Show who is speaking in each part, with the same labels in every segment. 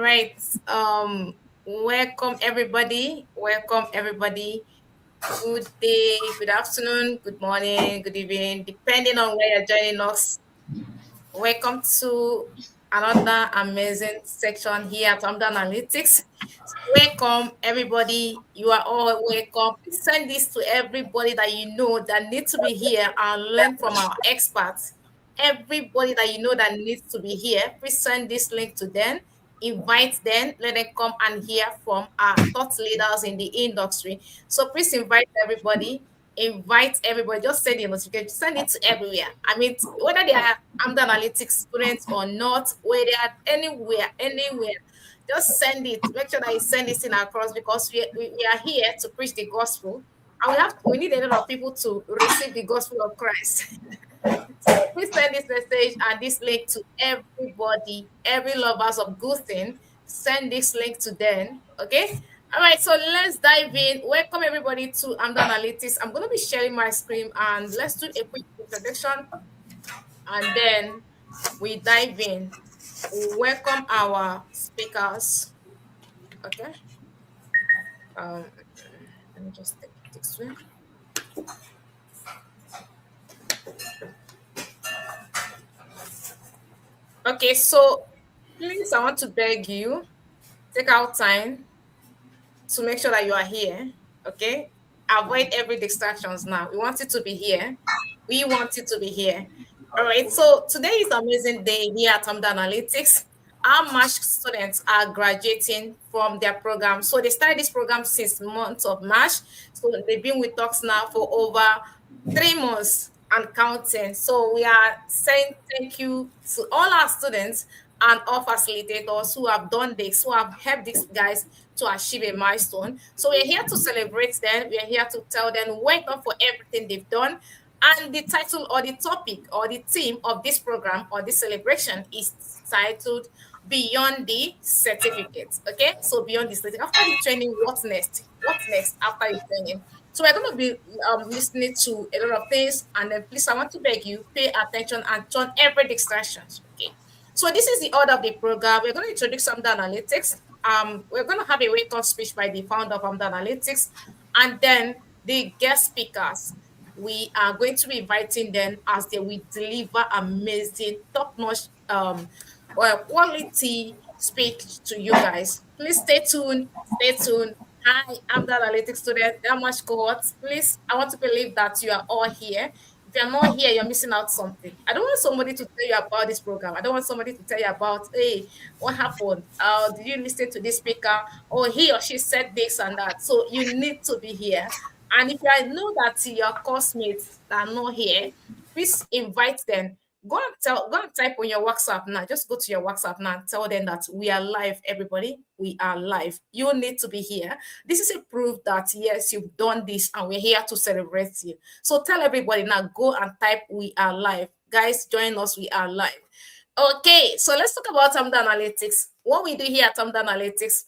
Speaker 1: right. Welcome everybody. Welcome everybody. Good day, good afternoon, good morning, good evening, depending on where you're joining us. Welcome to another amazing section here at Amda Analytics. Welcome, everybody. You are all welcome. Please send this to everybody that you know that needs to be here and learn from our experts. Everybody that you know that needs to be here, please send this link to them. Invite them, let them come and hear from our thought leaders in the industry. So please invite everybody, just send the notification, send it to everywhere. I mean, whether they are under analytics students or not, whether they are anywhere, just send it. Make sure that you send this in across because we are here to preach the gospel, and we need a lot of people to receive the gospel of Christ. So please send this message and this link to everybody, every lovers of good thing. Send this link to them. Okay. All right. So let's dive in. Welcome everybody to Amda Analytics. I'm going to be sharing my screen and let's do a quick introduction and then we dive in. Welcome our speakers. Okay. Um, Let me just take this one. Okay. So please, I want to beg you, take out time to make sure that you are here. Okay. Avoid every distractions now. We want you to be here. We want you to be here. All right. So today is an amazing day here at Amda Analytics. Our March students are graduating from their program. So they started this program since the month of March. So they've been with us now for over 3 months and counting. So we are saying thank you to all our students and all facilitators who have done this, who have helped these guys to achieve a milestone. So we're here to celebrate them. We're here to tell them well done for everything they've done. And the title or the topic or the theme of this program or this celebration is titled Beyond the Certificate. Okay, so beyond the certificate. After the training, what's next? What's next after the training? So we're going to be listening to a lot of things, and then please, I want to beg you, pay attention and turn every distraction. Okay. So this is the order of the program. We're going to introduce some analytics. We're going to have a wake-up speech by the founder of Analytics, and then the guest speakers. We are going to be inviting them as they will deliver amazing, top-notch, quality speech to you guys. Please stay tuned. Stay tuned. Hi, I'm the analytics student, March Cohort. Please, I want to believe that you are all here. If you're not here, you're missing out something. I don't want somebody to tell you about this program. I don't want somebody to tell you about, hey, what happened? Did you listen to this speaker? Or he or she said this and that. So you need to be here. And if I know that your classmates are not here, please invite them. Go and type on your WhatsApp now. Just go to your WhatsApp now and tell them that we are live, everybody. We are live. You need to be here. This is a proof that yes, you've done this and we're here to celebrate you. So tell everybody now, go and type we are live. Guys, join us, we are live. Okay, so let's talk about Amda Analytics. What we do here at Amda Analytics,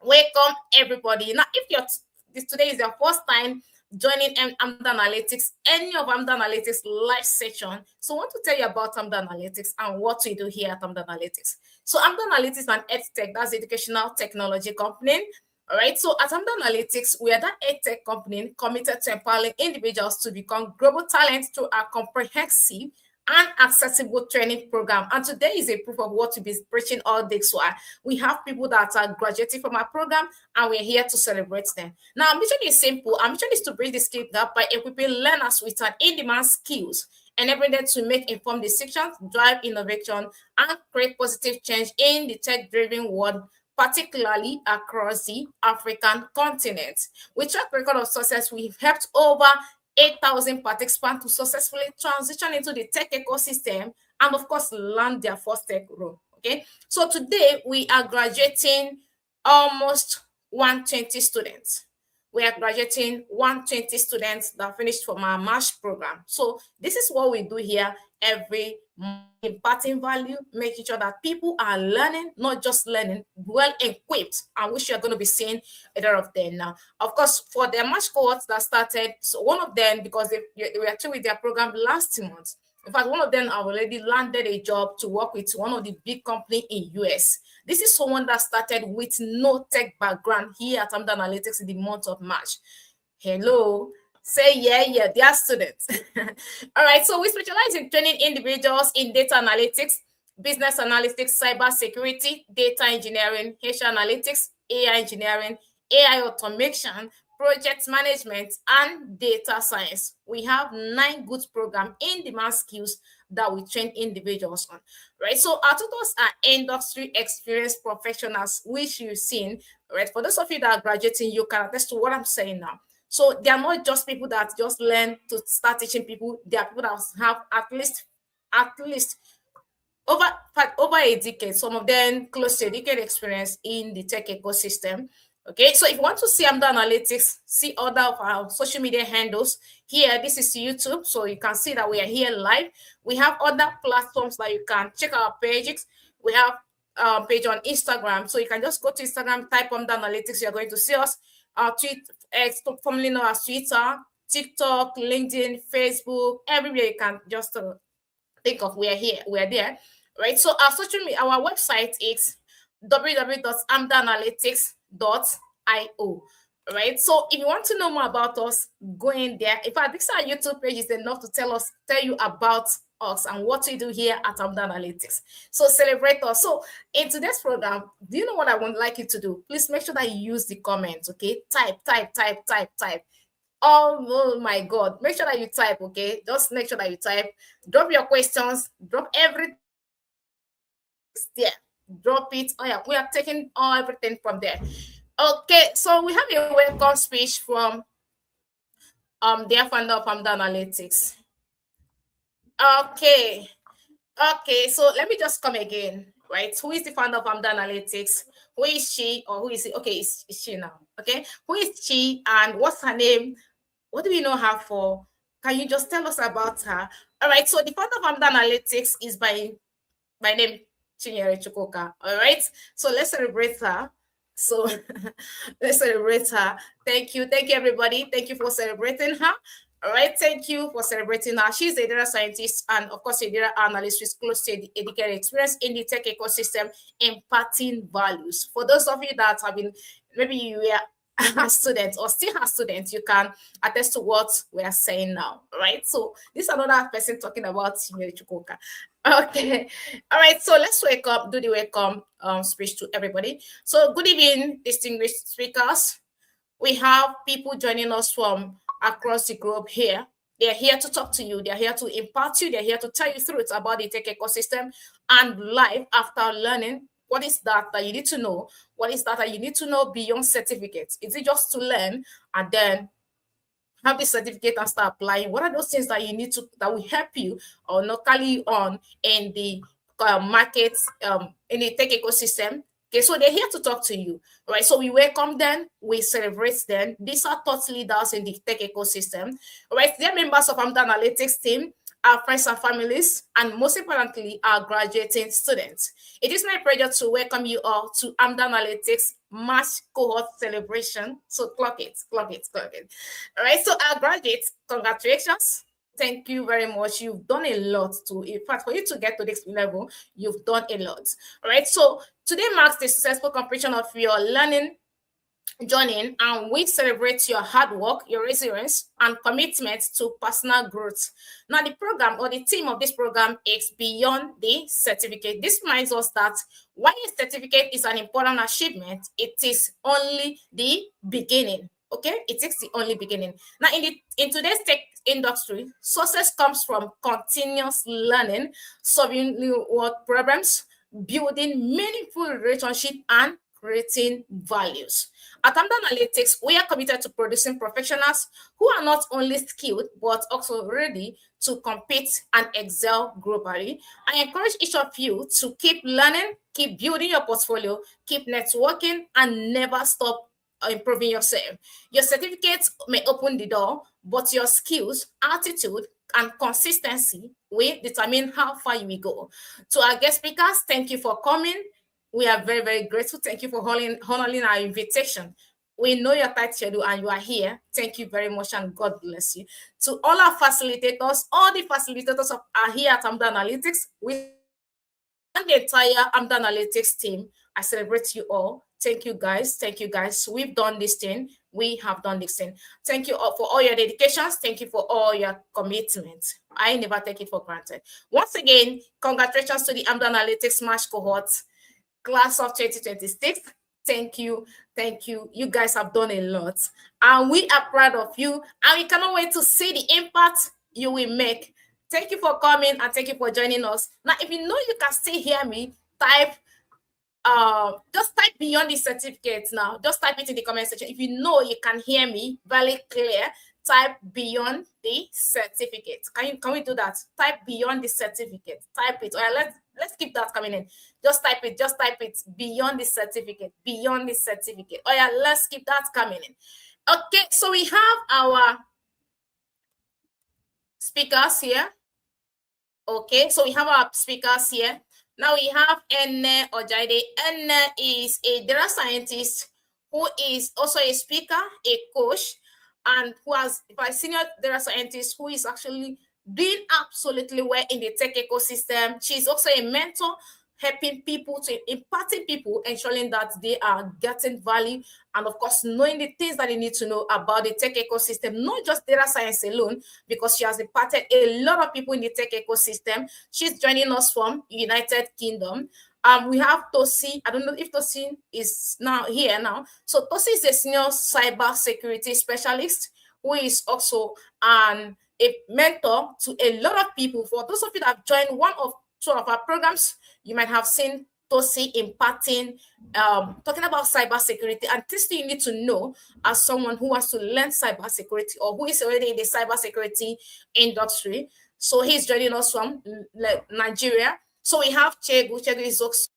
Speaker 1: welcome everybody. Now, if today is your first time joining Amda Analytics, any of Amda Analytics live session, so I want to tell you about Amda Analytics and what we do here at Amda Analytics. So Amda Analytics is an EdTech, that's educational technology company. All right, so at Amda Analytics, we are that EdTech company committed to empowering individuals to become global talents through our comprehensive and accessible training program. And today is a proof of what we've been preaching all this while. We have people that are graduating from our program and we're here to celebrate them. Now, our mission is simple. Our mission is to bridge the skill gap by equipping learners with an in-demand skills, enabling them to make informed decisions, drive innovation, and create positive change in the tech-driven world, particularly across the African continent. With track record of success, we've helped over 8,000 participants to successfully transition into the tech ecosystem and, of course, land their first tech role. Okay, so today we are graduating almost 120 students. We are graduating 120 students that finished from our March program. So this is what we do here every month, imparting value, making sure that people are learning, not just learning, well equipped, and which you're going to be seeing a lot of them now. Of course, for the March cohorts that started, so one of them, because they were actually with their program last month. In fact, one of them have already landed a job to work with one of the big company in US. This is someone that started with no tech background here at AMDA Analytics in the month of March. Hello. Say yeah, yeah, they are students. All right, so we specialize in training individuals in data analytics, business analytics, cyber security, data engineering, HR analytics, AI engineering, AI automation, project management, and data science. We have 9 good programs in demand skills that we train individuals on, right? So our tutors are industry experienced professionals, which you've seen, right? For those of you that are graduating, you can attest to what I'm saying now. So they are not just people that just learn to start teaching people. They are people that have at least over over a decade, some of them close to a decade experience in the tech ecosystem. Okay, so if you want to see AMDA Analytics, see other of our social media handles here. This is YouTube, so you can see that we are here live. We have other platforms that you can check our pages. We have a page on Instagram, so you can just go to Instagram, type AMDA Analytics. You're going to see us. Our tweet, formerly known as Twitter, TikTok, LinkedIn, Facebook, everywhere you can just think of, we are here, we are there, right? So our social media, our website is www.amdaanalytics.io, right? So if you want to know more about us, go in there. In fact, this our YouTube page is enough to tell you about us and what we do here at AMDA Analytics. So celebrate us. So in today's program, do you know what I would like you to do? Please make sure that you use the comments, okay? Type. Oh my God. Make sure that you type, okay? Just make sure that you type. Drop your questions. Drop everything there. Drop it. Oh yeah, we are taking everything from there. Okay, so we have a welcome speech from their founder of AMDA Analytics. Okay, so let me just come again, right? Who is the founder of AMDA Analytics? Who is she, or who is it? Okay, it's she now. Okay, who is she and what's her name? What do we know her for? Can you just tell us about her? All right, so the founder of AMDA Analytics is by name Chinyere Chukwuka. All right, so let's celebrate her. So let's celebrate her. Thank you everybody. Thank you for celebrating her. All right, thank you for celebrating her. She's a data scientist and, of course, a data analyst with close to educated experience in the tech ecosystem, imparting values. For those of you that have been, maybe you were a student or still a student, you can attest to what we are saying now, right? So this is another person talking about Chinyere Chukwuka. Okay, all right, so let's do the welcome speech to everybody. So good evening, distinguished speakers. We have people joining us from across the globe here. They're here to talk to you. They're here to impart you. They're here to tell you truth about the tech ecosystem and life after learning. What is that you need to know? What is that you need to know beyond certificates? Is it just to learn and then have the certificate and start applying? What are those things that you need to, that will help you or not carry on in the markets, in the tech ecosystem? Okay, so they're here to talk to you, right? So we welcome them, we celebrate them. These are thought leaders in the tech ecosystem, right? They're members of AMDA Analytics team, our friends and families, and most importantly, our graduating students. It is my pleasure to welcome you all to AMDA Analytics March Cohort celebration. So clock it. All right, so our graduates, congratulations. Thank you very much. You've done a lot in fact, for you to get to this level, you've done a lot. All right, so today marks the successful completion of your learning journey, and we celebrate your hard work, your resilience, and commitment to personal growth. Now, the program or the theme of this program is Beyond the Certificate. This reminds us that while a certificate is an important achievement, it is only the beginning. Okay, it is the only beginning. Now, in today's tech industry, success comes from continuous learning, solving new world problems, building meaningful relationship, and creating values. At AMDA Analytics, we are committed to producing professionals who are not only skilled, but also ready to compete and excel globally. I encourage each of you to keep learning, keep building your portfolio, keep networking, and never stop improving yourself. Your certificates may open the door, but your skills, attitude, and consistency will determine how far you will go. To our guest speakers, thank you for coming. We are very, very grateful. Thank you for honoring our invitation. We know your tight schedule and you are here. Thank you very much and God bless you. To all our facilitators, all the facilitators are here at AMDA Analytics. We and the entire AMDA Analytics team, I celebrate you all. Thank you guys. Thank you guys. We've done this thing. We have done this thing. Thank you all for all your dedications. Thank you for all your commitment. I never take it for granted. Once again, congratulations to the Amdo Analytics March Cohort class of 2026. Thank you. Thank you. You guys have done a lot. And we are proud of you. And we cannot wait to see the impact you will make. Thank you for coming and thank you for joining us. Now, if you know you can still hear me, just type Beyond the Certificate now. Just type it in the comment section. If you know you can hear me very clear, type Beyond the Certificate. Can we do that? Type Beyond the Certificate. Type it. All right, let's keep that coming in. Just type it. Just type it. Beyond the Certificate. Beyond the Certificate. Oh yeah, let's keep that coming in. Okay, so we have our speakers here. Okay, so we have our speakers here. Now we have Enne Ojaide. Enne is a data scientist who is also a speaker, a coach, and who has a senior data scientist who is actually doing absolutely well in the tech ecosystem. She's also a mentor, helping people, to imparting people, ensuring that they are getting value, and of course, knowing the things that they need to know about the tech ecosystem, not just data science alone, because she has imparted a lot of people in the tech ecosystem. She's joining us from United Kingdom. We have Tosi. I don't know if Tosi is now here now. So Tosi is a senior cyber security specialist who is also a mentor to a lot of people. For those of you that have joined one of two of our programs, you might have seen Tosi imparting, talking about cybersecurity and things you need to know as someone who wants to learn cybersecurity or who is already in the cybersecurity industry. So he's joining us from Nigeria. So we have Chegu. Chegu is also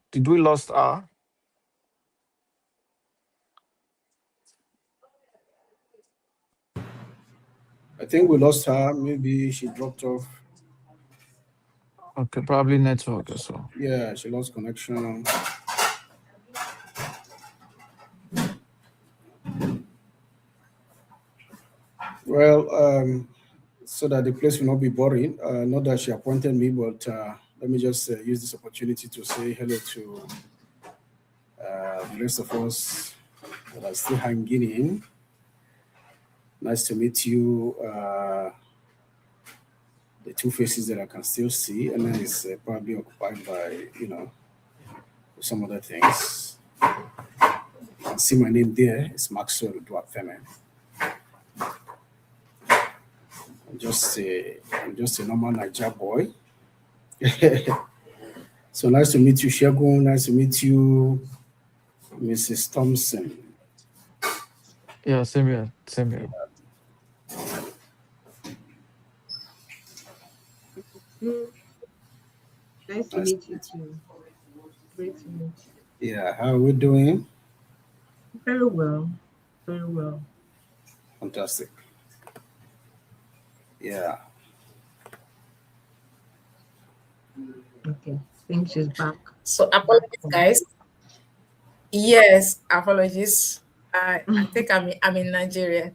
Speaker 2: Did we lost R?
Speaker 3: I think we lost her. Maybe she dropped off.
Speaker 2: Okay, probably network or so.
Speaker 3: Yeah, she lost connection. Well, so that the place will not be boring, not that she appointed me, but let me just use this opportunity to say hello to the rest of us that are still hanging in. Nice to meet you. The two faces that I can still see, and then it's probably occupied by, some other things. You can see my name there. It's Maxwell Duafeme. I'm just a normal Niger boy. So nice to meet you, Shegun. Nice to meet you, Mrs. Thompson.
Speaker 2: Yeah, same here. Same here.
Speaker 4: Nice to meet you too. Great to meet you.
Speaker 3: Yeah, how are we doing?
Speaker 4: Very well. Very well.
Speaker 3: Fantastic. Yeah.
Speaker 4: Okay. I think she's back.
Speaker 1: so apologies, guys. Yes, apologies. I think I'm in Nigeria,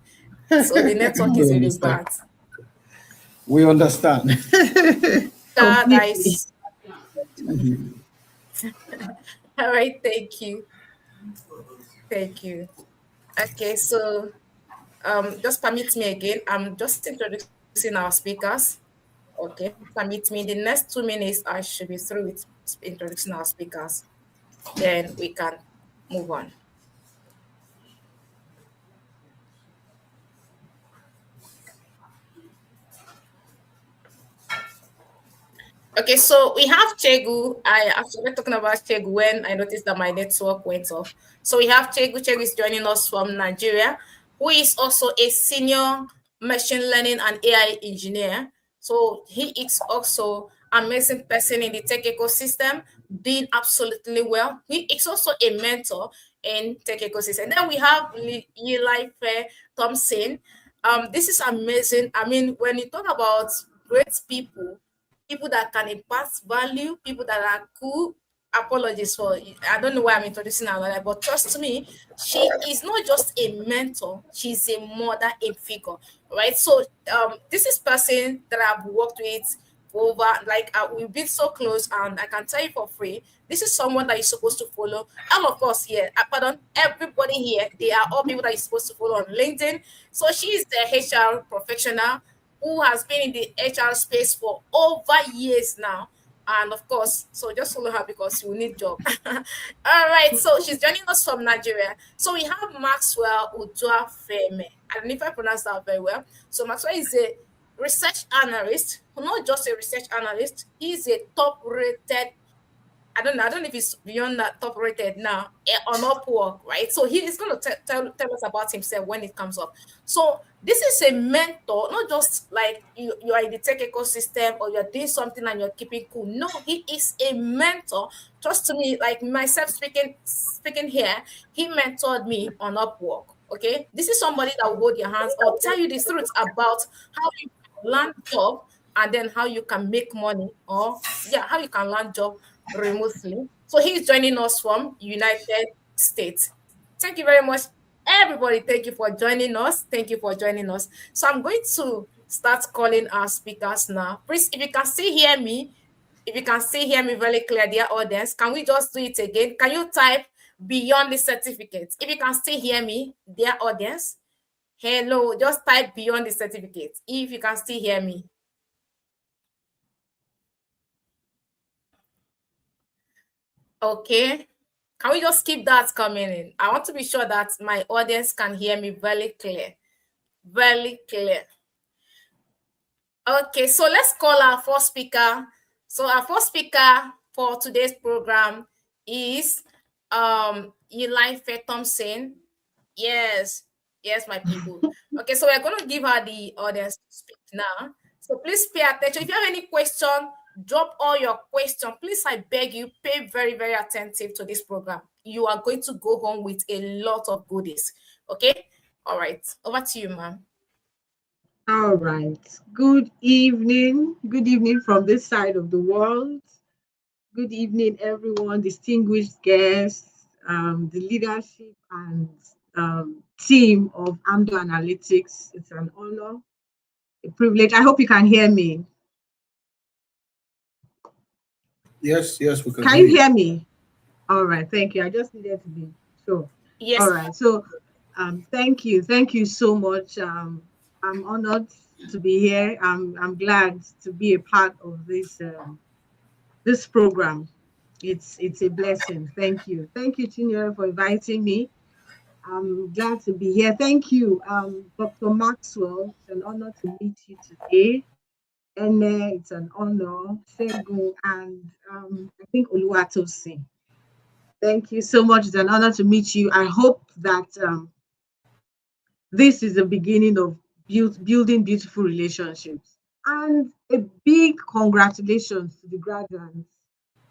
Speaker 1: so the network is really bad.
Speaker 3: We understand.
Speaker 1: God,
Speaker 4: Completely.
Speaker 1: all right, thank you. Thank you. Okay, so just permit me again. I'm just introducing our speakers. Okay, permit me. In the next 2 minutes, I should be through with introducing our speakers. Then we can move on. Okay, so we have Chegu. I actually talking about Chegu when I noticed that my network went off. So we have Chegu. Chegu is joining us from Nigeria, who is also a senior machine learning and AI engineer. So he is also an amazing person in the tech ecosystem, doing absolutely well. He is also a mentor in tech ecosystem. And then we have Eli Thompson. This is amazing. I mean, when you talk about great people, people that can impart value, people that are cool. Apologies for I don't know why I'm introducing her like that, but trust me, she is not just a mentor, she's a mother in figure, right? So this is person that I've worked with over like we've been so close, and I can tell you for free, this is someone that you're supposed to follow. All of us here, pardon, everybody here, they are all people that you're supposed to follow on LinkedIn. So she is the HR professional who has been in the HR space for over years now. And of course, so just follow her because you will need job. All right, so she's joining us from Nigeria. So we have Maxwell Udua Feme. I don't know if I pronounced that very well. So Maxwell is a research analyst, not just a research analyst, he's a top rated, I don't know if it's beyond that top rated now on Upwork, right? So he is going to tell us about himself when it comes up. So this is a mentor, not just like you are in the tech ecosystem or you're doing something and you're keeping cool. No, he is a mentor. Trust me, like myself speaking here, he mentored me on Upwork. Okay, this is somebody that will hold your hands or tell you the truth about how you can land job and then how you can make money, or yeah, how you can land job remotely. So he's joining us from United States. Thank you very much, everybody. Thank you for joining us. Thank you for joining us. So I'm going to start calling our speakers now. Please, if you can still hear me, if you can still hear me very clear, dear audience, can we just do it again? Can you type Beyond the Certificate? If you can still hear me, dear audience, hello, just type Beyond the Certificate if you can still hear me. Okay. Can we just keep that coming in? I want to be sure that my audience can hear me very clear. Very clear. Okay, so let's call our first speaker. So our first speaker for today's program is Eli Thompson. Yes, yes, my people. Okay, so we're going to give her the audience to speak now. So please pay attention. If you have any question, drop all your question. Please, I beg you, pay very, very attentive to this program. You are going to go home with a lot of goodies. Okay? All right. Over to you, ma'am.
Speaker 4: All right. Good evening. Good evening from this side of the world. Good evening, everyone, distinguished guests, the leadership and team of AMDO Analytics. It's an honor, a privilege. I hope you can hear me.
Speaker 3: Yes, yes, we can
Speaker 4: Can
Speaker 3: hear
Speaker 4: you
Speaker 3: you.
Speaker 4: hear me? All right. Thank you. I just needed to be sure.
Speaker 1: Yes.
Speaker 4: All right. So, thank you. Thank you so much. I'm honored to be here. I'm glad to be a part of this program. It's a blessing. Thank you. Thank you, Chinyere, for inviting me. I'm glad to be here. Thank you, Dr. Maxwell. It's an honor to meet you today. And it's an honor, Segun, and I think Oluwatosin. Thank you so much. It's an honor to meet you. I hope that this is the beginning of building beautiful relationships. And a big congratulations to the graduates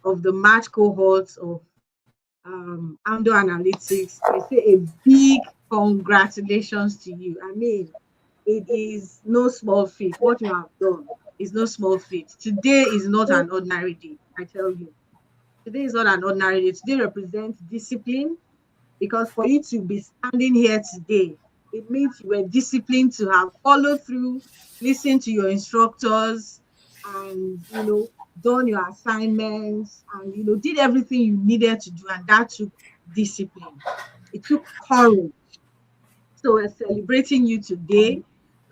Speaker 4: of the March cohorts of AMDO Analytics. I say a big congratulations to you. I mean, it is no small feat. What you have done is no small feat. Today is not an ordinary day, I tell you. Today is not an ordinary day. Today represents discipline, because for you to be standing here today, it means you were disciplined to have followed through, listened to your instructors, and done your assignments, and did everything you needed to do, and that took discipline. It took courage. So we're celebrating you today,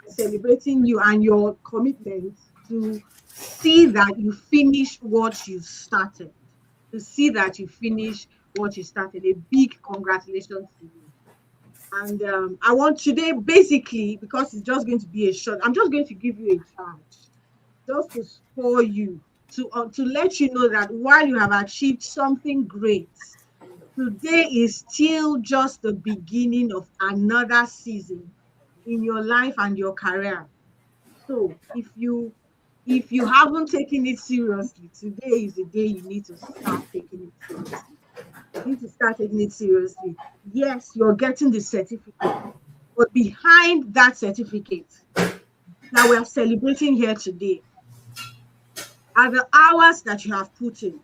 Speaker 4: celebrating you and your commitment to see that you finish what you started, to see that you finish what you started. A big congratulations to you. And I want today, basically, because it's just going to be a short, I'm just going to give you a charge, just to spur you, to let you know that while you have achieved something great, today is still just the beginning of another season in your life and your career. So if you If you haven't taken it seriously, today is the day you need to start taking it seriously. You need to start taking it seriously. Yes, you're getting the certificate, but behind that certificate that we are celebrating here today are the hours that you have put in.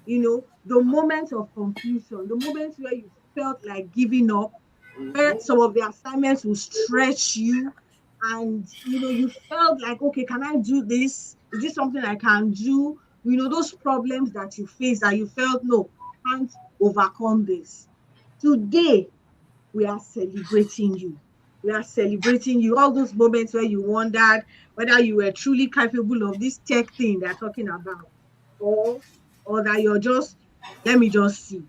Speaker 4: The moments of confusion, the moments where you felt like giving up, where some of the assignments will stretch you, and you felt like, okay, can I do this? Is this something I can do? Those problems that you face that you felt, no, I can't overcome this. Today we are celebrating you. We are celebrating you. All those moments where you wondered whether you were truly capable of this tech thing they're talking about, or or that you're just, let me just see.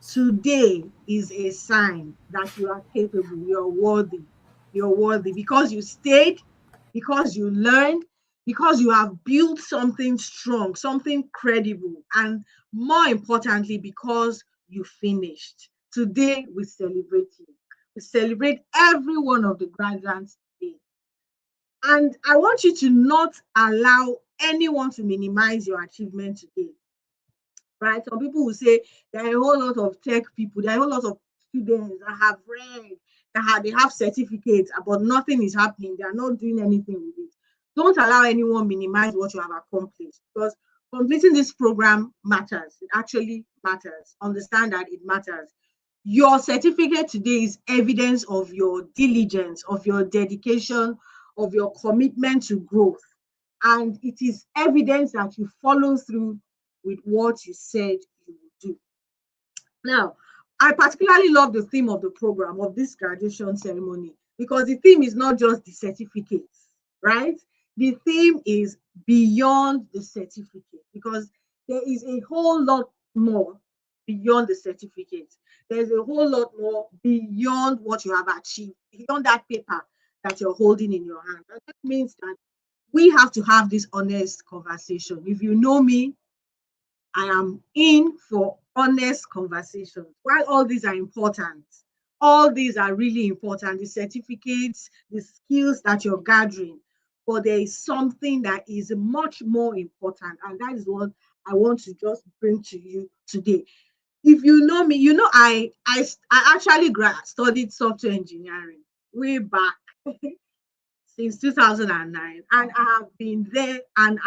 Speaker 4: Today is a sign that you are capable, you're worthy. You're worthy because you stayed, because you learned, because you have built something strong, something credible, and more importantly, because you finished. Today, we celebrate you. We celebrate every one of the graduates today. And I want you to not allow anyone to minimize your achievement today, right? Some people will say there are a whole lot of tech people, there are a whole lot of students that have read, they have certificates, but nothing is happening. They are not doing anything with it. Don't allow anyone minimize what you have accomplished, because completing this program matters. It actually matters. Understand that it matters. Your certificate today is evidence of your diligence, of your dedication, of your commitment to growth. And it is evidence that you follow through with what you said you would do. Now, I particularly love the theme of the program, of this graduation ceremony, because the theme is not just the certificates, right? The theme is beyond the certificate, because there is a whole lot more beyond the certificate. There's a whole lot more beyond what you have achieved, beyond that paper that you're holding in your hand. And that means that we have to have this honest conversation. If you know me, I am in for honest conversations. While all these are important, all these are really important, the certificates, the skills that you're gathering, but there is something that is much more important, and that is what I want to just bring to you today. If you know me, I actually studied software engineering way back since 2009, and I have been there, and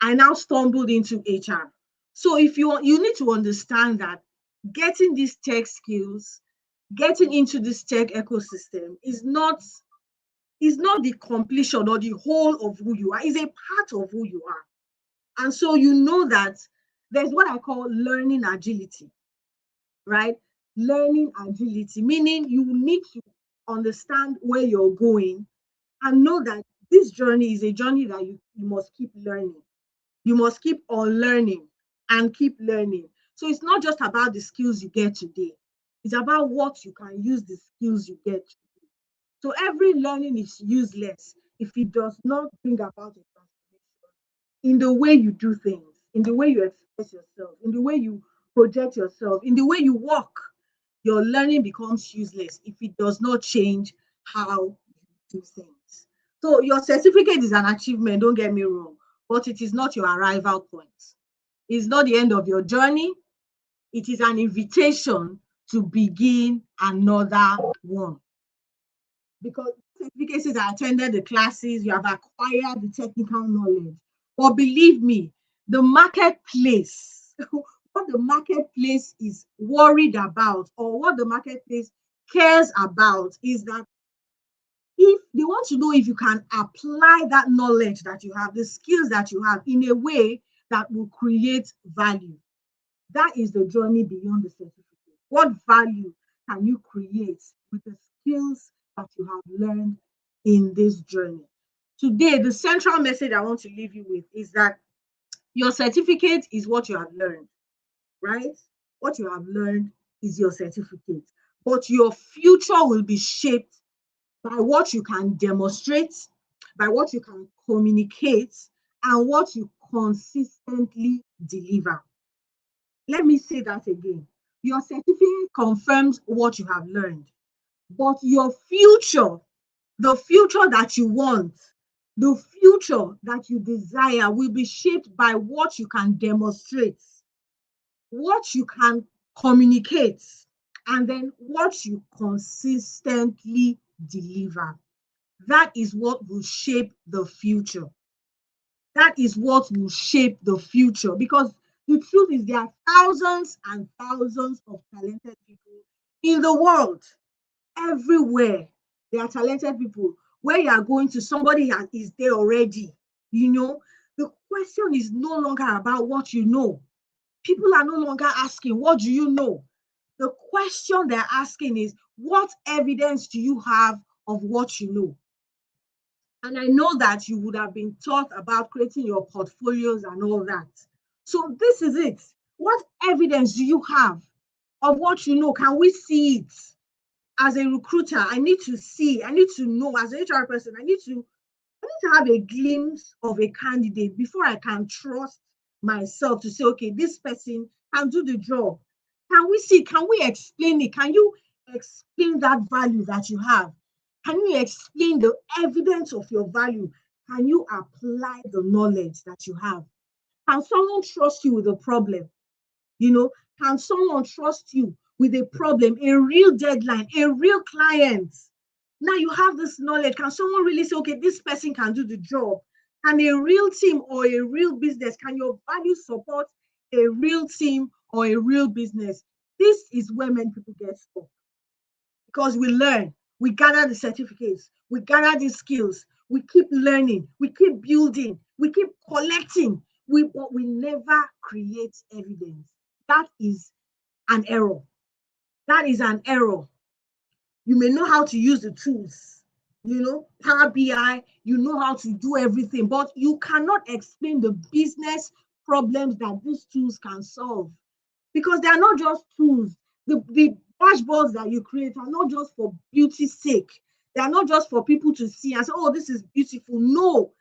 Speaker 4: I now stumbled into HR. So if you need to understand that getting these tech skills, getting into this tech ecosystem is not the completion or the whole of who you are, is a part of who you are. And so you know that there's what I call learning agility, right? Learning agility, meaning you need to understand where you're going and know that this journey is a journey that you must keep learning. You must keep on learning and keep learning. So it's not just about the skills you get today. It's about what you can use the skills you get. So every learning is useless if it does not bring about a transformation in the way you do things, in the way you express yourself, in the way you project yourself, in the way you walk. Your learning becomes useless if it does not change how you do things. So your certificate is an achievement, don't get me wrong, but it is not your arrival point. It's not the end of your journey. It is an invitation to begin another one. Because certificate says I attended the classes, you have acquired the technical knowledge. But believe me, the marketplace, what the marketplace is worried about, or what the marketplace cares about, is that if they want to know if you can apply that knowledge that you have, the skills that you have, in a way that will create value. That is the journey beyond the certificate. What value can you create with the skills that you have learned in this journey? Today, the central message I want to leave you with is that your certificate is what you have learned, right? What you have learned is your certificate. But your future will be shaped by what you can demonstrate, by what you can communicate, and what you consistently deliver. Let me say that again. Your certificate confirms what you have learned, but your future, the future that you want, The future that you desire will be shaped by what you can demonstrate, what you can communicate, and then what you consistently deliver. That is what will shape the future. That is what will shape the future. Because the truth is, there are thousands and thousands of talented people in the world, everywhere. There are talented people. Where you are going to, somebody is there already. You know, the question is no longer about what you know. People are no longer asking, what do you know? The question they're asking is, what evidence do you have of what you know? And I know that you would have been taught about creating your portfolios and all that. So this is it. What evidence do you have of what you know? Can we see it? As a recruiter, I need to see, I need to know. As an HR person, I need to have a glimpse of a candidate before I can trust myself to say, okay, this person can do the job. Can we see? Can we explain it? Can you explain that value that you have? Can you explain the evidence of your value? Can you apply the knowledge that you have? Can someone trust you with a problem? You know, can someone trust you with a problem, a real deadline, a real client? Now you have this knowledge. Can someone really say, okay, this person can do the job? Can a real team or a real business, can your value support a real team or a real business? This is where many people get stuck because we learn, we gather the certificates, we gather the skills, we keep learning, we keep building, we keep collecting, but we never create evidence. That is an error. That is an error. You may know how to use the tools, Power BI, you know how to do everything, but you cannot explain the business problems that these tools can solve because they are not just tools. The dashboards that you create are not just for beauty's sake. They are not just for people to see and say, oh, this is beautiful. No.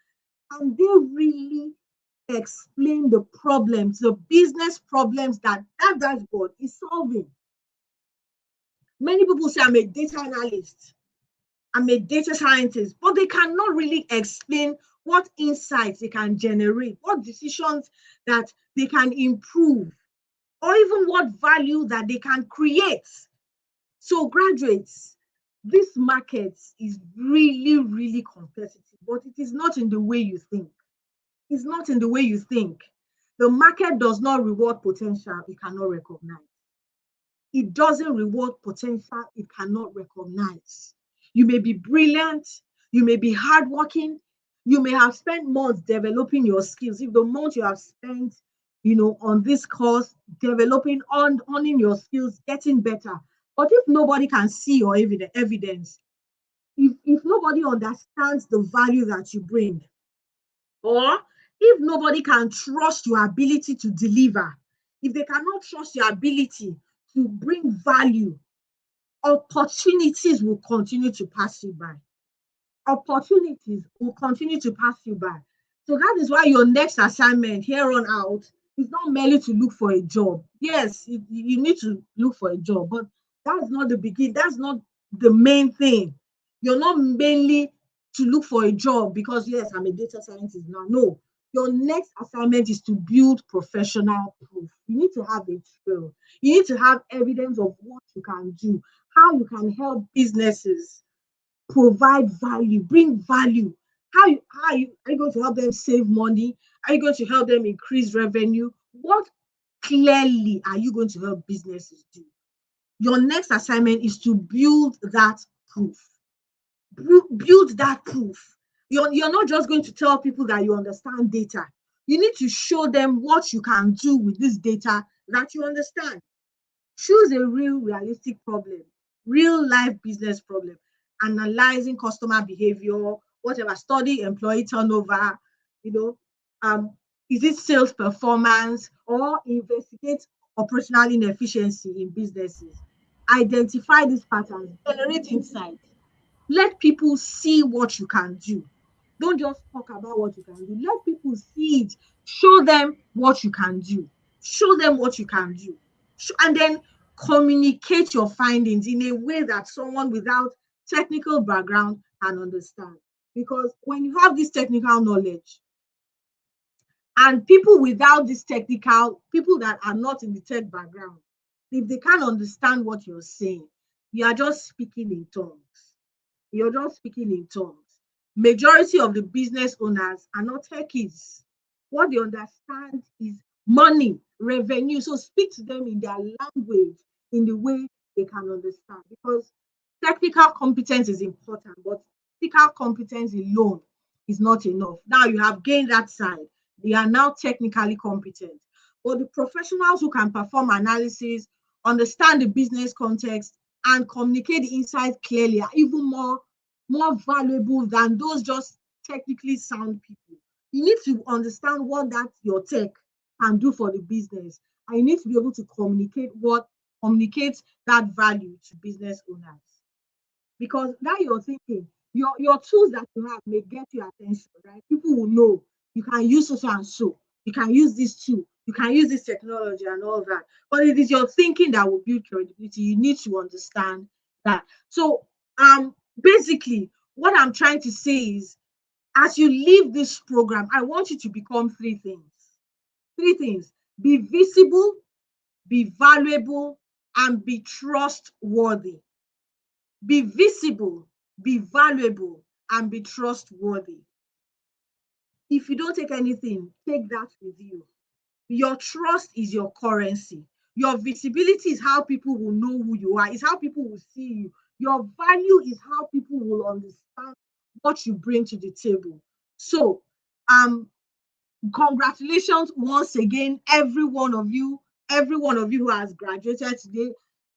Speaker 4: And they really explain the problems, the business problems that dashboard is solving. Many people say, I'm a data analyst, I'm a data scientist, but they cannot really explain what insights they can generate, what decisions that they can improve, or even what value that they can create. So, graduates, this market is really, really competitive, but it is not in the way you think. It's not in the way you think. The market does not reward potential it cannot recognize. It doesn't reward potential it cannot recognize. You may be brilliant, you may be hardworking, you may have spent months developing your skills. If the month you have spent, on this course, developing, honing your skills, getting better. But if nobody can see your evidence, if nobody understands the value that you bring, or if nobody can trust your ability to deliver, if they cannot trust your ability to bring value, opportunities will continue to pass you by. Opportunities will continue to pass you by. So that is why your next assignment here on out is not merely to look for a job. Yes, you need to look for a job, but that's not the beginning. That's not the main thing. You're not mainly to look for a job because, yes, I'm a data scientist now. No, your next assignment is to build professional proof. You need to have a trail. You need to have evidence of what you can do, how you can help businesses provide value, bring value. Are you going to help them save money? Are you going to help them increase revenue? What clearly are you going to help businesses do? Your next assignment is to build that proof. Build that proof. You're not just going to tell people that you understand data. You need to show them what you can do with this data that you understand. Choose a real realistic problem, real life business problem, analyzing customer behavior, whatever, study employee turnover, you know, is it sales performance, or investigate operational inefficiency in businesses. Identify these patterns, generate insight, let people see what you can do. Don't just talk about what you can do. Let people see it. Show them what you can do. Show them what you can do. And then communicate your findings in a way that someone without technical background can understand. Because when you have this technical knowledge and people without this technical, people that are not in the tech background, if they can't understand what you're saying, you are just speaking in tongues. You're just speaking in tongues. Majority of the business owners are not techies. What they understand is money, revenue. So speak to them in their language, in the way they can understand. Because technical competence is important, but technical competence alone is not enough. Now you have gained that side. They are now technically competent. But the professionals who can perform analysis, understand the business context, and communicate the insight clearly are even more valuable than those just technically sound people. You need to understand what that your tech can do for the business, and you need to be able to communicate that value to business owners. Because now you're thinking, your tools that you have may get your attention, right? People will know you can use so and so, you can use this tool, you can use this technology and all that. But it is your thinking that will build credibility. You need to understand that. So basically what I'm trying to say is, as you leave this program, I want you to become three things. Three things: be visible, be valuable, and be trustworthy. Be visible, be valuable, and be trustworthy. If you don't take anything, take that with you. Your trust is your currency. Your visibility is how people will know who you are, is how people will see you. Your value is how people will understand what you bring to the table. So, congratulations once again, every one of you who has graduated today.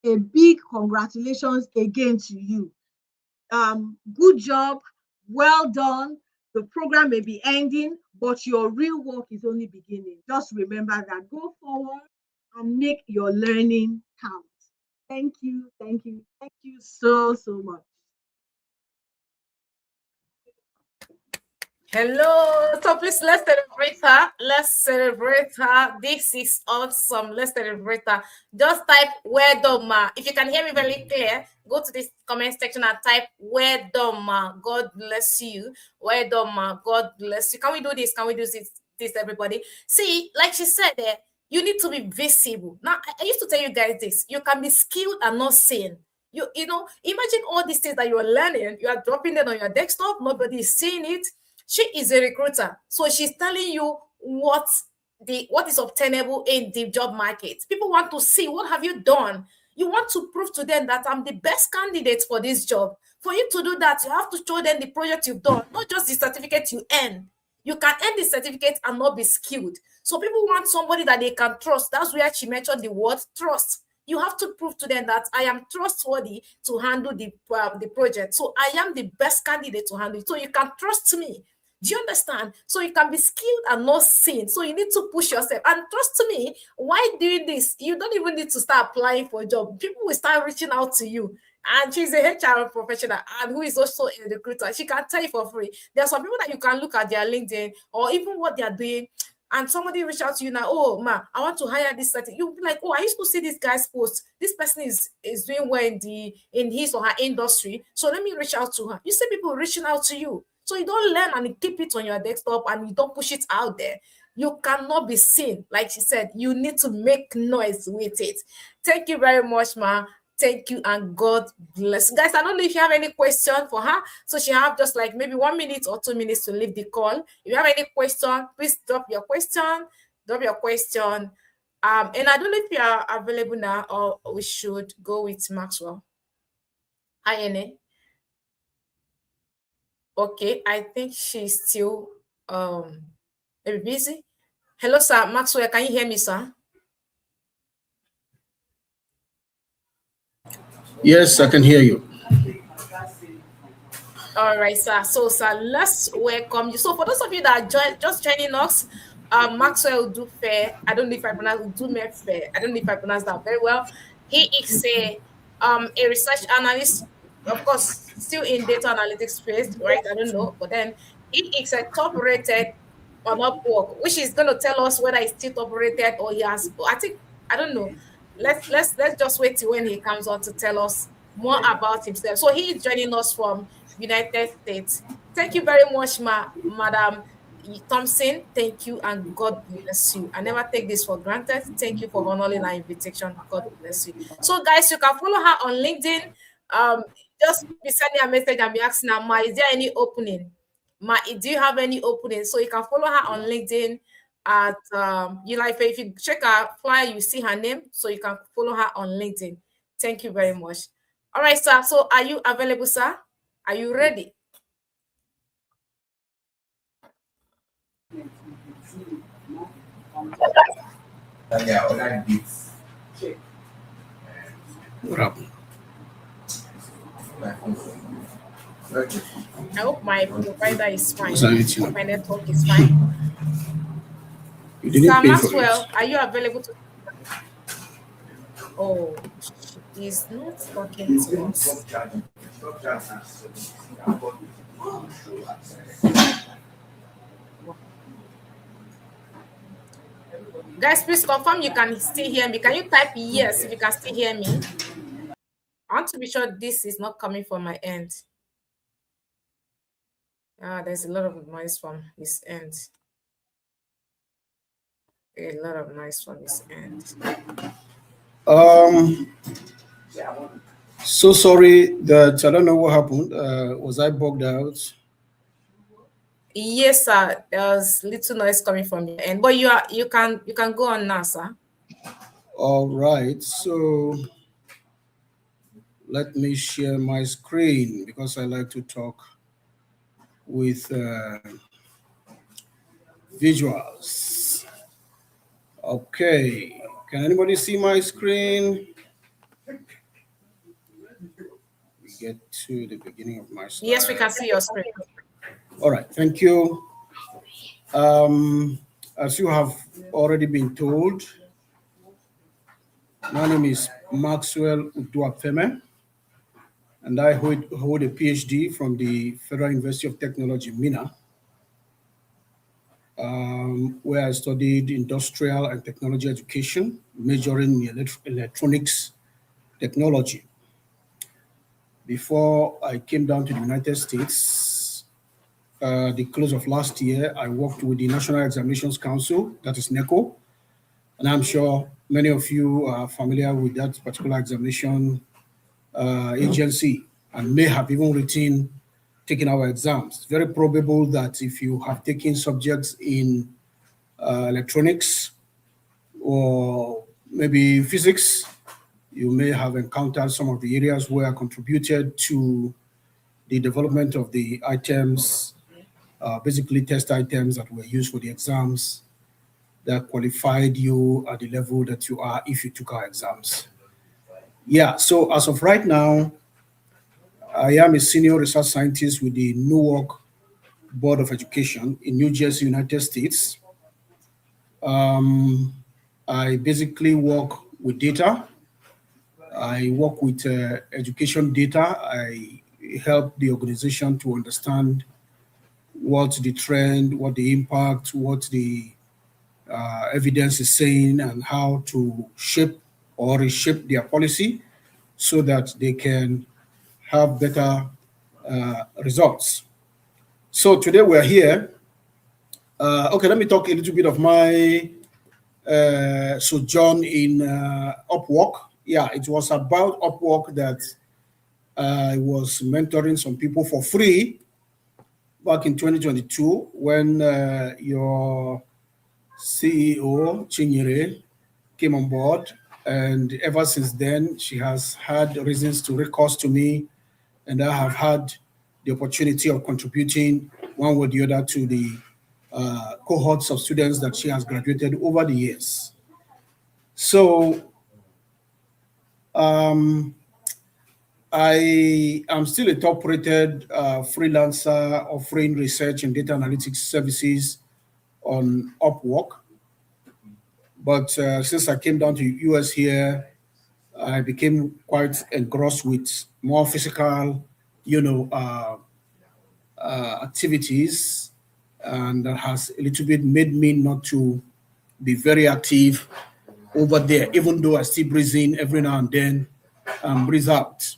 Speaker 4: A big congratulations again to you. Good job, well done. The program may be ending, but your real work is only beginning. Just remember that. Go forward and make your learning count. Thank you, thank you, thank you so much.
Speaker 1: Hello. So please let's celebrate her. Let's celebrate her. This is awesome. Let's celebrate her. Just type where doma. If you can hear me very clear, go to this comment section and type where doma. God bless you. Where doma. God bless you. Can we do this? Can we do this everybody? See, like she said there, you need to be visible. Now, I used to tell you guys this. You can be skilled and not seen. You know, imagine all these things that you are learning. You are dropping it on your desktop. Nobody is seeing it. She is a recruiter, so she's telling you what is obtainable in the job market. People want to see, what have you done? You want to prove to them that I'm the best candidate for this job. For you to do that, you have to show them the project you've done, not just the certificate you earn. You can earn the certificate and not be skilled. So people want somebody that they can trust. That's where she mentioned the word trust. You have to prove to them that I am trustworthy to handle the project. So I am the best candidate to handle it. So you can trust me. Do you understand? So you can be skilled and not seen. So you need to push yourself. And trust me, why doing this? You don't even need to start applying for a job. People will start reaching out to you. And she's a HR professional and who is also a recruiter. She can tell you for free. There are some people that you can look at their LinkedIn or even what they are doing, and somebody reach out to you now, oh ma, I want to hire this certain. You'll be like, oh, I used to see this guy's post. This person is doing well in his or her industry. So let me reach out to her. You see people reaching out to you. So you don't learn and keep it on your desktop and you don't push it out there. You cannot be seen. Like she said, you need to make noise with it. Thank you very much, ma. Thank you and God bless. Guys, I don't know if you have any question for her. So she have just like maybe 1 minute or 2 minutes to leave the call. If you have any question, please drop your question. Drop your question. And I don't know if you are available now or we should go with Maxwell. Hi, Ene. Okay, I think she's still maybe busy. Hello, sir. Maxwell, can you hear me, sir?
Speaker 3: Yes, I can hear you.
Speaker 1: All right, sir. So, sir, let's welcome you. So, for those of you that are just joining us, Maxwell Dufair, I don't know if I pronounce Dumefair. I don't know if I pronounce that very well. He is a research analyst, of course, still in data analytics space, right? I don't know, but then he is a top rated on Upwork, which is going to tell us whether he's still top rated or he has. I think I don't know. Let's just wait till when he comes on to tell us more about himself. So he is joining us from United States. Thank you very much, Madam Thompson. Thank you, and God bless you. I never take this for granted. Thank you for honoring our invitation. God bless you. So, guys, you can follow her on LinkedIn. Just be sending a message and be asking her, Ma, is there any opening? Ma, do you have any opening? So you can follow her on LinkedIn at if you check her flyer, you see her name, so you can follow her on LinkedIn. Thank you very much. All right, sir. So are you available, sir? Are you ready?
Speaker 3: What happened?
Speaker 1: I hope my provider is fine.
Speaker 3: What's that,
Speaker 1: My network is fine.
Speaker 3: You didn't
Speaker 1: Sir
Speaker 3: pay
Speaker 1: Maxwell,
Speaker 3: for it.
Speaker 1: are you available to? Oh, he's not talking to us. Guys, please confirm you can still hear me. Can you type yes if you can still hear me? I want to be sure this is not coming from my end. There's a lot of noise from his end. A lot of noise from his end.
Speaker 3: So sorry that I don't know what happened. Was I bugged out?
Speaker 1: Yes, sir. There's little noise coming from your end, but you can go on now, sir.
Speaker 3: All right. So let me share my screen because I like to talk with visuals. Okay. Can anybody see my screen? We get to the beginning of my slide.
Speaker 1: Yes, we can see your screen.
Speaker 3: All right. Thank you. As you have already been told, my name is Maxwell Uduapeme, and I hold a PhD from the Federal University of Technology, Mina, where I studied industrial and technology education, majoring in electronics technology. Before I came down to the United States, the close of last year, I worked with the National Examinations Council, that is NECO, and I'm sure many of you are familiar with that particular examination agency and may have even taken our exams. It's very probable that if you have taken subjects in electronics or maybe physics, you may have encountered some of the areas where I contributed to the development of the items, basically test items that were used for the exams that qualified you at the level that you are if you took our exams. Yeah, so as of right now, I am a senior research scientist with the Newark Board of Education in New Jersey, United States. I basically work with data. I work with education data. I help the organization to understand what the trend, what the impact, what the evidence is saying, and how to shape or reshape their policy so that they can have better results. So today we're here. Okay, let me talk a little bit of my sojourn in Upwork. Yeah, it was about Upwork that I was mentoring some people for free back in 2022 when your CEO, Chinyere, came on board. And ever since then, she has had reasons to recourse to me, and I have had the opportunity of contributing one way or the other to the cohorts of students that she has graduated over the years. So I am still a top-rated freelancer offering research and data analytics services on Upwork. But since I came down to US here, I became quite engrossed with more physical, activities, and that has a little bit made me not to be very active over there, even though I still breathe in every now and then and breathe out.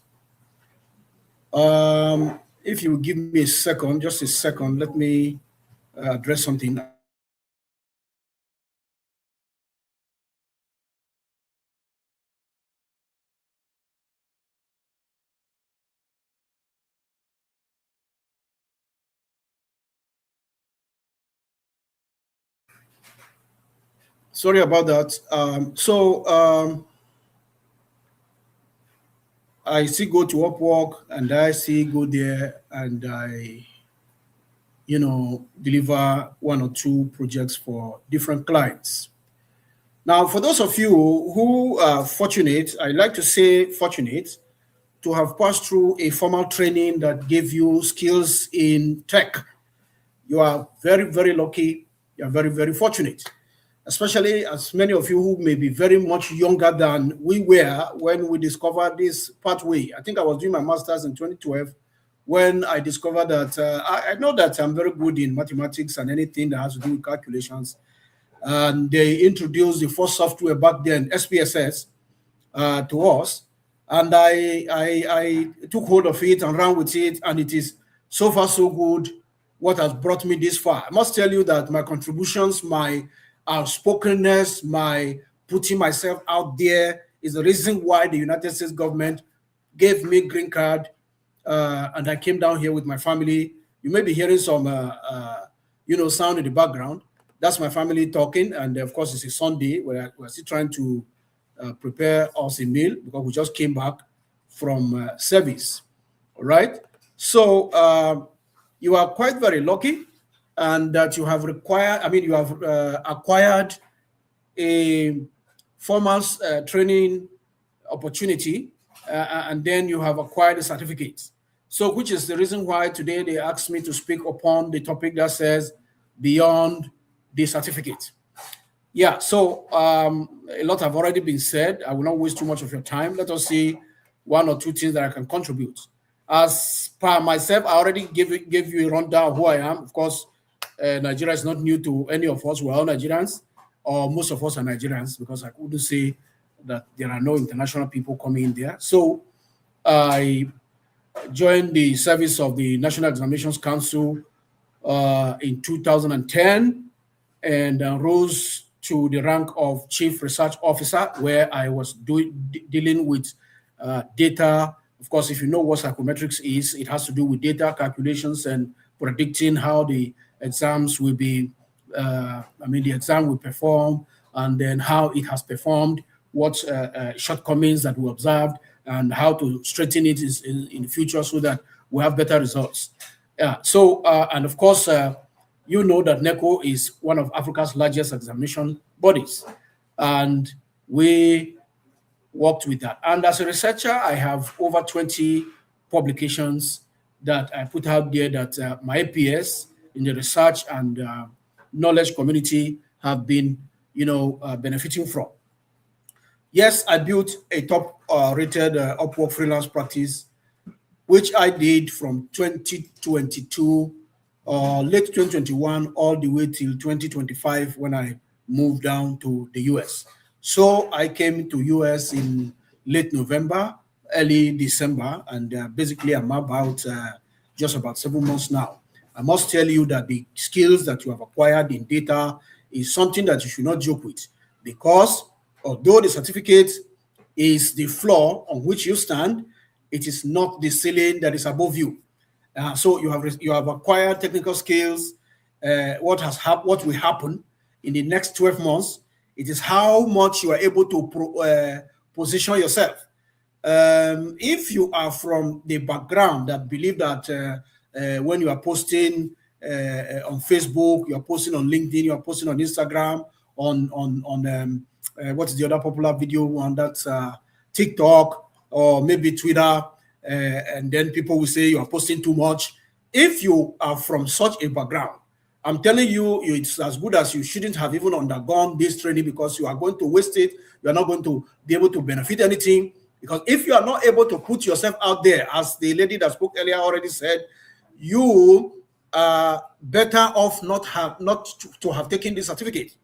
Speaker 3: if you give me a second, just a second, let me address something. Sorry about that. I see go to Upwork and I see go there and I, deliver one or two projects for different clients. Now, for those of you who are fortunate, I like to say fortunate, to have passed through a formal training that gave you skills in tech, you are very, very lucky. You are very, very fortunate, especially as many of you who may be very much younger than we were when we discovered this pathway. I think I was doing my master's in 2012 when I discovered that I know that I'm very good in mathematics and anything that has to do with calculations. And they introduced the first software back then, SPSS, to us, and I took hold of it and ran with it, and it is so far so good. What has brought me this far? I must tell you that my contributions, my outspokenness, my putting myself out there is the reason why the United States government gave me green card, and I came down here with my family. You may be hearing some, sound in the background. That's my family talking, and of course, it's a Sunday where we're still trying to prepare us a meal because we just came back from service. All right. So you are quite very lucky, and that you have you have acquired a formal training opportunity, and then you have acquired a certificate. So, which is the reason why today they asked me to speak upon the topic that says beyond the certificate. Yeah, so a lot have already been said. I will not waste too much of your time. Let us see one or two things that I can contribute. As per myself, I already gave you a rundown of who I am. Of course, Nigeria is not new to any of us. We're all Nigerians, or most of us are Nigerians, because I couldn't say that there are no international people coming in there. So I joined the service of the National Examinations Council in 2010 and rose to the rank of Chief Research Officer, where I was dealing with data. Of course, if you know what psychometrics is, it has to do with data calculations and predicting how the exams will be, the exam will perform, and then how it has performed, what shortcomings that we observed, and how to straighten it in the future so that we have better results. Yeah. So, and of course, you know that NECO is one of Africa's largest examination bodies, and we worked with that. And as a researcher, I have over 20 publications that I put out there that my APS in the research and knowledge community have been, benefiting from. Yes, I built a top rated Upwork freelance practice, which I did from 2022, late 2021, all the way till 2025 when I moved down to the US. So I came to US in late November, early December, and basically I'm about just about 7 months now. I must tell you that the skills that you have acquired in data is something that you should not joke with, because although the certificate is the floor on which you stand, it is not the ceiling that is above you. So you have acquired technical skills. What will happen in the next 12 months? It is how much you are able to position yourself. If you are from the background that believe that when you are posting on Facebook, you are posting on LinkedIn, you are posting on Instagram, on what's the other popular video one, that's TikTok or maybe Twitter, and then people will say you are posting too much. If you are from such a background, I'm telling you, it's as good as you shouldn't have even undergone this training, because you are going to waste it. You are not going to be able to benefit anything, because if you are not able to put yourself out there, as the lady that spoke earlier already said, you are better off not to have taken this certificate.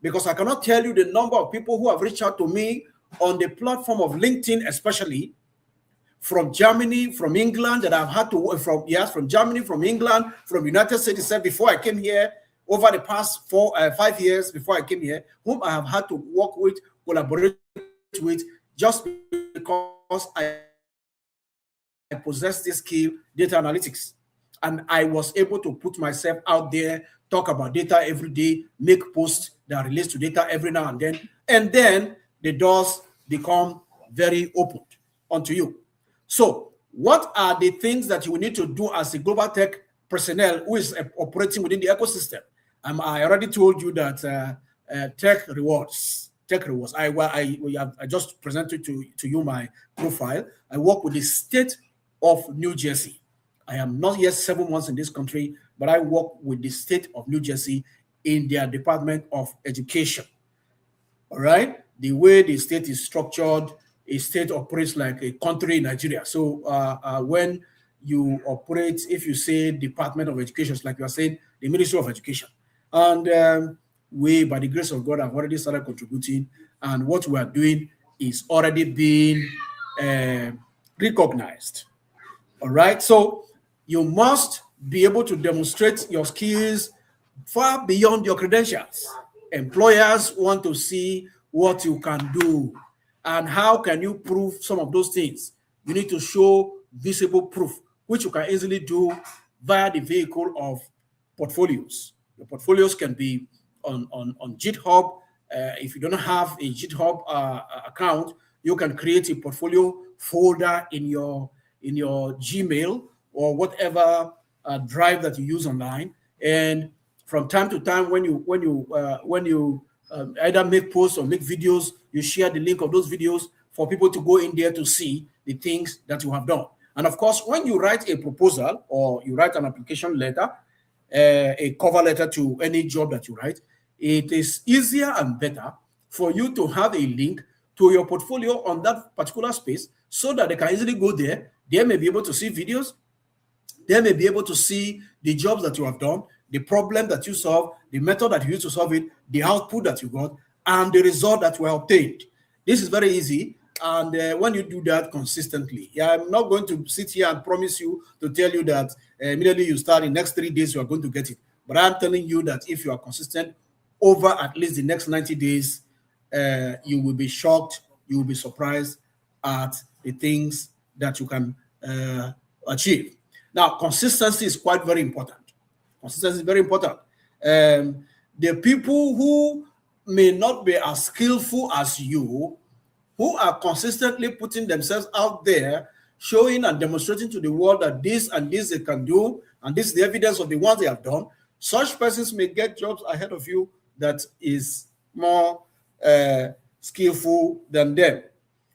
Speaker 3: Because I cannot tell you the number of people who have reached out to me on the platform of LinkedIn, especially, from Germany, from England, that I've had to work from, yes, from Germany, from England, from United States itself before I came here, over the past 5 years before I came here, whom I have had to work with, collaborate with, just because I possess this skill, data analytics. And I was able to put myself out there, talk about data every day, make posts that relate to data every now and then the doors become very open onto you. So what are the things that you will need to do as a global tech personnel who is operating within the ecosystem? I already told you that tech rewards. I just presented to you my profile. I work with the state of New Jersey. I am not yet 7 months in this country, but I work with the state of New Jersey in their Department of Education. All right, the way the state is structured, a state operates like a country in Nigeria. So when you operate, if you say Department of Education, it's like you are saying the Ministry of Education. And we, by the grace of God, have already started contributing, and what we are doing is already being recognized. All right, so you must be able to demonstrate your skills far beyond your credentials. Employers want to see what you can do. And how can you prove some of those things? You need to show visible proof, which you can easily do via the vehicle of portfolios. Your portfolios can be on GitHub. If you don't have a GitHub account, you can create a portfolio folder in your Gmail or whatever drive that you use online. And from time to time, when you either make posts or make videos, you share the link of those videos for people to go in there to see the things that you have done. And of course, when you write a proposal or you write an application letter, a cover letter to any job that you write, it is easier and better for you to have a link to your portfolio on that particular space so that they can easily go there. They may be able to see videos. They may be able to see the jobs that you have done, the problem that you solve, the method that you use to solve it, the output that you got, and the result that were obtained. This is very easy. And when you do that consistently, I'm not going to sit here and promise you to tell you that immediately you start in the next 3 days, you are going to get it. But I'm telling you that if you are consistent over at least the next 90 days, you will be shocked, you will be surprised at the things that you can achieve. Now, consistency is quite very important. Consistency is very important. The people who may not be as skillful as you, who are consistently putting themselves out there, showing and demonstrating to the world that this and this they can do, and this is the evidence of the ones they have done, such persons may get jobs ahead of you that is more skillful than them.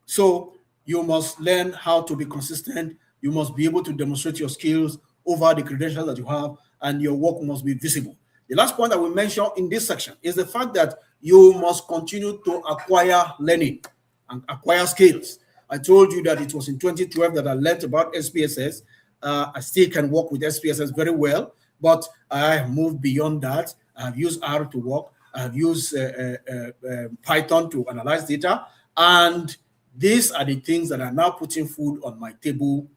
Speaker 3: So you must learn how to be consistent. You must be able to demonstrate your skills over the credentials that you have, and your work must be visible. The last point I will mention in this section is the fact that you must continue to acquire learning and acquire skills. I told you that it was in 2012 that I learned about SPSS. I still can work with SPSS very well, but I have moved beyond that. I've used R to work. I've used Python to analyze data. And these are the things that are now putting food on my table,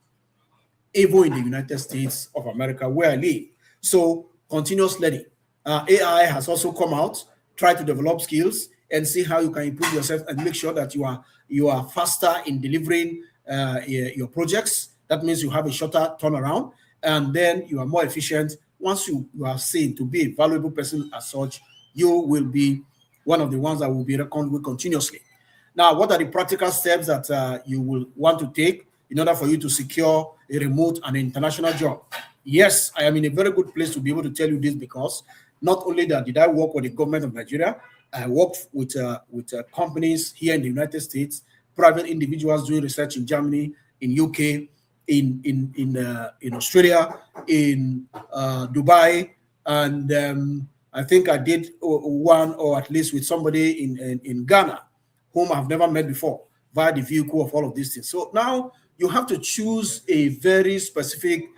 Speaker 3: even in the United States of America, where I live. So continuous learning. AI has also come out. Try to develop skills and see how you can improve yourself and make sure that you are faster in delivering your projects. That means you have a shorter turnaround, and then you are more efficient. Once you are seen to be a valuable person as such, you will be one of the ones that will be reckoned with continuously. Now, what are the practical steps that you will want to take in order for you to secure a remote and international job? Yes, I am in a very good place to be able to tell you this, because not only that did I work with the government of Nigeria, I worked with companies here in the United States, private individuals doing research in Germany, in UK, in Australia, in Dubai, and I think I did one or at least with somebody in Ghana, whom I've never met before, via the vehicle of all of these things. So now you have to choose a very specific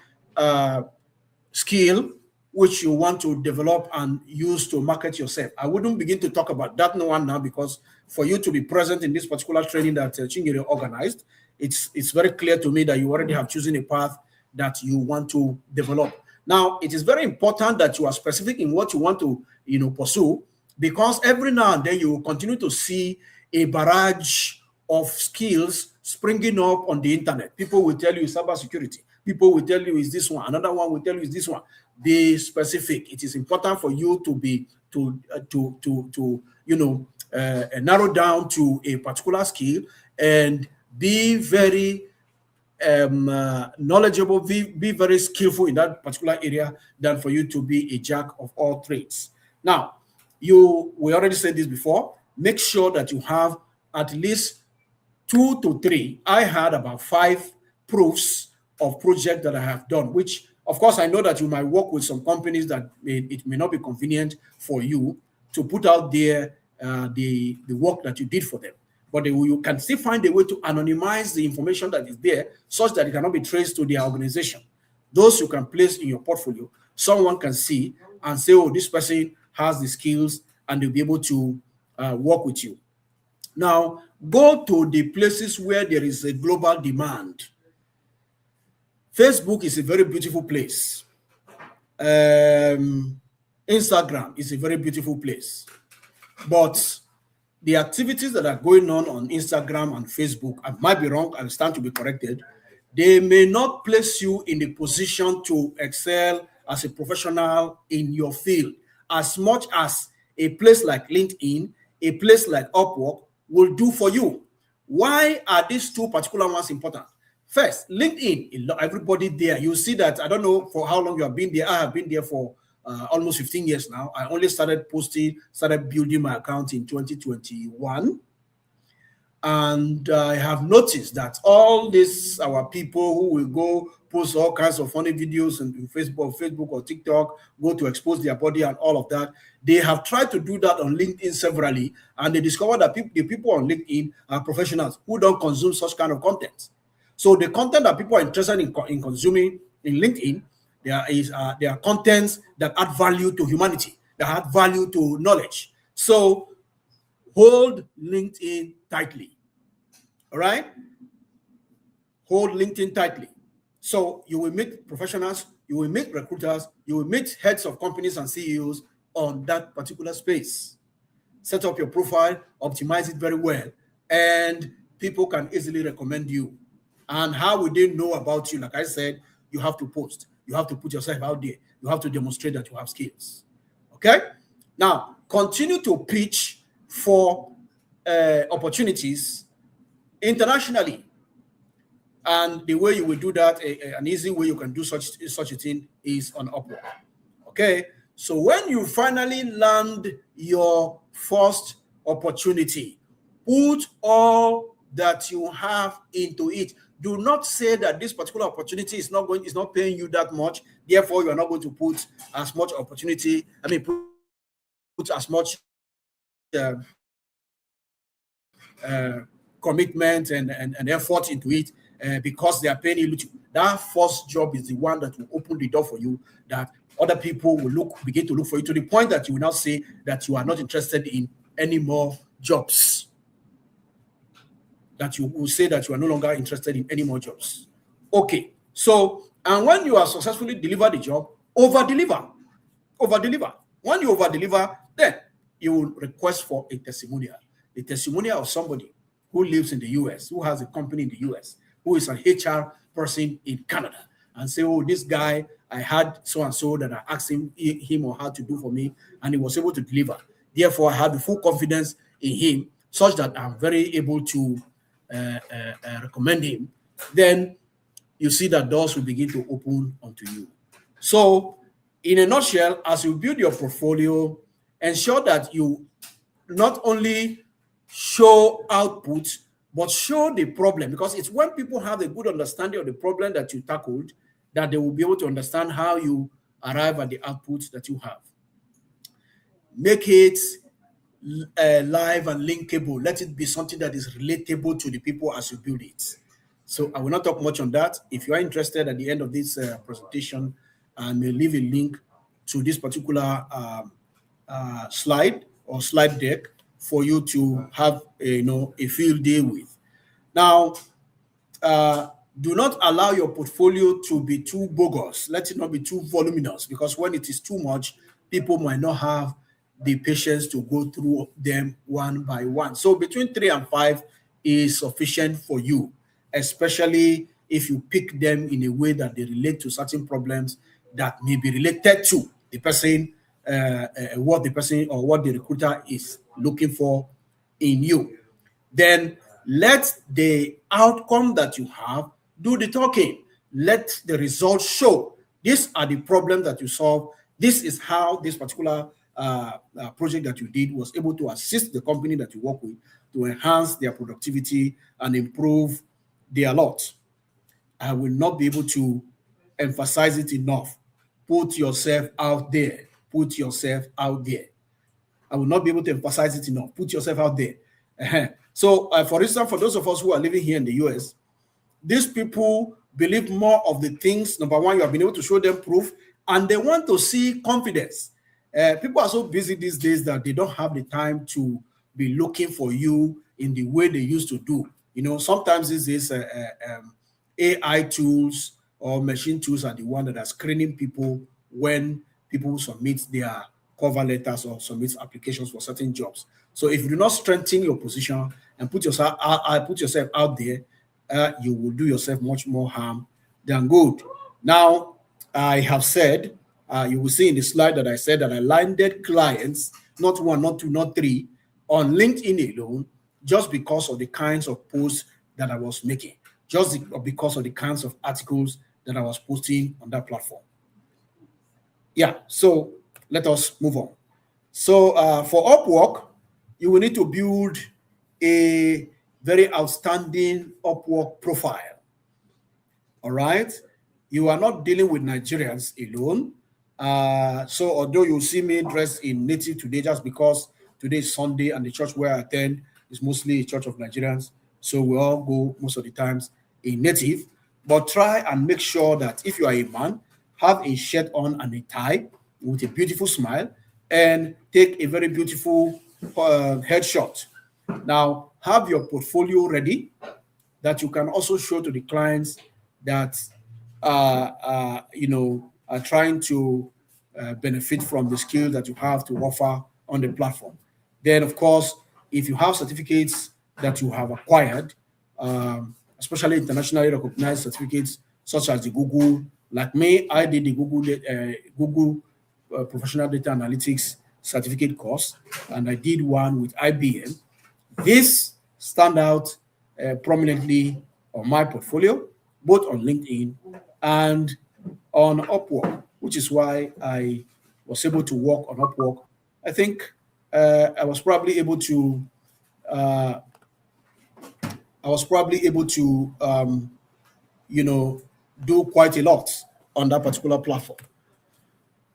Speaker 3: skill which you want to develop and use to market yourself. I wouldn't begin to talk about that one now, because for you to be present in this particular training that Chingere organized, it's very clear to me that you already have chosen a path that you want to develop. Now, it is very important that you are specific in what you want to, pursue, because every now and then you will continue to see a barrage of skills springing up on the internet. People will tell you cybersecurity. People will tell you is this one. Another one will tell you is this one. Be specific. It is important for you to be narrow down to a particular skill and be very knowledgeable, be very skillful in that particular area than for you to be a jack of all trades. Now, we already said this before. Make sure that you have at least 2 to 3. I had about 5 proofs of project that I have done, which of course I know that you might work with some companies that it may not be convenient for you to put out there the work that you did for them. But you can still find a way to anonymize the information that is there such that it cannot be traced to their organization. Those you can place in your portfolio. Someone can see and say, oh, this person has the skills, and they'll be able to work with you. Now, go to the places where there is a global demand. Facebook is a very beautiful place. Instagram is a very beautiful place. But the activities that are going on Instagram and Facebook, I might be wrong, I stand to be corrected, they may not place you in the position to excel as a professional in your field as much as a place like LinkedIn, a place like Upwork will do for you. Why are these two particular ones important? First, LinkedIn, everybody there, you see that, I don't know for how long you have been there. I have been there for almost 15 years now. I only started building my account in 2021. And I have noticed that all these our people who will go post all kinds of funny videos on Facebook or TikTok, go to expose their body and all of that. They have tried to do that on LinkedIn severally, and they discovered that the people on LinkedIn are professionals who don't consume such kind of content. So the content that people are interested in consuming in LinkedIn, there are contents that add value to humanity, that add value to knowledge. So hold LinkedIn tightly. All right? Hold LinkedIn tightly. So you will meet professionals, you will meet recruiters, you will meet heads of companies and CEOs on that particular space. Set up your profile, optimize it very well, and people can easily recommend you. And how will they know about you? Like I said, you have to post. You have to put yourself out there. You have to demonstrate that you have skills. Okay? Now, continue to pitch for opportunities internationally. And the way you will do that, an easy way you can do such a thing is on Upwork. Okay? So when you finally land your first opportunity, put all that you have into it. Do not say that this particular opportunity is not paying you that much, therefore you are not going to put as much put as much commitment and effort into it because they are paying you. That first job is the one that will open the door for you, that other people will begin to look for you, to the point that you will now say that you are not interested in any more jobs. That you will say that you are no longer interested in any more jobs. Okay. So, and when you are successfully deliver the job, over-deliver. When you over-deliver, then you will request for a testimonial of somebody who lives in the US, who has a company in the US, who is an HR person in Canada, and say, oh, this guy, I had so-and-so that I asked him or her to do for me, and he was able to deliver. Therefore, I have the full confidence in him, such that I'm very able to recommend him. Then you see that doors will begin to open onto you. So, in a nutshell, as you build your portfolio, ensure that you not only show output, but show the problem, because it's when people have a good understanding of the problem that you tackled that they will be able to understand how you arrive at the output that you have. Make it live and linkable. Let it be something that is relatable to the people as you build it. So I will not talk much on that. If you are interested at the end of this presentation, I may leave a link to this particular slide or slide deck for you to have a field day with. Now, do not allow your portfolio to be too bogus. Let it not be too voluminous, because when it is too much, people might not have the patience to go through them one by one. So between 3 and 5 is sufficient for you, especially if you pick them in a way that they relate to certain problems that may be related to the person, what the person or what the recruiter is looking for in you. Then let the outcome that you have do the talking. Let the results show. These are the problems that you solve. This is how this particular project that you did was able to assist the company that you work with to enhance their productivity and improve their lot. I will not be able to emphasize it enough. Put yourself out there. Put yourself out there. I will not be able to emphasize it enough. Put yourself out there. So, for instance, for those of us who are living here in the US, these people believe more of the things. Number one, you have been able to show them proof, and they want to see confidence. People are so busy these days that they don't have the time to be looking for you in the way they used to do. Sometimes these days, AI tools or machine tools are the one that are screening people when people submit their cover letters or submit applications for certain jobs. So if you do not strengthen your position and put yourself out there, you will do yourself much more harm than good. Now, I have said, you will see in the slide that I said that I landed clients, not one, not two, not three, on LinkedIn alone, just because of the kinds of posts that I was making, just because of the kinds of articles that I was posting on that platform. Yeah, so let us move on. So for Upwork, you will need to build a very outstanding Upwork profile. All right. You are not dealing with Nigerians alone. So although you see me dressed in native today, just because today is Sunday and the church where I attend is mostly a church of Nigerians, so we all go most of the times in native. But try and make sure that if you are a man, have a shirt on and a tie with a beautiful smile, and take a very beautiful headshot. Now, have your portfolio ready that you can also show to the clients that are trying to benefit from the skills that you have to offer on the platform. Then, of course, if you have certificates that you have acquired, especially internationally recognized certificates such as the Google, like me, I did the Google Professional Data Analytics certificate course, and I did one with IBM. This stand out prominently on my portfolio, both on LinkedIn and on Upwork, which is why I was able to work on Upwork. I think I was probably able to do quite a lot on that particular platform.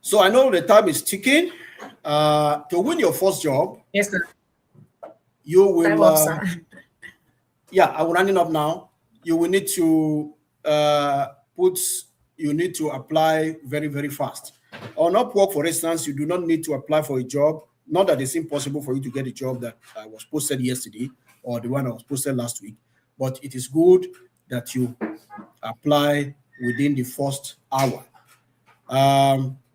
Speaker 3: So I know the time is ticking. To win your first job,
Speaker 1: Yes, sir.
Speaker 3: you
Speaker 1: Time
Speaker 3: will
Speaker 1: up, sir.
Speaker 3: I'm running up now. You will need to apply very, very fast. On Upwork, for instance, you do not need to apply for a job. Not that it's impossible for you to get a job that was posted yesterday or the one that was posted last week, but it is good that you apply within the first hour.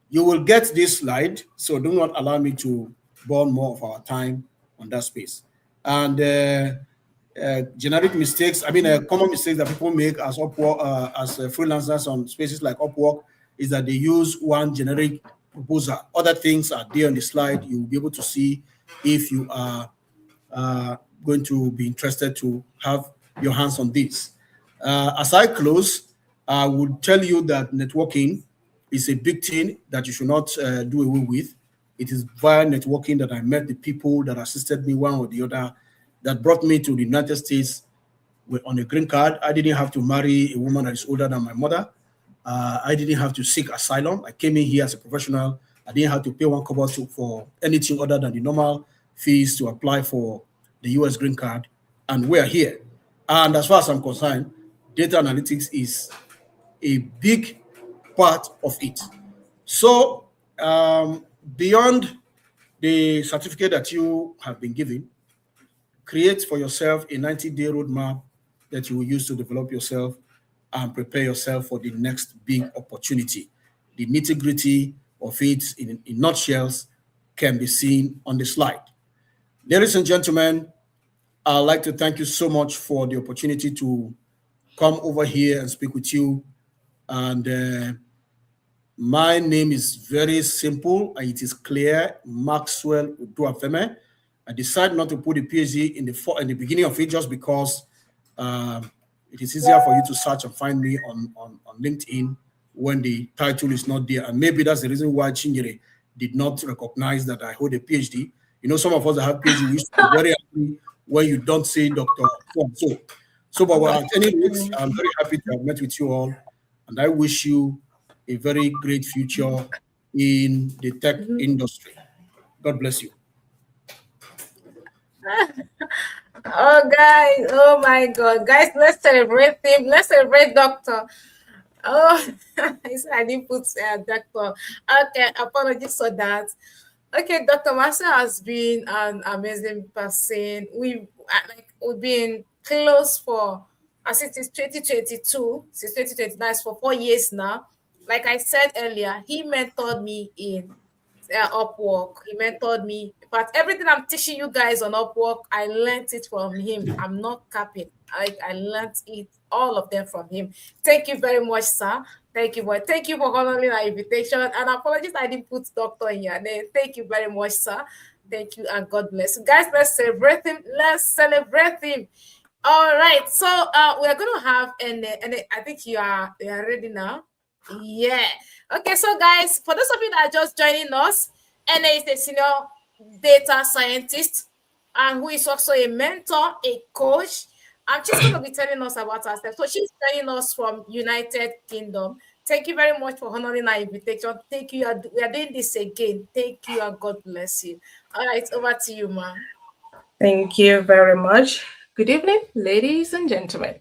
Speaker 3: You will get this slide, so do not allow me to burn more of our time on that space. And generic mistakes, common mistakes that people make as Upwork, as freelancers on spaces like Upwork, is that they use one generic proposal. Other things are there on the slide. You will be able to see if you are going to be interested to have your hands on this. As I close, I would tell you that networking is a big thing that you should not do away with. It is via networking that I met the people that assisted me one or the other, that brought me to the United States on a green card. I didn't have to marry a woman that is older than my mother. I didn't have to seek asylum. I came in here as a professional. I didn't have to pay one kobo for anything other than the normal fees to apply for the US green card. And we're here. And as far as I'm concerned, data analytics is a big part of it. So, beyond the certificate that you have been given, create for yourself a 90-day roadmap that you will use to develop yourself and prepare yourself for the next big opportunity. The nitty gritty of it in nutshells can be seen on the slide. Ladies and gentlemen, I'd like to thank you so much for the opportunity to come over here and speak with you. And my name is very simple and it is clear. Maxwell Uduafeme. I decided not to put the PhD in the beginning of it just because um, it is easier for you to search and find me on LinkedIn when the title is not there. And maybe that's the reason why Chinyere did not recognize that I hold a PhD. You know, some of us that have PhD, we used to be very happy when you don't say Dr. But well, at any rate, I'm very happy to have met with you all. And I wish you a very great future in the tech industry. God bless you.
Speaker 1: Oh, guys. Oh, my God. Guys, let's celebrate him. Let's celebrate Doctor. Oh, he said I didn't put doctor. Okay, apologies for that. Okay, Dr. Master has been an amazing person. We've been close for since it's 2022, since 2029, for 4 years now. Like I said earlier, he mentored me in Upwork. He mentored me. But everything I'm teaching you guys on Upwork, I learned it from him. I'm not capping. I learned it, all of them from him. Thank you very much, sir. Thank you, boy. Thank you for honoring our invitation. And apologies, I didn't put doctor in your name. Thank you very much, sir. Thank you, and God bless you. Guys, let's celebrate him. Let's celebrate him. All right. So we're gonna have and I think you are ready now. Yeah. Okay, so guys, for those of you that are just joining us, Anna is a senior data scientist and who is also a mentor, a coach. And she's going to be telling us about herself. So she's joining us from United Kingdom. Thank you very much for honoring our invitation. Thank you. We are doing this again. Thank you and God bless you. All right, over to you, ma'am.
Speaker 5: Thank you very much. Good evening, ladies and gentlemen.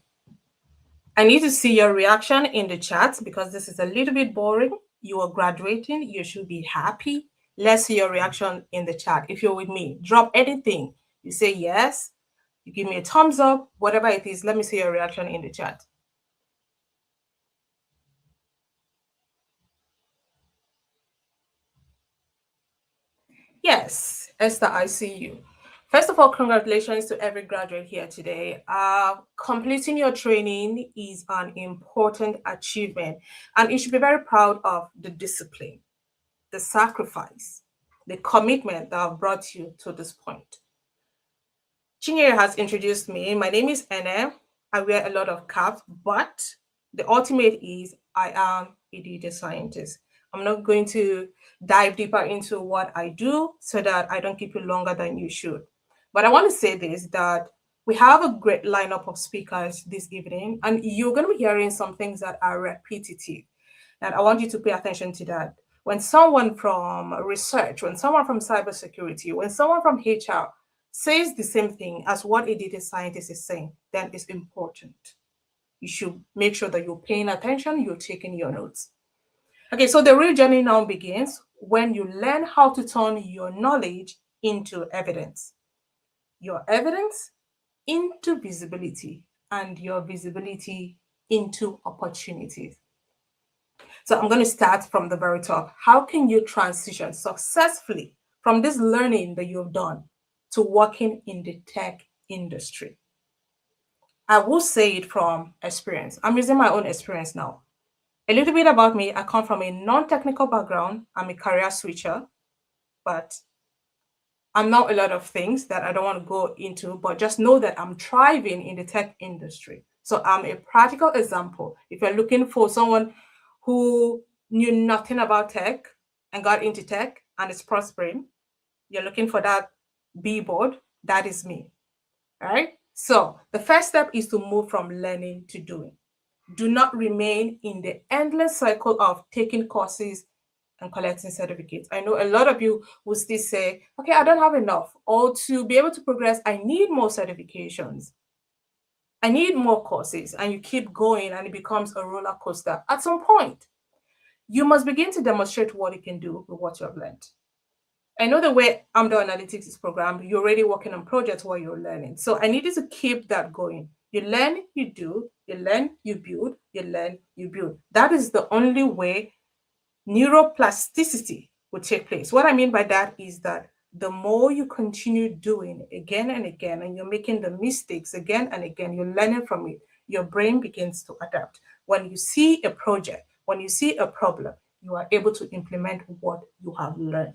Speaker 5: I need to see your reaction in the chat because this is a little bit boring. You are graduating. You should be happy. Let's see your reaction in the chat. If you're with me, drop anything. You say yes. You give me a thumbs up, whatever it is. Let me see your reaction in the chat. Yes, Esther, I see you. First of all, congratulations to every graduate here today. Completing your training is an important achievement, and you should be very proud of the discipline, the sacrifice, the commitment that have brought you to this point. Chinyere has introduced me. My name is Ene. I wear a lot of caps, but the ultimate is I am a data scientist. I'm not going to dive deeper into what I do so that I don't keep you longer than you should. But I want to say this, that we have a great lineup of speakers this evening, and you're going to be hearing some things that are repetitive. And I want you to pay attention to that. When someone from research, when someone from cybersecurity, when someone from HR says the same thing as what a data scientist is saying, then it's important. You should make sure that you're paying attention, you're taking your notes. Okay, so the real journey now begins when you learn how to turn your knowledge into evidence, your evidence into visibility, and your visibility into opportunities. So I'm going to start from the very top. How can you transition successfully from this learning that you've done to working in the tech industry? I will say it from experience. I'm using my own experience now. A little bit about me. I come from a non-technical background. I'm a career switcher, but I'm not a lot of things that I don't want to go into, but just know that I'm thriving in the tech industry. So I'm a practical example. If you're looking for someone who knew nothing about tech and got into tech and is prospering, you're looking for that B-board, that is me, all right? So the first step is to move from learning to doing. Do not remain in the endless cycle of taking courses and collecting certificates. I know a lot of you will still say, okay, I don't have enough, or to be able to progress, I need more certifications. I need more courses, and you keep going and it becomes a roller coaster. At some point, you must begin to demonstrate what you can do with what you have learned. I know the way AMDA Analytics is programmed, you're already working on projects while you're learning. So I need you to keep that going. You learn, you do, you learn, you build, you learn, you build. That is the only way neuroplasticity will take place. What I mean by that is that the more you continue doing again and again, and you're making the mistakes again and again, you're learning from it, your brain begins to adapt. When you see a project, when you see a problem, you are able to implement what you have learned.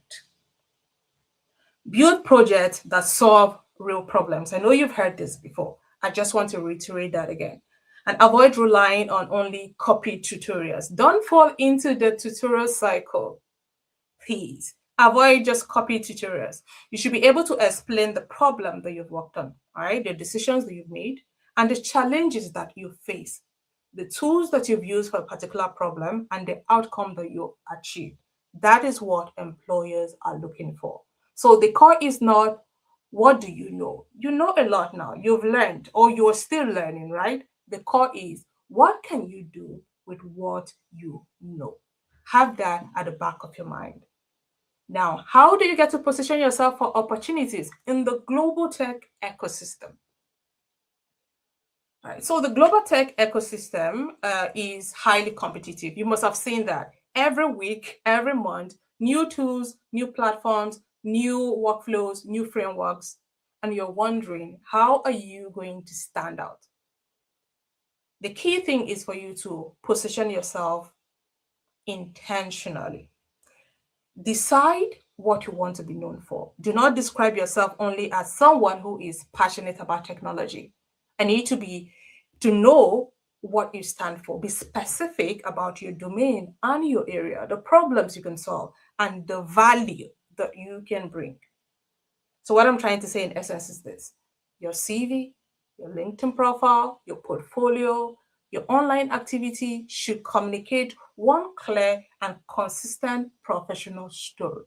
Speaker 5: Build projects that solve real problems. I know you've heard this before. I just want to reiterate that again. And avoid relying on only copied tutorials. Don't fall into the tutorial cycle, please. Avoid just copy tutorials. You should be able to explain the problem that you've worked on, all right, the decisions that you've made, and the challenges that you face, the tools that you've used for a particular problem, and the outcome that you achieved. That is what employers are looking for. So the core is not what do you know? You know a lot now. You've learned, or you're still learning, right? The core is what can you do with what you know? Have that at the back of your mind. Now, how do you get to position yourself for opportunities in the global tech ecosystem? Right. So the global tech ecosystem is highly competitive. You must have seen that every week, every month, new tools, new platforms, new workflows, new frameworks, and you're wondering, how are you going to stand out? The key thing is for you to position yourself intentionally. Decide what you want to be known for. Do not describe yourself only as someone who is passionate about technology. I need to know what you stand for. Be specific about your domain and your area, the problems you can solve, and the value that you can bring. So what I'm trying to say in essence is this: your CV, your LinkedIn profile, your portfolio, your online activity should communicate one clear and consistent professional story.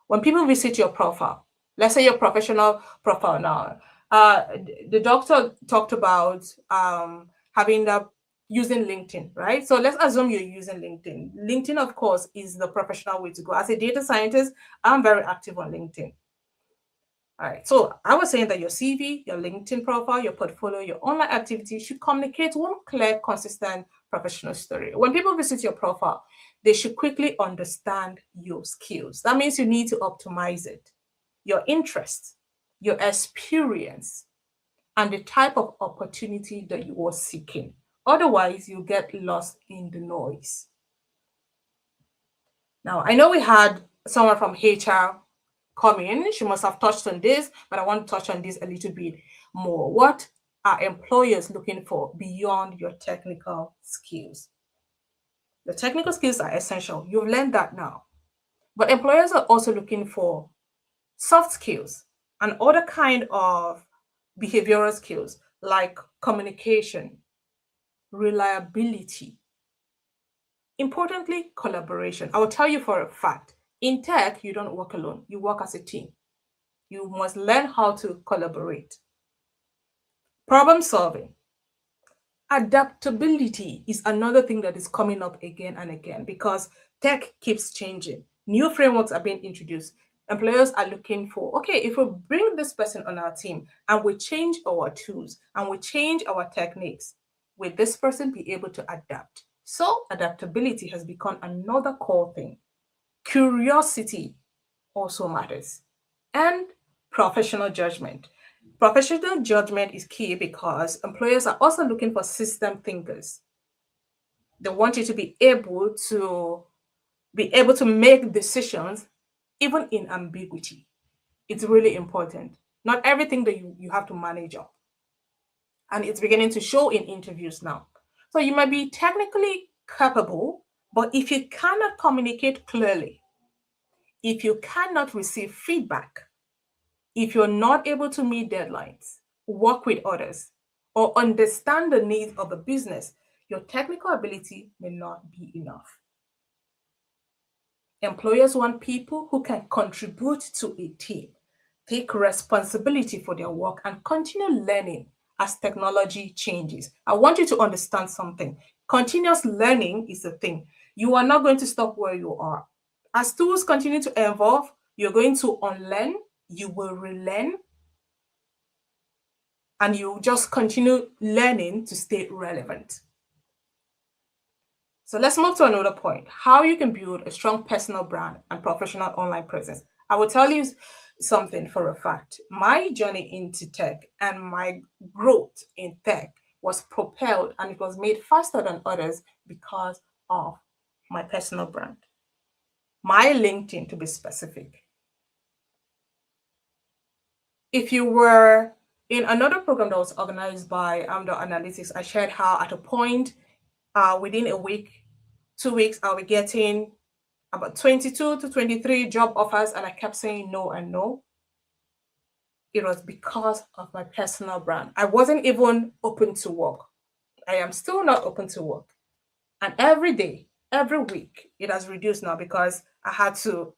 Speaker 5: When people visit your profile, let's say your professional profile now, the doctor talked about having the using LinkedIn, right? So let's assume you're using LinkedIn. LinkedIn, of course, is the professional way to go. As a data scientist, I'm very active on LinkedIn. All right, so I was saying that your CV, your LinkedIn profile, your portfolio, your online activity should communicate one clear, consistent professional story. When people visit your profile, they should quickly understand your skills. That means you need to optimize it, your interests, your experience, and the type of opportunity that you are seeking. Otherwise, you get lost in the noise. Now, I know we had someone from HR come in. She must have touched on this, but I want to touch on this a little bit more. What are employers looking for beyond your technical skills? The technical skills are essential. You've learned that now. But employers are also looking for soft skills and other kind of behavioral skills like communication, reliability, importantly, collaboration. I will tell you for a fact, in tech, you don't work alone. You work as a team. You must learn how to collaborate. Problem solving. Adaptability is another thing that is coming up again and again because tech keeps changing. New frameworks are being introduced. Employers are looking for, okay, if we bring this person on our team and we change our tools and we change our techniques, will this person be able to adapt? So adaptability has become another core thing. Curiosity also matters. And professional judgment. Professional judgment is key because employers are also looking for system thinkers. They want you to be able to make decisions even in ambiguity. It's really important. Not everything that you have to manage up. And it's beginning to show in interviews now. So you might be technically capable, but if you cannot communicate clearly, if you cannot receive feedback, if you're not able to meet deadlines, work with others, or understand the needs of the business, your technical ability may not be enough. Employers want people who can contribute to a team, take responsibility for their work, and continue learning as technology changes. I want you to understand something. Continuous learning is the thing. You are not going to stop where you are. As tools continue to evolve, you're going to unlearn, you will relearn, and you just continue learning to stay relevant. So let's move to another point, how you can build a strong personal brand and professional online presence. I will tell you something for a fact. My journey into tech and my growth in tech was propelled, and it was made faster than others because of my personal brand. My LinkedIn, to be specific. If you were in another program that was organized by Amdo Analytics, I shared how at a point within a week, 2 weeks, I'll be getting about 22 to 23 job offers, and I kept saying no and no. It was because of my personal brand. I wasn't even open to work. I am still not open to work. And every day, every week, it has reduced now because I had to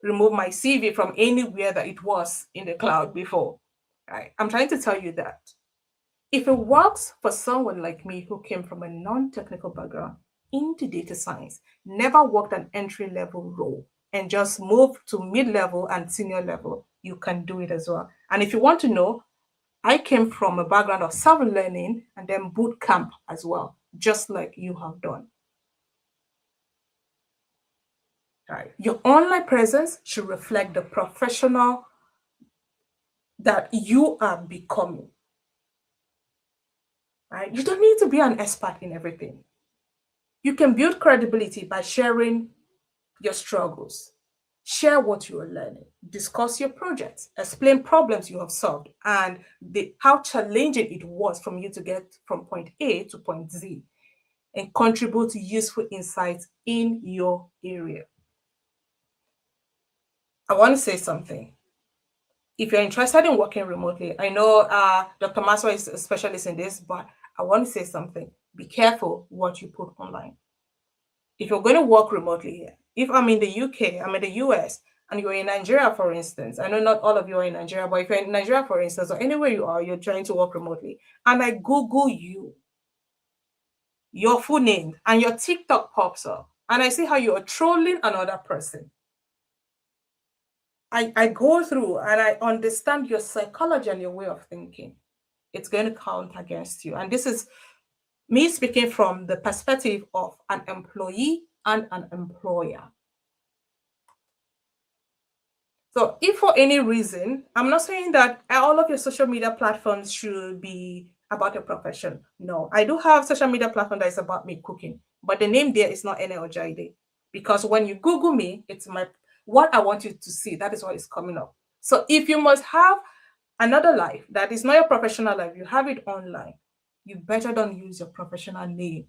Speaker 5: remove my CV from anywhere that it was in the cloud before. Right? I'm trying to tell you that if it works for someone like me who came from a non-technical background into data science, never worked an entry-level role, and just moved to mid-level and senior level, you can do it as well. And if you want to know, I came from a background of self-learning and then boot camp as well, just like you have done. Right. Your online presence should reflect the professional that you are becoming. Right? You don't need to be an expert in everything. You can build credibility by sharing your struggles, share what you are learning, discuss your projects, explain problems you have solved, and how challenging it was from you to get from point A to point Z, and contribute useful insights in your area. I want to say something. If you're interested in working remotely, I know Dr. Maswa is a specialist in this, but I want to say something. Be careful what you put online. If you're going to work remotely here, if I'm in the UK, I'm in the US, and you're in Nigeria, for instance, I know not all of you are in Nigeria, but if you're in Nigeria, for instance, or anywhere you are, you're trying to work remotely, and I Google you, your full name, and your TikTok pops up, and I see how you're trolling another person, I go through and I understand your psychology and your way of thinking. It's going to count against you. And this is me speaking from the perspective of an employee and an employer. So if for any reason, I'm not saying that all of your social media platforms should be about your profession. No, I do have social media platform that is about me cooking, but the name there is not Ene Ojaide, because when you Google me, it's what I want you to see. That is what is coming up. So if you must have another life that is not your professional life, you have it online, you better don't use your professional name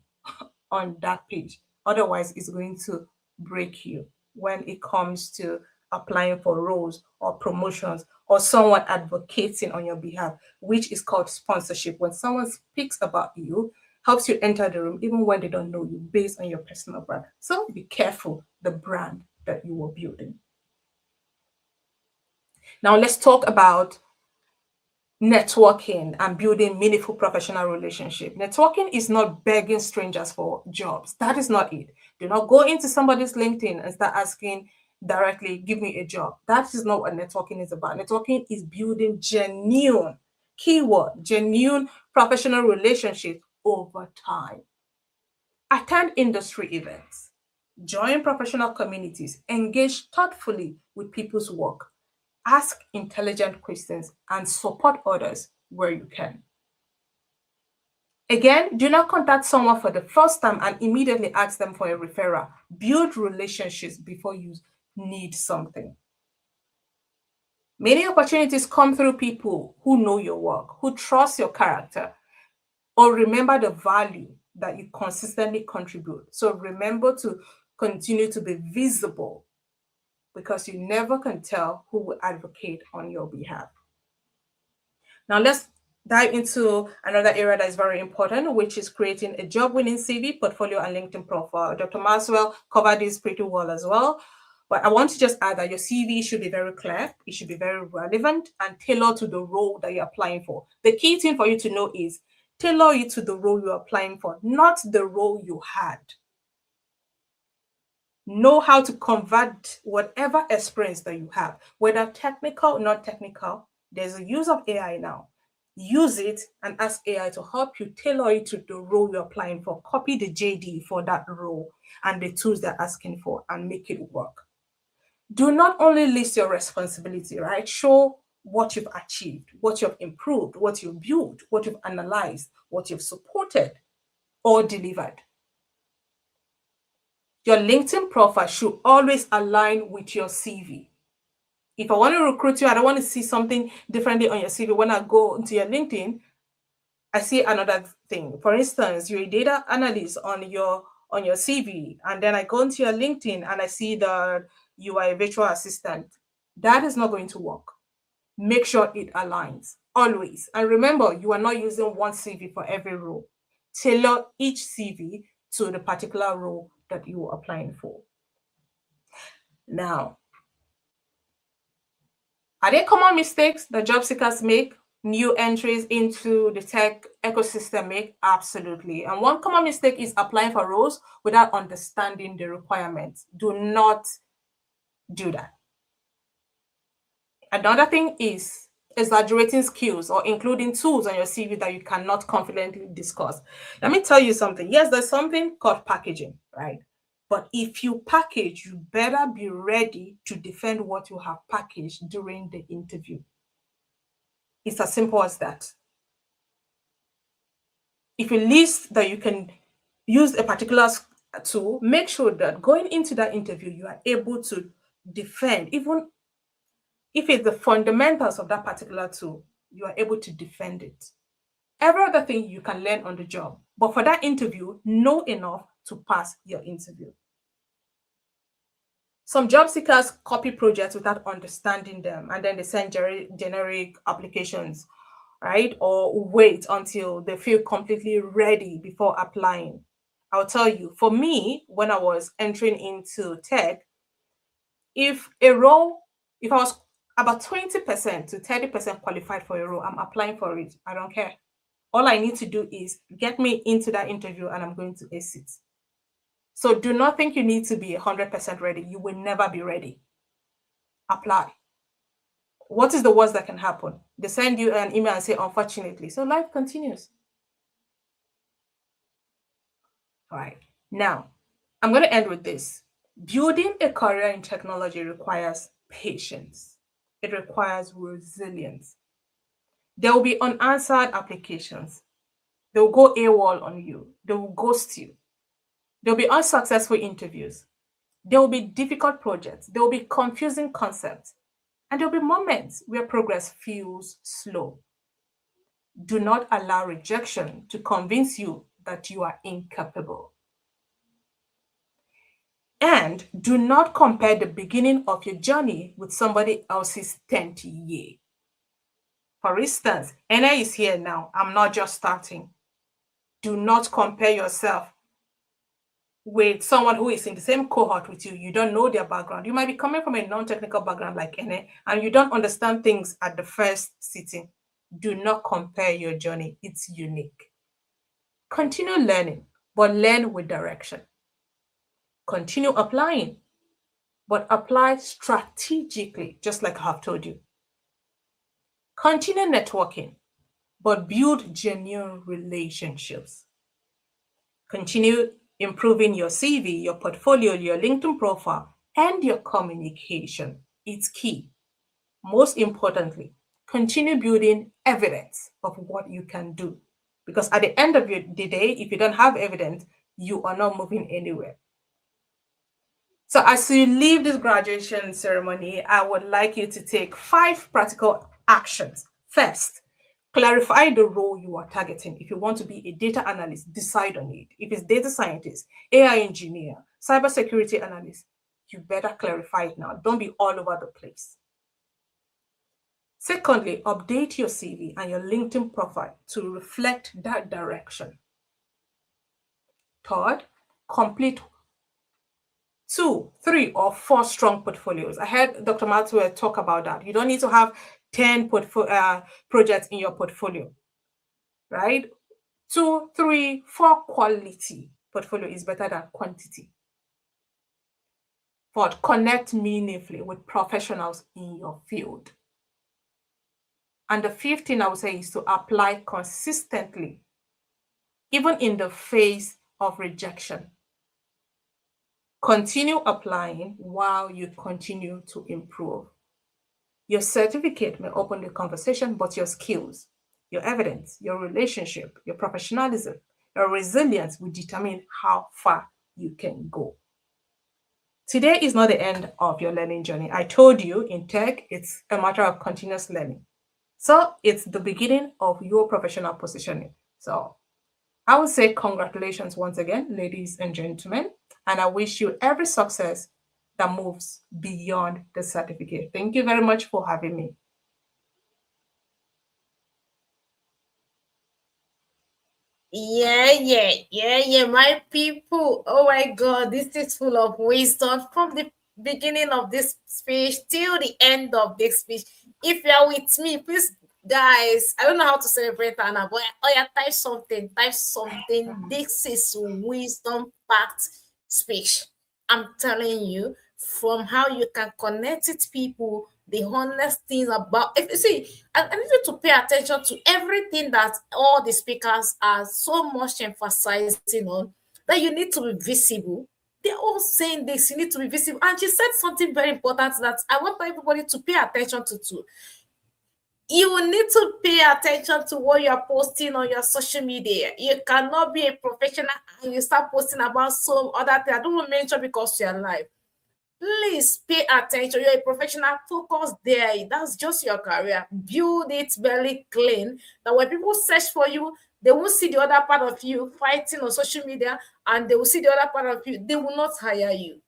Speaker 5: on that page. Otherwise, it's going to break you when it comes to applying for roles or promotions or someone advocating on your behalf, which is called sponsorship. When someone speaks about you, helps you enter the room, even when they don't know you, based on your personal brand. So be careful the brand that you are building. Now let's talk about networking and building meaningful professional relationship. Networking is not begging strangers for jobs. That is not it. Do not go into somebody's LinkedIn and start asking directly, give me a job. That is not what networking is about. Networking is building genuine, keyword, genuine professional relationships over time. Attend industry events, join professional communities, engage thoughtfully with people's work, ask intelligent questions, and support others where you can. Again, do not contact someone for the first time and immediately ask them for a referral. Build relationships before you need something. Many opportunities come through people who know your work, who trust your character, or remember the value that you consistently contribute. So remember to continue to be visible, because you never can tell who will advocate on your behalf. Now let's dive into another area that is very important, which is creating a job-winning CV, portfolio, and LinkedIn profile. Dr. Maxwell covered this pretty well as well. But I want to just add that your CV should be very clear, it should be very relevant, and tailored to the role that you're applying for. The key thing for you to know is tailor it to the role you're applying for, not the role you had. Know how to convert whatever experience that you have, whether technical or not technical. There's a use of AI now. use it and ask AI to help you tailor it to the role you're applying for. Copy the JD for that role and the tools they're asking for and make it work. Do not only list your responsibility, right? Show what you've achieved, what you've improved, what you've built, what you've analyzed, what you've supported or delivered. Your LinkedIn profile should always align with your CV. If I want to recruit you, I don't want to see something differently on your CV. When I go into your LinkedIn, I see another thing. For instance, you're a data analyst on your CV, and then I go into your LinkedIn and I see that you are a virtual assistant. That is not going to work. Make sure it aligns always. And remember, you are not using one CV for every role. Tailor each CV to the particular role that you are applying for. Now, are there common mistakes that job seekers make? New entries into the tech ecosystem make? Absolutely. And one common mistake is applying for roles without understanding the requirements. Do not do that. Another thing is exaggerating skills or including tools on your CV that you cannot confidently discuss. Let me tell you something. Yes, there's something called packaging, right? But if you package, you better be ready to defend what you have packaged during the interview. It's as simple as that. If you list that you can use a particular tool, make sure that going into that interview, you are able to defend, even if it's the fundamentals of that particular tool, you are able to defend it. Every other thing you can learn on the job. But for that interview, know enough to pass your interview. Some job seekers copy projects without understanding them, and then they send generic applications, right? Or wait until they feel completely ready before applying. I'll tell you, for me, when I was entering into tech, if I was about 20% to 30% qualified for a role, I'm applying for it. I don't care. All I need to do is get me into that interview and I'm going to ace it. So do not think you need to be 100% ready. You will never be ready. Apply. What is the worst that can happen? They send you an email and say, unfortunately. So life continues. All right. Now, I'm going to end with this. Building a career in technology requires patience. It requires resilience. There will be unanswered applications. They will go AWOL on you. They will ghost you. There will be unsuccessful interviews. There will be difficult projects. There will be confusing concepts. And there will be moments where progress feels slow. Do not allow rejection to convince you that you are incapable. And do not compare the beginning of your journey with somebody else's 10th year. For instance, Anna is here now. I'm not just starting. Do not compare yourself with someone who is in the same cohort with you. You don't know their background. You might be coming from a non-technical background like Anna, and you don't understand things at the first sitting. Do not compare your journey. It's unique. Continue learning, but learn with direction. Continue applying, but apply strategically, just like I have told you. Continue networking, but build genuine relationships. Continue improving your CV, your portfolio, your LinkedIn profile, and your communication. It's key. Most importantly, continue building evidence of what you can do. Because at the end of the day, if you don't have evidence, you are not moving anywhere. So as you leave this graduation ceremony, I would like you to take 5 practical actions. First, clarify the role you are targeting. If you want to be a data analyst, decide on it. If it's data scientist, AI engineer, cybersecurity analyst, you better clarify it now. Don't be all over the place. Secondly, update your CV and your LinkedIn profile to reflect that direction. Third, complete 2, 3, or 4 strong portfolios. I heard Dr. Maxwell talk about that. You don't need to have 10 projects in your portfolio, right? 2, 3, 4 quality portfolio is better than quantity. Fourth, connect meaningfully with professionals in your field. And the fifth thing I would say is to apply consistently, even in the face of rejection. Continue applying while you continue to improve. Your certificate may open the conversation, but your skills, your evidence, your relationship, your professionalism, your resilience will determine how far you can go. Today is not the end of your learning journey. I told you in tech, it's a matter of continuous learning. So it's the beginning of your professional positioning. So I would say congratulations once again, ladies and gentlemen, and I wish you every success that moves beyond the certificate. Thank you very much for having me.
Speaker 1: Yeah, my people. Oh my God, this is full of wisdom from the beginning of this speech till the end of this speech. If you are with me, please, guys, I don't know how to celebrate Anna, but oh yeah, type something, type something. This is wisdom packed speech. I'm telling you, from how you can connect with people, the honest things about. If you see, I need you to pay attention to everything that all the speakers are so much emphasizing on, that you need to be visible. They're all saying this, you need to be visible. And she said something very important that I want everybody to pay attention to too. You will need to pay attention to what you're posting on your social media. You cannot be a professional and you start posting about some other thing. I don't want to mention because you're live. Please pay attention. You're a professional, focus there. That's just your career. Build it very clean. That when people search for you, they won't see the other part of you fighting on social media, and they will see the other part of you. They will not hire you.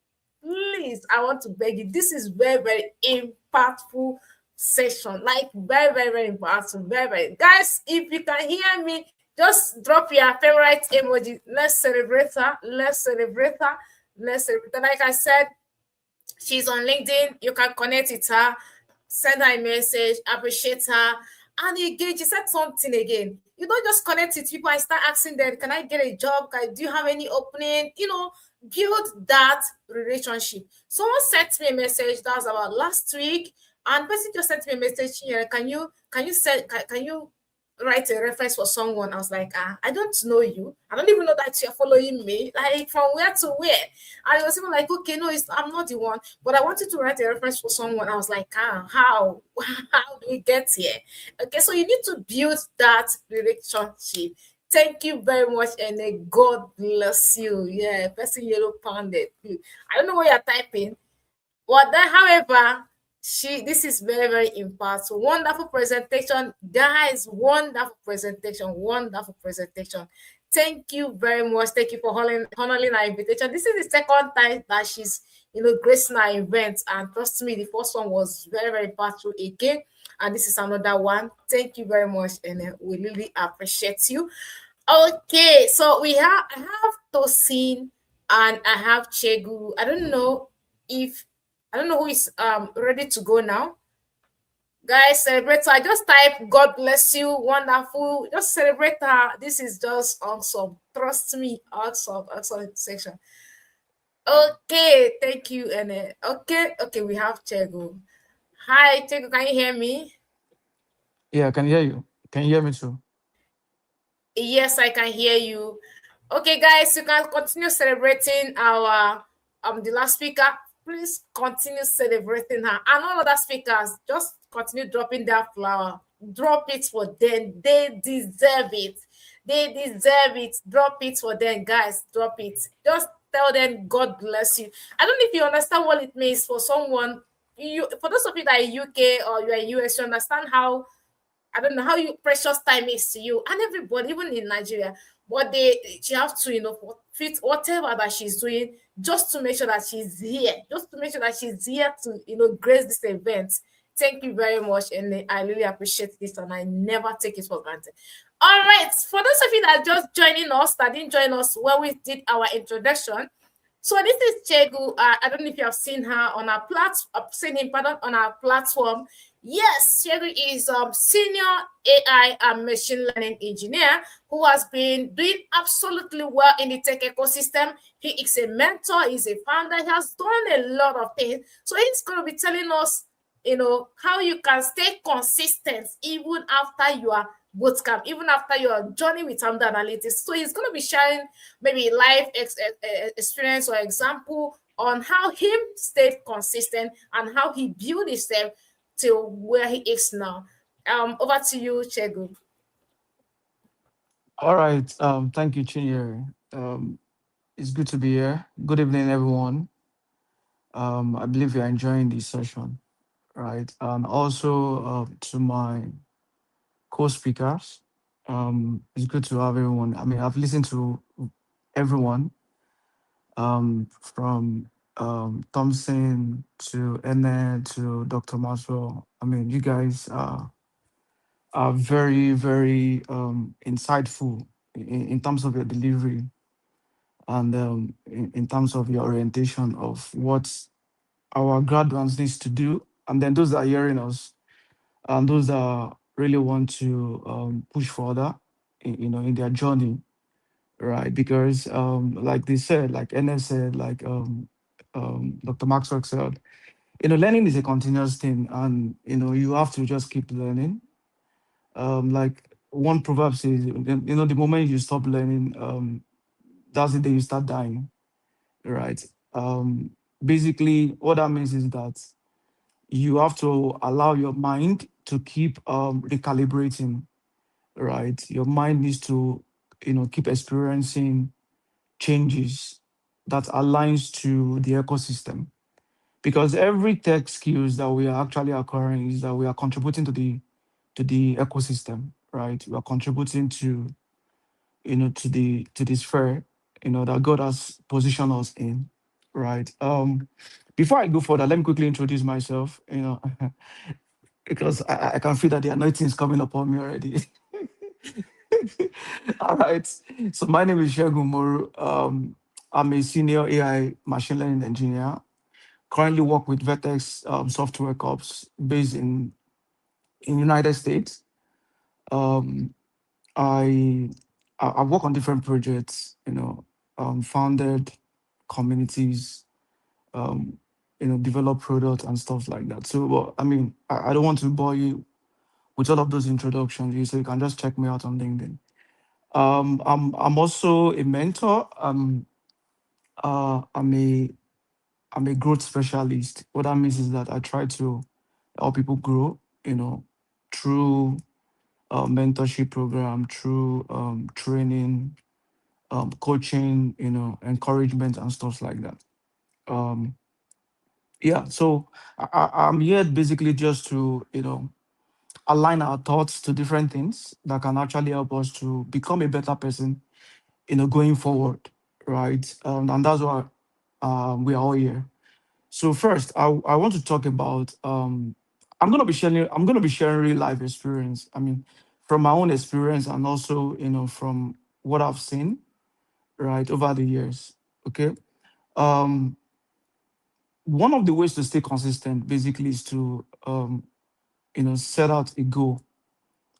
Speaker 1: Please, I want to beg you. This is very, very impactful session. Like very important. Very. Guys, if you can hear me, just drop your favorite emoji. Let's celebrate her. Let's celebrate her. Let's celebrate her. Like I said, she's on LinkedIn. You can connect with her, send her a message, appreciate her. And again, she said something again. You don't just connect with people and start asking them, can I get a job? Do you have any opening? Build that relationship. Someone sent me a message that was about last week, and person just sent me a message here. Can you write a reference for someone? I was like, I don't know you. I don't even know that you're following me. Like, from where to where? And it was even like, okay, no, I'm not the one, but I wanted to write a reference for someone. I was like, how do we get here? Okay, so you need to build that relationship. Thank you very much, and God bless you. Yeah, person yellow pounded. I don't know what you're typing. But then, however, this is very impactful. Wonderful presentation, guys. Wonderful presentation. Thank you very much. Thank you for honoring our invitation. This is the second time that she's gracing our event, and trust me, the first one was very impactful again, and this is another one. Thank you very much, and we really appreciate you. Okay, so I have Tosin and I have Chegu. I don't know who is ready to go now. Guys, celebrate her. I just type God bless you, wonderful. Just celebrate her. This is just awesome. Trust me, awesome section. Okay, thank you, and okay, we have Chegu. Hi, Chegu, can you hear me?
Speaker 2: Yeah, I can hear you. Can you hear me too?
Speaker 1: Yes, I can hear you. Okay, guys, you can continue celebrating our the last speaker. Please continue celebrating her. And all other speakers, just continue dropping their flower. Drop it for them. They deserve it. Drop it for them, guys. Drop it. Just tell them God bless you. I don't know if you understand what it means for someone. For those of you that are in UK or you are in US, you understand how, I don't know how precious time is to you and everybody, even in Nigeria. But she have to, fit whatever that she's doing, just to make sure that she's here, to, grace this event. Thank you very much, and I really appreciate this, and I never take it for granted. All right, for those of you that are just joining us, that didn't join us when we did our introduction. So this is Chegu. I don't know if you have seen her on our on our platform. Yes, Chegu is senior AI and machine learning engineer who has been doing absolutely well in the tech ecosystem. He is a mentor, he's a founder, he has done a lot of things. So he's going to be telling us how you can stay consistent even after your boot camp, even after your journey with Amda Analytics. So he's going to be sharing maybe life experience or example on how he stayed consistent and how he built himself to where he is now. Over to you, Chegu.
Speaker 2: All right. Thank you, Chinyere. It's good to be here. Good evening, everyone. I believe you're enjoying this session, right? And also to my co-speakers, it's good to have everyone. I mean, I've listened to everyone, from Thompson to Enne to Dr. Maxwell. I mean, you guys are very, very insightful in terms of your delivery and in terms of your orientation of what our graduates needs to do, and then those that are hearing us and those that really want to push further, in their journey, right? Because like they said, like NS said, like Dr. Maxwell said, learning is a continuous thing, and you have to just keep learning. Like one proverb says, the moment you stop learning, that's the day you start dying, right? Um, Basically, what that means is that you have to allow your mind to keep recalibrating, right? Your mind needs to, keep experiencing changes that aligns to the ecosystem. Because every tech skills that we are actually acquiring is that we are contributing to the ecosystem, right? We are contributing to the sphere, that God has positioned us in, right? Before I go further, let me quickly introduce myself, because I can feel that the anointing is coming upon me already. All right. So my name is Shegun Moru. I'm a senior AI machine learning engineer. Currently work with Vertex Software Corps based in United States. Um, I I work on different projects. Founded communities. Um, develop products and stuff like that. So, well, I mean, I don't want to bore you with all of those introductions. So you can just check me out on LinkedIn. I'm also a mentor. I'm a growth specialist. What that means is that I try to help people grow, through mentorship program, through training, coaching, encouragement and stuff like that. Um, yeah, so I'm here basically just to, align our thoughts to different things that can actually help us to become a better person, going forward, right? And that's why we are all here. So first, I want to talk about. I'm gonna be sharing real life experience. I mean, from my own experience and also from what I've seen, right, over the years. Okay. Um, One of the ways to stay consistent basically is to set out a goal.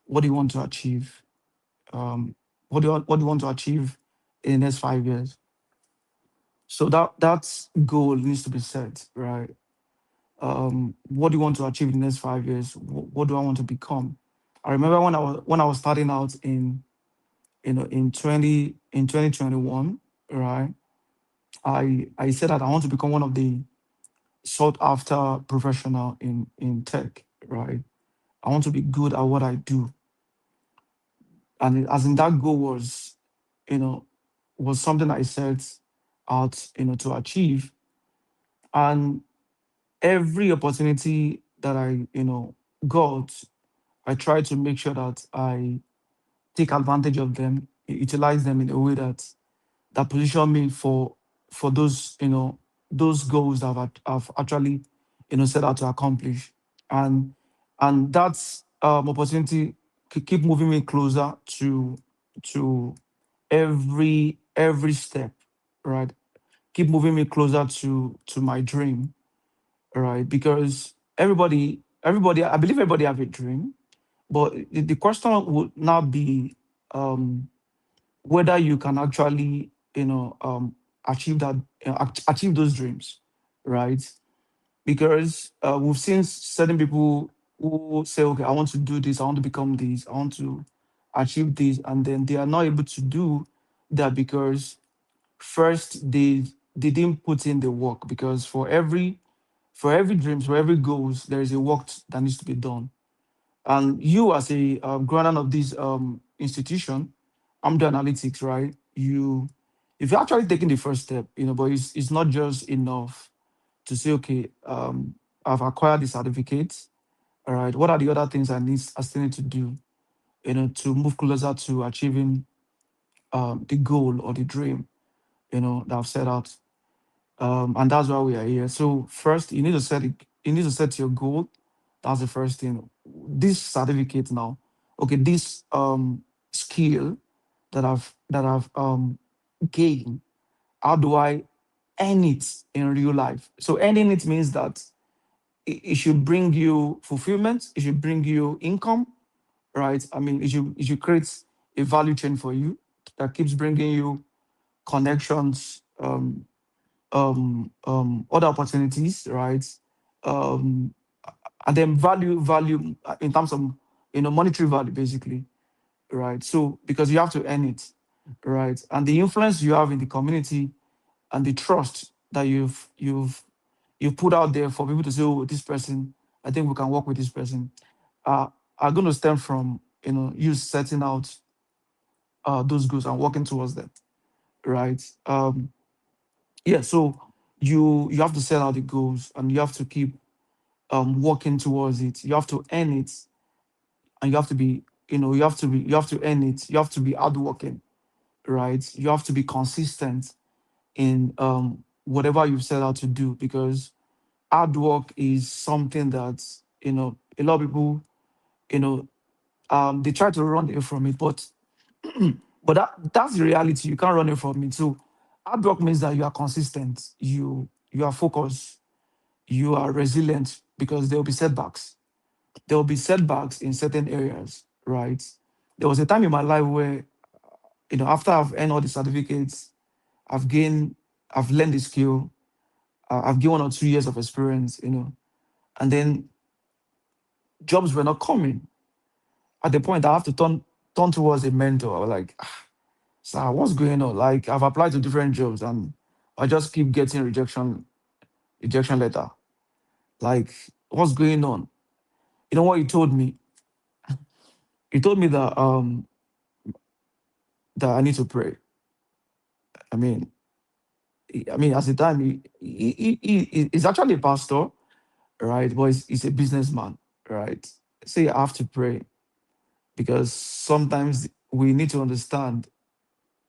Speaker 2: What do you want to achieve? What do you want to achieve in the next 5 years? So that goal needs to be set, right? What do you want to achieve in the next 5 years? What do I want to become? I remember when I was starting out in 2021, right? I said that I want to become one of the sought after professional in tech, right? I want to be good at what I do, and as in that goal you know, was something I set out, to achieve, and every opportunity that I, got, I try to make sure that I take advantage of them, utilize them in a way that position me for those goals that I've actually set out to accomplish, and that's opportunity keep moving me closer to every step, right? Keep moving me closer to my dream, right? Because everybody, I believe everybody have a dream, but the question would now be whether you can actually, achieve that, achieve those dreams, right? because we've seen certain people who say, okay, I want to do this, I want to become this, I want to achieve this, and then they are not able to do that because first they didn't put in the work. Because for every dreams, for every goals, there is a work that needs to be done. And you, as a grantor of this institution, I'm the analytics, right? If you're actually taking the first step, but it's not just enough to say, okay, I've acquired the certificate. All right, what are the other things I still need to do, to move closer to achieving the goal or the dream, that I've set out. And that's why we are here. So first, you need to set your goal. That's the first thing. This certificate now, okay, this skill that I've gained. How do I earn it in real life? So earning it means that it should bring you fulfillment. It should bring you income, right? I mean, it should create a value chain for you that keeps bringing you connections, other opportunities, right? Um, and then value in terms of monetary value, basically, right? So because you have to earn it, right? And the influence you have in the community and the trust that you've put out there for people to say, oh, this person, I think we can work with this person, uh, are going to stem from you setting out those goals and working towards them, right? Yeah, so you have to set out the goals and you have to keep working towards it. You have to earn it, and you have to earn it. You have to be hardworking, right? You have to be consistent in whatever you've set out to do, because hard work is something that a lot of people, you know they try to run away from it, but that's the reality. You can't run away from it. So hard work means that you are consistent, you are focused, you are resilient, because there will be setbacks. There will be setbacks in certain areas, right? There was a time in my life where, after I've earned all the certificates, I've gained, I've learned the skill, I've gained 1 or 2 years of experience, and then jobs were not coming. At the point, I have to turn towards a mentor. I was like, sir, what's going on? Like, I've applied to different jobs and I just keep getting rejection letter. Like, what's going on? You know what he told me? He told me that I need to pray. I mean, at the time, he's actually a pastor, right? But he's a businessman, right? Say I have to pray, because sometimes we need to understand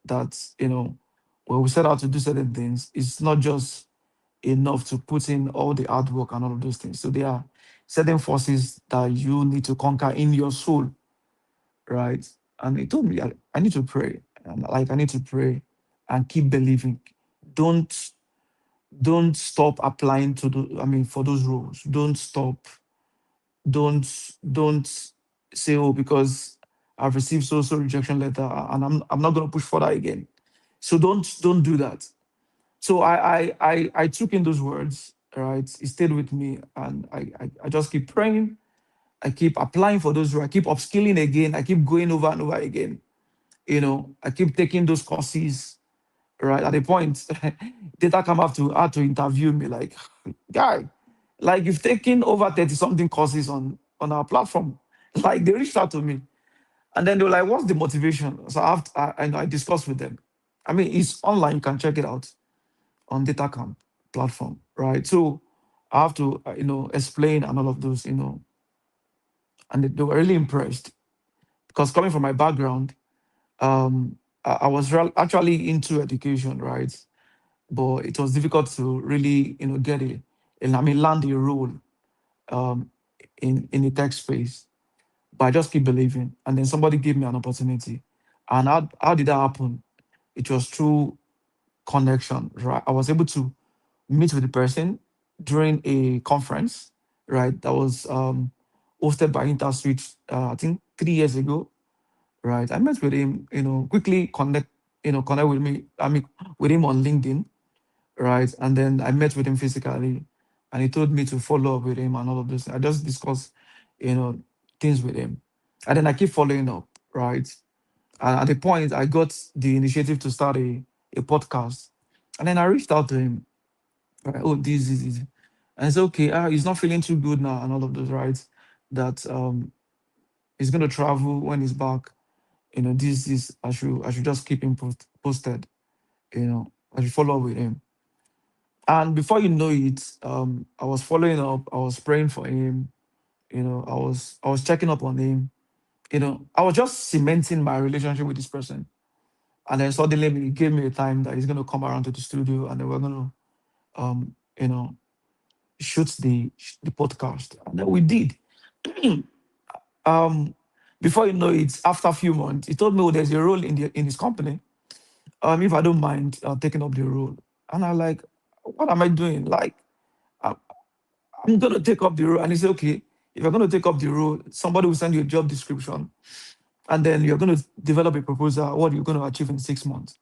Speaker 2: that, when we set out to do certain things, it's not just enough to put in all the hard work and all of those things. So there are certain forces that you need to conquer in your soul, right? And he told me I need to pray. And like, I need to pray and keep believing. Don't don't stop applying for those roles. Don't stop. Don't say, oh, because I've received so rejection letter and I'm not gonna push further again. So don't do that. So I took in those words, right? It stayed with me, and I just keep praying. I keep applying for those roles. I keep upskilling again. I keep going over and over again. I keep taking those courses, right? At the point, data come have to interview me, like, guy, like, you've taken over 30 something courses on our platform. Like, they reached out to me, and then they were like, what's the motivation? So I discussed with them. I mean, it's online, you can check it out on DataCamp platform, right? So I have to, explain and all of those, and they were really impressed, because coming from my background, I was actually into education, right? But it was difficult to really, get land a role um, in the tech space. But I just keep believing, and then somebody gave me an opportunity. And how did that happen? It was through connection, right? I was able to meet with the person during a conference, right? That was hosted by InterSwitch, I think 3 years ago, right? I met with him, quickly connect with me. I mean, with him on LinkedIn, right? And then I met with him physically, and he told me to follow up with him and all of this. I just discuss, you know, things with him, and then I keep following up, right? And at the point, I got the initiative to start a podcast, and then I reached out to him. Right, oh, this, and it's okay. He's not feeling too good now, and all of those, right? That he's gonna travel when he's back. You know, this is I should just keep him posted. You know, I should follow up with him. And before you know it, I was following up. I was praying for him. You know, I was checking up on him. You know, I was just cementing my relationship with this person. And then suddenly he gave me a time that he's gonna come around to the studio, and then we're gonna you know shoot the podcast. And then we did. um Before you know it, after a few months, he told me, oh, there's a role in his company. If I don't mind taking up the role. And I'm like, what am I doing? Like, I'm, I'm gonna take up the role. And he said, okay, if you're gonna take up the role, somebody will send you a job description, and then you're gonna develop a proposal, what you're gonna achieve in 6 months.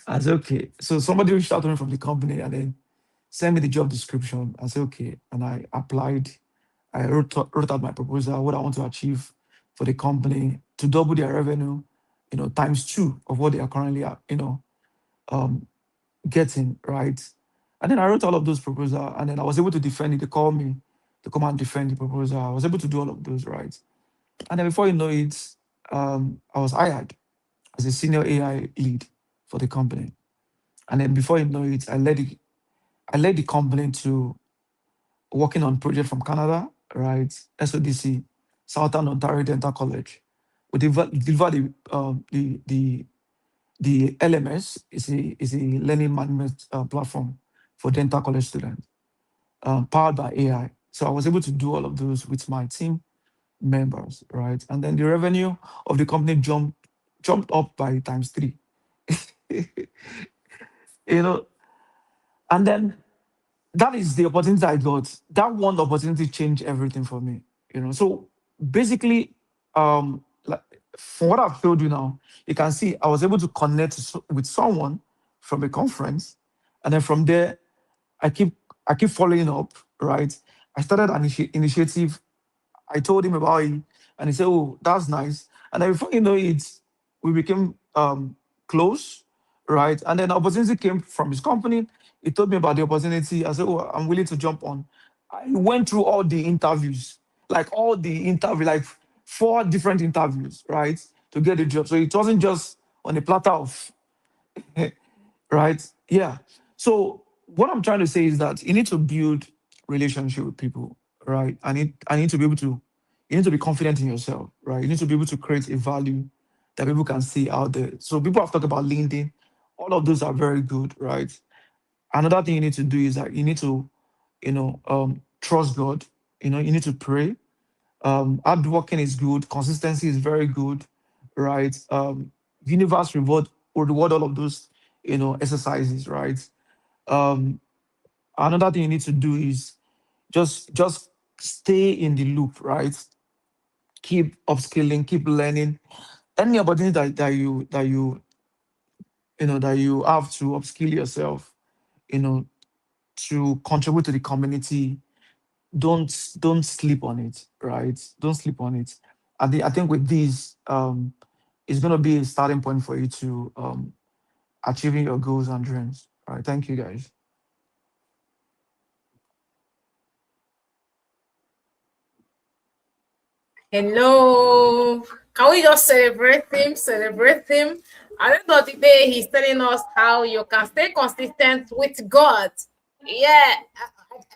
Speaker 2: I said, okay. So somebody reached out to me from the company and then sent me the job description. I said, okay. And I applied. I wrote out my proposal, what I want to achieve for the company to double their revenue, times two of what they are currently, um, getting, right? And then I wrote all of those proposals, and then I was able to defend it. They called me to come and defend the proposal. I was able to do all of those, right? And then before you know it, I was hired as a senior AI lead for the company. And then before you know it, I led the company to working on project from Canada, right? SODC, Southern Ontario Dental College. We deliver the LMS is a learning management platform for dental college students, powered by AI. So I was able to do all of those with my team members, right? And then the revenue of the company jumped up by times three. you know, and then that is the opportunity I got. That one opportunity changed everything for me. So basically, like from what I've told you now, you can see I was able to connect with someone from a conference, and then from there, I keep I keep following up. Right, I started an initiative. I told him about it, and he said, "Oh, that's nice." And then before you know it, we became close, right? And then the opportunity came from his company. He told me about the opportunity. I said, "Oh, I'm willing to jump on." I went through all the interviews, like four different interviews, right, to get the job. So it wasn't just on a platter of right? Yeah. So what I'm trying to say is that you need to build relationship with people, right? I need to be able to, you need to be confident in yourself, right? You need to be able to create a value that people can see out there. So people have talked about LinkedIn. All of those are very good, right? Another thing you need to do is that you need to, trust God. You need to pray. Hard working is good. Consistency is very good, right? Universe reward all of those, exercises, right? Um, Another thing you need to do is just stay in the loop, right? Keep upskilling, keep learning. Any opportunity that you have to upskill yourself, you know, to contribute to the community, don't sleep on it, right? Don't sleep on it. I think with this, it's gonna be a starting point for you to achieving your goals and dreams. All right, thank you guys.
Speaker 1: Hello. Can we just celebrate him? Celebrate him. At the end of the day, he's telling us how you can stay consistent with God. Yeah.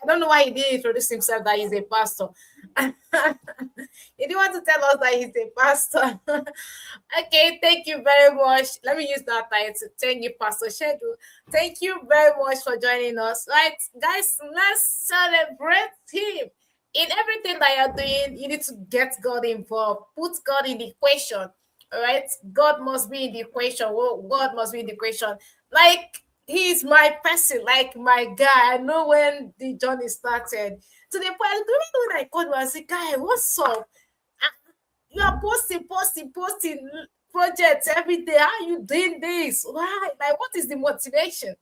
Speaker 1: I don't know why he didn't introduce himself that he's a pastor. He didn't want to tell us that he's a pastor. Okay, thank you very much. Let me use that title. Thank you, Pastor Shedu. Thank you very much for joining us. Right, guys, let's celebrate him. In everything that you're doing, you need to get God involved. Put God in the equation. All right, God must be in the equation. Well, God must be in the equation. Like he's my person, like my guy. I know when the journey started. To the point, do you know when I called him and said, "Guy, what's up? You are posting projects every day. How are you doing this? Why? Like, what is the motivation?"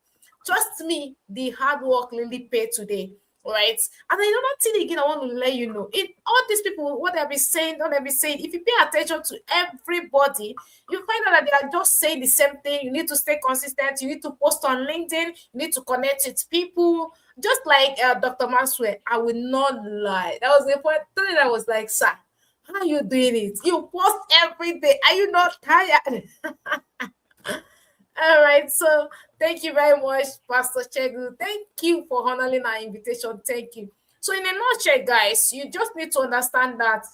Speaker 1: Trust me, the hard work really paid today. Right. And another thing again, I want to let you know, in all these people, what they'll be saying, don't they be saying, if you pay attention to everybody, you find out that they are just saying the same thing. You need to stay consistent, you need to post on LinkedIn, you need to connect with people. Just like Dr. Maxwell, I will not lie. That was the point that I was like, sir, how are you doing it? You post every day. Are you not tired? All right. So thank you very much, Pastor Chegu. Thank you for honoring our invitation. Thank you. So in a nutshell, guys, you just need to understand that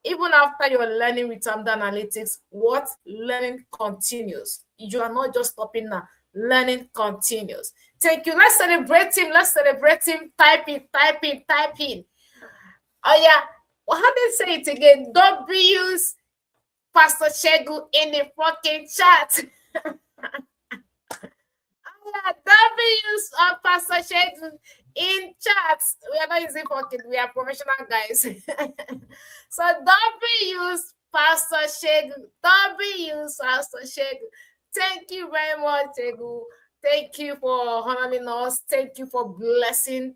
Speaker 1: even after you're learning with Amda Analytics, what learning continues. You are not just stopping now. Learning continues. Thank you. Let's celebrate him. Let's celebrate him. Type in, type in, type in. Oh yeah. Well, how do they say it again? W's Pastor Chegu in the fucking chat. W's Pastor Chegu in chats. We are not using fucking, we are professional guys. So W's Pastor Chegu. W's Pastor Chegu. Thank you very much, Chegu. Thank you for honoring us. Thank you for blessing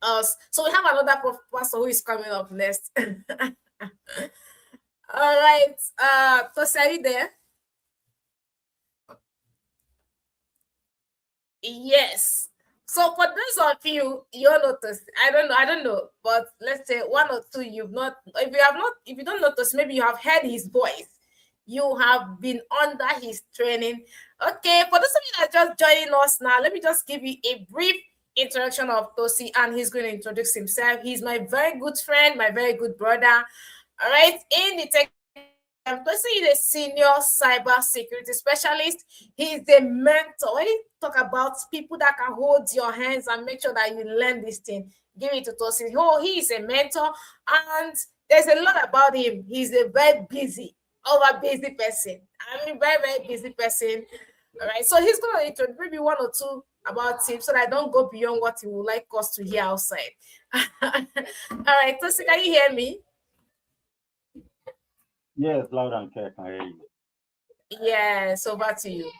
Speaker 1: us. So we have another pastor who is coming up next. All right. Tosi, are you there? Yes. So for those of you, you'll notice, I don't know, but let's say one or two you've not, if you don't notice, maybe you have heard his voice. You have been under his training. Okay, for those of you that are just joining us now, let me just give you a brief introduction of Tosi, and he's going to introduce himself. He's my very good friend, my very good brother. All right, in the tech, Tosi is a senior cyber security specialist. He's a mentor. When you talk about people that can hold your hands and make sure that you learn this thing, give it to Tosi. Oh, he is a mentor, and there's a lot about him. He's a very busy, over busy person. I mean, very, very busy person. All right. So he's going to introduce maybe one or two about him so that I don't go beyond what he would like us to hear outside. All right. Tosi, can you hear me?
Speaker 6: Yes, loud and clear. Can hear you.
Speaker 1: Yes, over to you.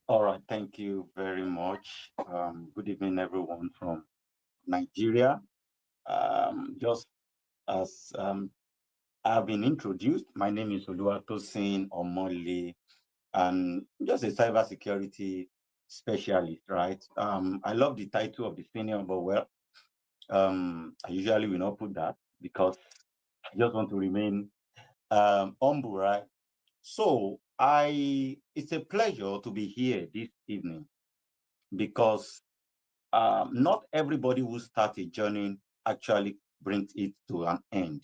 Speaker 6: All right. Thank you very much. Good evening, everyone from Nigeria. Just as I've been introduced, my name is Oluwatosin Omole, and just a cybersecurity specialist, right? I love the title of the senior, but well, I usually will not put that because I just want to remain humble, right? So it's a pleasure to be here this evening because not everybody who starts a journey actually brings it to an end,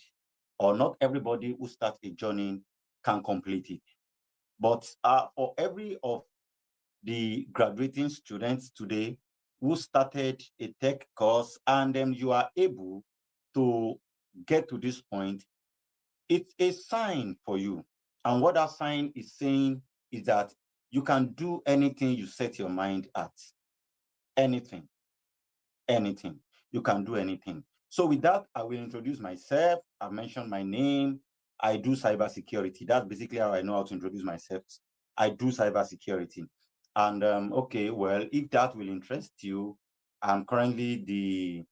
Speaker 6: or not everybody who starts a journey can complete it. But for every of the graduating students today who started a tech course and then you are able to get to this point, it's a sign for you. And what that sign is saying is that you can do anything you set your mind at. Anything, anything. You can do anything. So with that, I will introduce myself. I mentioned my name. I do cybersecurity. That's basically how I know how to introduce myself. I do cybersecurity. And okay, well, if that will interest you, I'm currently the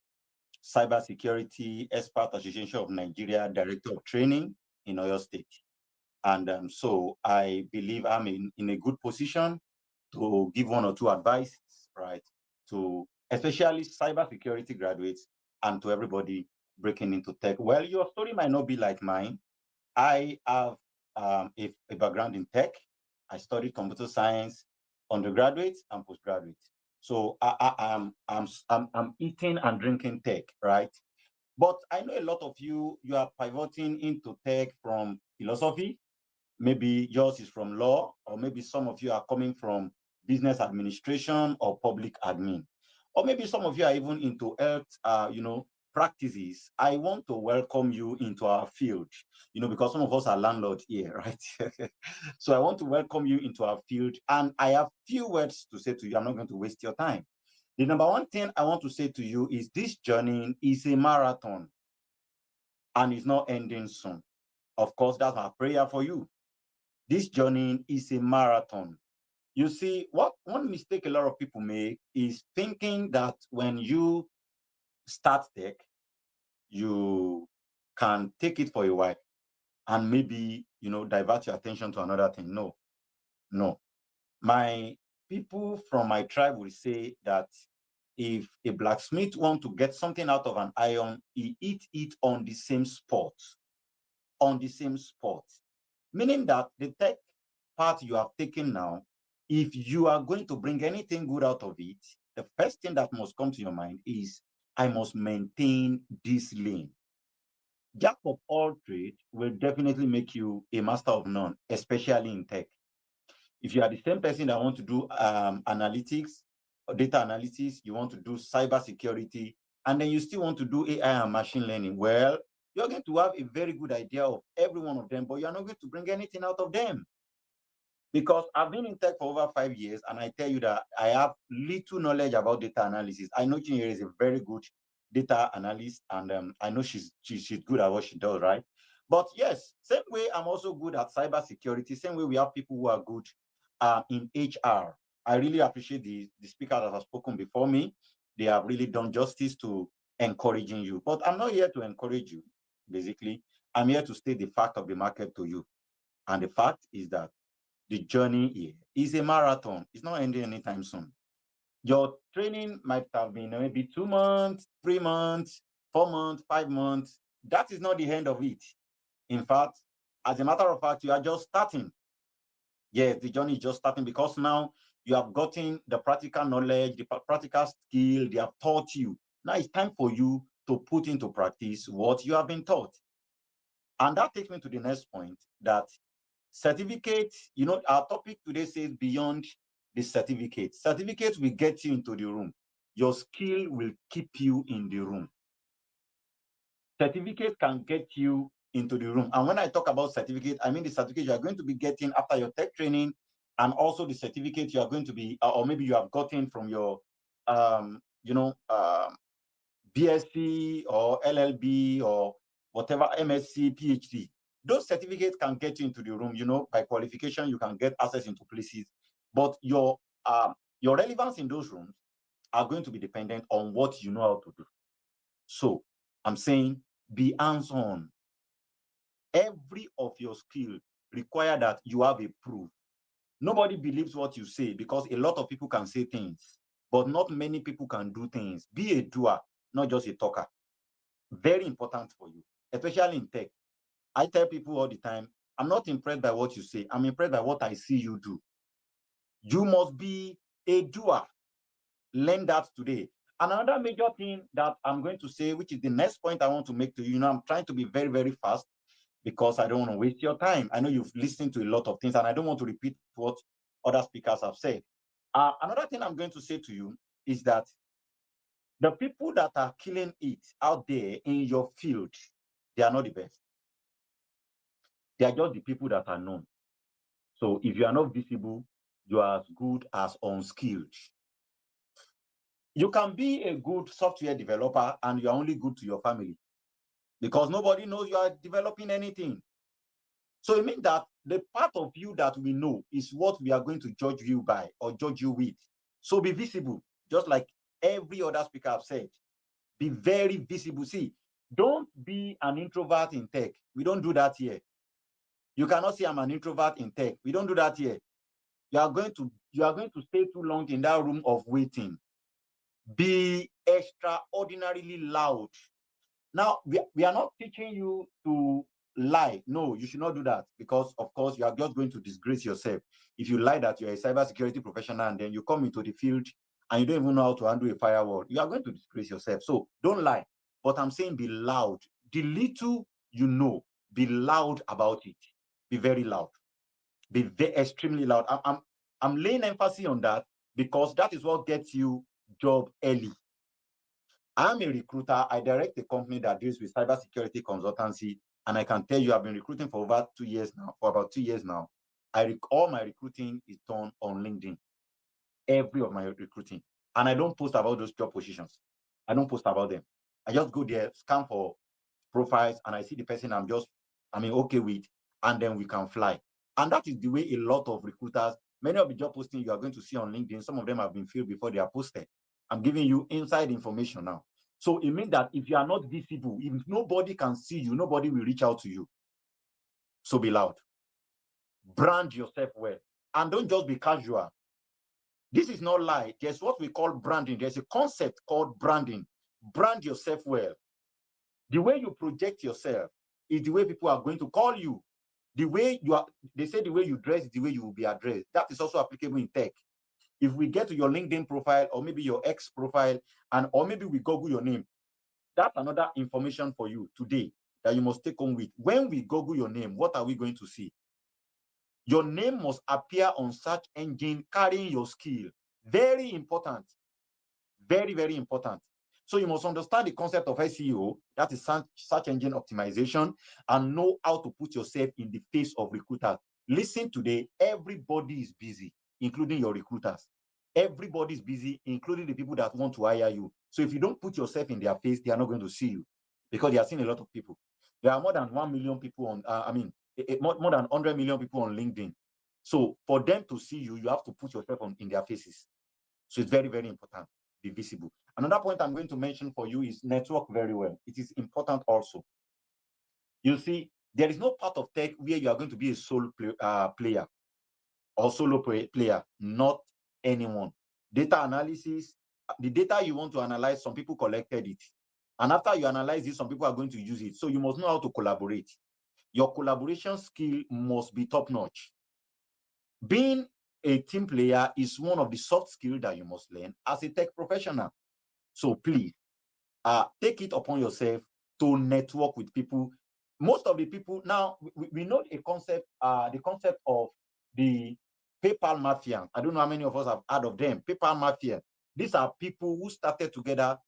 Speaker 6: Cybersecurity Expert Association of Nigeria Director of Training in Oyo State. And so I believe I'm in a good position to give one or two advices, right, to especially cybersecurity graduates and to everybody breaking into tech. Well, your story might not be like mine. I have a background in tech. I studied computer science, undergraduate and postgraduate. So I'm eating and drinking tech, right? But I know a lot of you are pivoting into tech from philosophy. Maybe yours is from law, or maybe some of you are coming from business administration or public admin, or maybe some of you are even into health, practices. I want to welcome you into our field, because some of us are landlords here, right? So I want to welcome you into our field, and I have few words to say to you. I'm not going to waste your time. The number one thing I want to say to you is this journey is a marathon and it's not ending soon. Of course, that's our prayer for you. This journey is a marathon You see, what one mistake a lot of people make is thinking that when you start tech, you can take it for a while and maybe, divert your attention to another thing. No, no. My people from my tribe will say that if a blacksmith want to get something out of an iron, he eat it on the same spot, on the same spot. Meaning that the tech part you have taken now, if you are going to bring anything good out of it, the first thing that must come to your mind is, I must maintain this lane. Jack of all trade will definitely make you a master of none, especially in tech. If you are the same person that want to do analytics or data analysis, you want to do cyber security, and then you still want to do AI and machine learning, well, you're going to have a very good idea of every one of them, but you're not going to bring anything out of them. Because I've been in tech for over 5 years, and I tell you that I have little knowledge about data analysis. I know Chinyere is a very good data analyst, and I know she's good at what she does, right? But yes, same way I'm also good at cybersecurity. Same way we have people who are good in HR. I really appreciate the speaker that has spoken before me. They have really done justice to encouraging you. But I'm not here to encourage you. Basically, I'm here to state the fact of the market to you. And the fact is that the journey here is a marathon. It's not ending anytime soon. Your training might have been maybe 2 months, 3 months, 4 months, 5 months. That is not the end of it. In fact, as a matter of fact, you are just starting. Yes, the journey is just starting because now you have gotten the practical knowledge, the practical skill, they have taught you. Now it's time for you to put into practice what you have been taught. And that takes me to the next point, that certificate, our topic today says beyond the certificate. Certificate will get you into the room. Your skill will keep you in the room. Certificate can get you into the room. And when I talk about certificate, I mean the certificate you are going to be getting after your tech training, and also the certificate you are going to be, or maybe you have gotten from your, BSc or LLB or whatever, MSc, PhD. Those certificates can get you into the room. By qualification, you can get access into places, but your relevance in those rooms are going to be dependent on what you know how to do. So I'm saying, be hands-on. Every of your skill require that you have a proof. Nobody believes what you say, because a lot of people can say things, but not many people can do things. Be a doer, not just a talker. Very important for you, especially in tech. I tell people all the time, I'm not impressed by what you say. I'm impressed by what I see you do. You must be a doer. Learn that today. Another major thing that I'm going to say, which is the next point I want to make to you, I'm trying to be very, very fast because I don't want to waste your time. I know you've listened to a lot of things, and I don't want to repeat what other speakers have said. Another thing I'm going to say to you is that the people that are killing it out there in your field, they are not the best. They are just the people that are known. So if you are not visible, you are as good as unskilled. You can be a good software developer and you are only good to your family because nobody knows you are developing anything. So it means that the part of you that we know is what we are going to judge you by or judge you with. So be visible, just like every other speaker have said. Be very visible. See, don't be an introvert in tech. We don't do that here. You cannot say I'm an introvert in tech. We don't do that here. You are going to stay too long in that room of waiting. Be extraordinarily loud. Now, we are not teaching you to lie. No, you should not do that, because of course you are just going to disgrace yourself. If you lie that you're a cybersecurity professional and then you come into the field and you don't even know how to handle a firewall, you are going to disgrace yourself. So don't lie. But I'm saying be loud. The little you know, be loud about it. Be very loud. Be extremely loud. I'm laying emphasis on that because that is what gets you job early. I'm a recruiter. I direct a company that deals with cybersecurity consultancy, and I can tell you I've been recruiting for about 2 years now. All my recruiting is done on LinkedIn. Every of my recruiting. And I don't post about those job positions. I don't post about them. I just go there, scan for profiles, and I see the person okay with, and then we can fly. And that is the way a lot of recruiters Many of the job postings you are going to see on LinkedIn, some of them have been filled before they are posted. I'm giving you inside information now. So it means that if you are not visible, if nobody can see you, nobody will reach out to you. So be loud. Brand yourself well. And don't just be casual. This is not lie. There's what we call branding. There's a concept called branding. Brand yourself well. The way you project yourself is the way people are going to call you. The way you are, they say the way you dress is the way you will be addressed. That is also applicable in tech. If we get to your LinkedIn profile or maybe your X profile, or maybe we Google your name, that's another information for you today that you must take on with. When we Google your name, what are we going to see? Your name must appear on search engine carrying your skill. Very important. Very, very important. So you must understand the concept of SEO, that is search engine optimization, and know how to put yourself in the face of recruiters. Listen, today, everybody is busy, including your recruiters. Everybody is busy, including the people that want to hire you. So if you don't put yourself in their face, they are not going to see you, because they are seeing a lot of people. There are more than 1 million people on, more than 100 million people on LinkedIn. So for them to see you, you have to put yourself in their faces. So it's very, very important. Be visible. Another point I'm going to mention for you is network very well. It is important also. You see, there is no part of tech where you are going to be a solo player or solo player, not anyone. Data analysis, the data you want to analyze, some people collected it. And after you analyze it, some people are going to use it. So you must know how to collaborate. Your collaboration skill must be top-notch. Being a team player is one of the soft skills that you must learn as a tech professional. So please, take it upon yourself to network with people. Most of the people now, we know the concept of the PayPal mafia. I don't know how many of us have heard of them. PayPal mafia. These are people who started together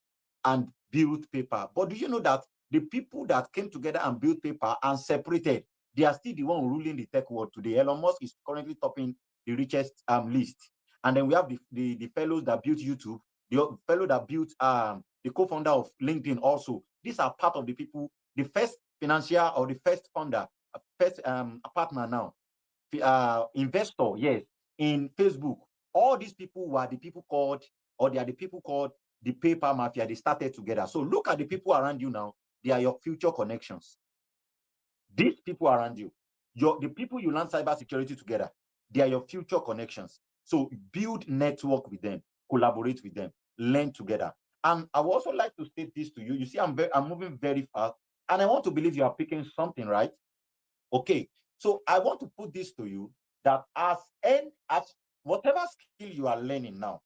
Speaker 6: and built PayPal. But do you know that the people that came together and built PayPal and separated, they are still the one ruling the tech world today? Elon Musk is currently topping the richest list. And then we have the fellows that built YouTube, the fellow that built the co-founder of LinkedIn also. These are part of the people, the first financier or the first founder, first partner now, investor, yes, in Facebook. All these people were the people called, or they are the people called the PayPal mafia. They started together. So look at the people around you now. They are your future connections. These people around you, the people you learn cybersecurity together, they are your future connections. So build network with them, collaborate with them, learn together. And I would also like to state this to you. You see, I'm moving very fast, and I want to believe you are picking something, right? Okay. So I want to put this to you, that as whatever skill you are learning now,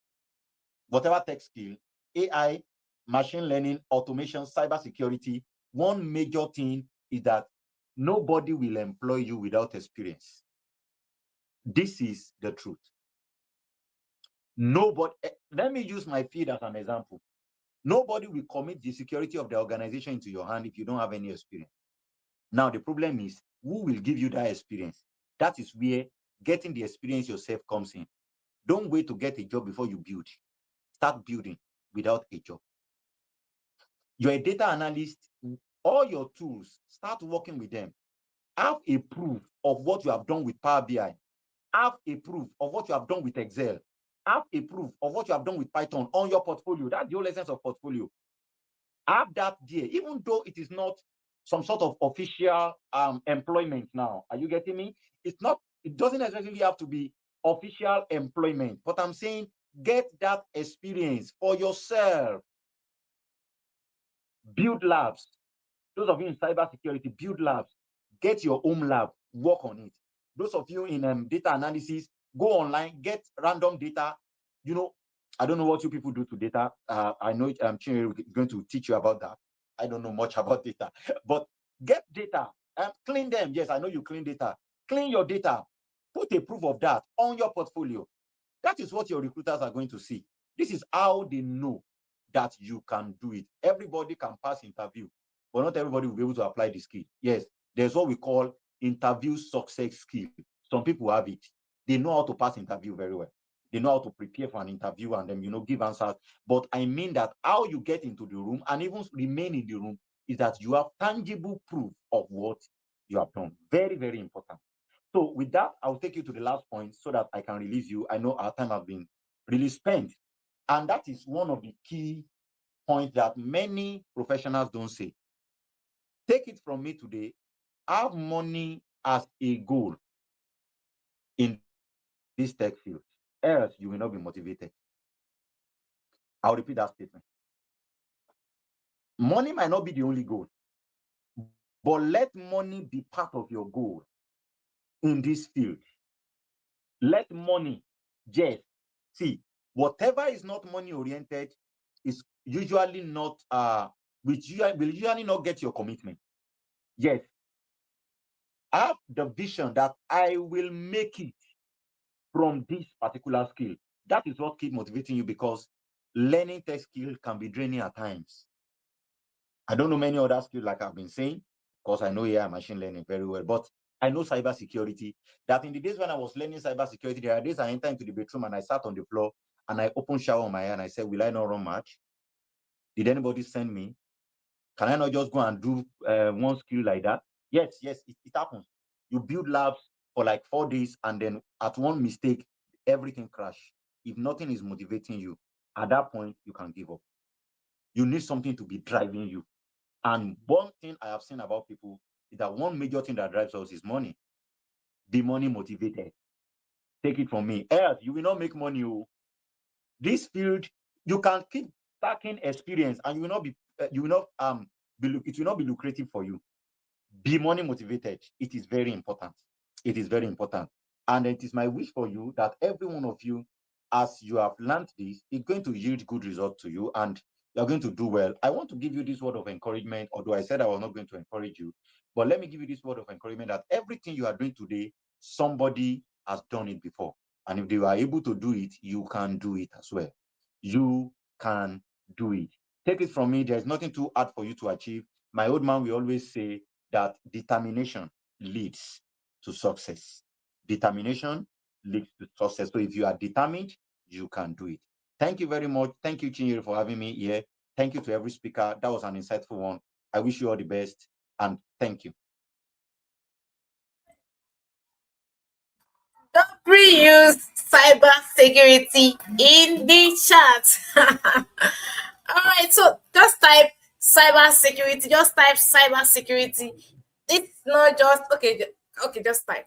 Speaker 6: whatever tech skill, AI, machine learning, automation, cybersecurity, one major thing is that nobody will employ you without experience. This is the truth. Nobody, let me use my field as an example. Nobody will commit the security of the organization into your hand if you don't have any experience. Now, the problem is, who will give you that experience? That is where getting the experience yourself comes in. Don't wait to get a job before you build. Start building without a job. You're a data analyst, all your tools, start working with them. Have a proof of what you have done with Power BI. Have a proof of what you have done with Excel. Have a proof of what you have done with Python on your portfolio. That's the whole essence of portfolio. Have that there, even though it is not some sort of official employment now. Are you getting me? It's not, it doesn't necessarily have to be official employment, but I'm saying get that experience for yourself. Build labs. Those of you in cybersecurity, build labs. Get your own lab, work on it. Those of you in data analysis, go online, get random data. You know, I don't know what you people do to data. I know Chinwe is going to teach you about that. I don't know much about data, but get data and clean them. Yes, I know you clean data. Clean your data. Put a proof of that on your portfolio. That is what your recruiters are going to see. This is how they know that you can do it. Everybody can pass interview, but not everybody will be able to apply the skill. Yes, there's what we call interview success skill. Some people have it. They know how to pass interview very well. They know how to prepare for an interview and then, give answers. But I mean that how you get into the room and even remain in the room is that you have tangible proof of what you have done. Very, very important. So with that, I'll take you to the last point so that I can release you. I know our time has been really spent. And that is one of the key points that many professionals don't say. Take it from me today, have money as a goal in this tech field, else you will not be motivated. I'll repeat that statement. Money might not be the only goal, but let money be part of your goal in this field. Let money, yes. See, whatever is not money oriented is usually not will usually not get your commitment. Yes, have the vision that I will make it from this particular skill. That is what keeps motivating you, because learning tech skill can be draining at times. I don't know many other skills, like I've been saying, because I know AI machine learning very well, but I know cybersecurity. That in the days when I was learning cybersecurity, there are days I enter into the bedroom and I sat on the floor and I open shower on my hair and I said, will I not run March? Did anybody send me? Can I not just go and do one skill like that? Yes, it happens. You build labs for like 4 days and then at one mistake, everything crash. If nothing is motivating you, at that point, you can give up. You need something to be driving you. And one thing I have seen about people is that one major thing that drives us is money. Be money motivated. Take it from me. Else, you will not make money. This field, you can keep stacking experience and you will not be it will not be lucrative for you. Be money motivated. It is very important. It is very important. And it is my wish for you that every one of you, as you have learned this, is going to yield good results to you and you're going to do well. I want to give you this word of encouragement, although I said I was not going to encourage you. But let me give you this word of encouragement that everything you are doing today, somebody has done it before. And if they are able to do it, you can do it as well. You can do it. Take it from me, there's nothing too hard for you to achieve. My old man will always say that determination leads to success. Determination leads to success. So if you are determined, you can do it. Thank you very much. Thank you, Chinyere, for having me here. Thank you to every speaker. That was an insightful one. I wish you all the best and thank you.
Speaker 1: Don't reuse cyber security in the chat. All right, so just type cyber security. Just type cyber security. It's not just okay. Okay, just type.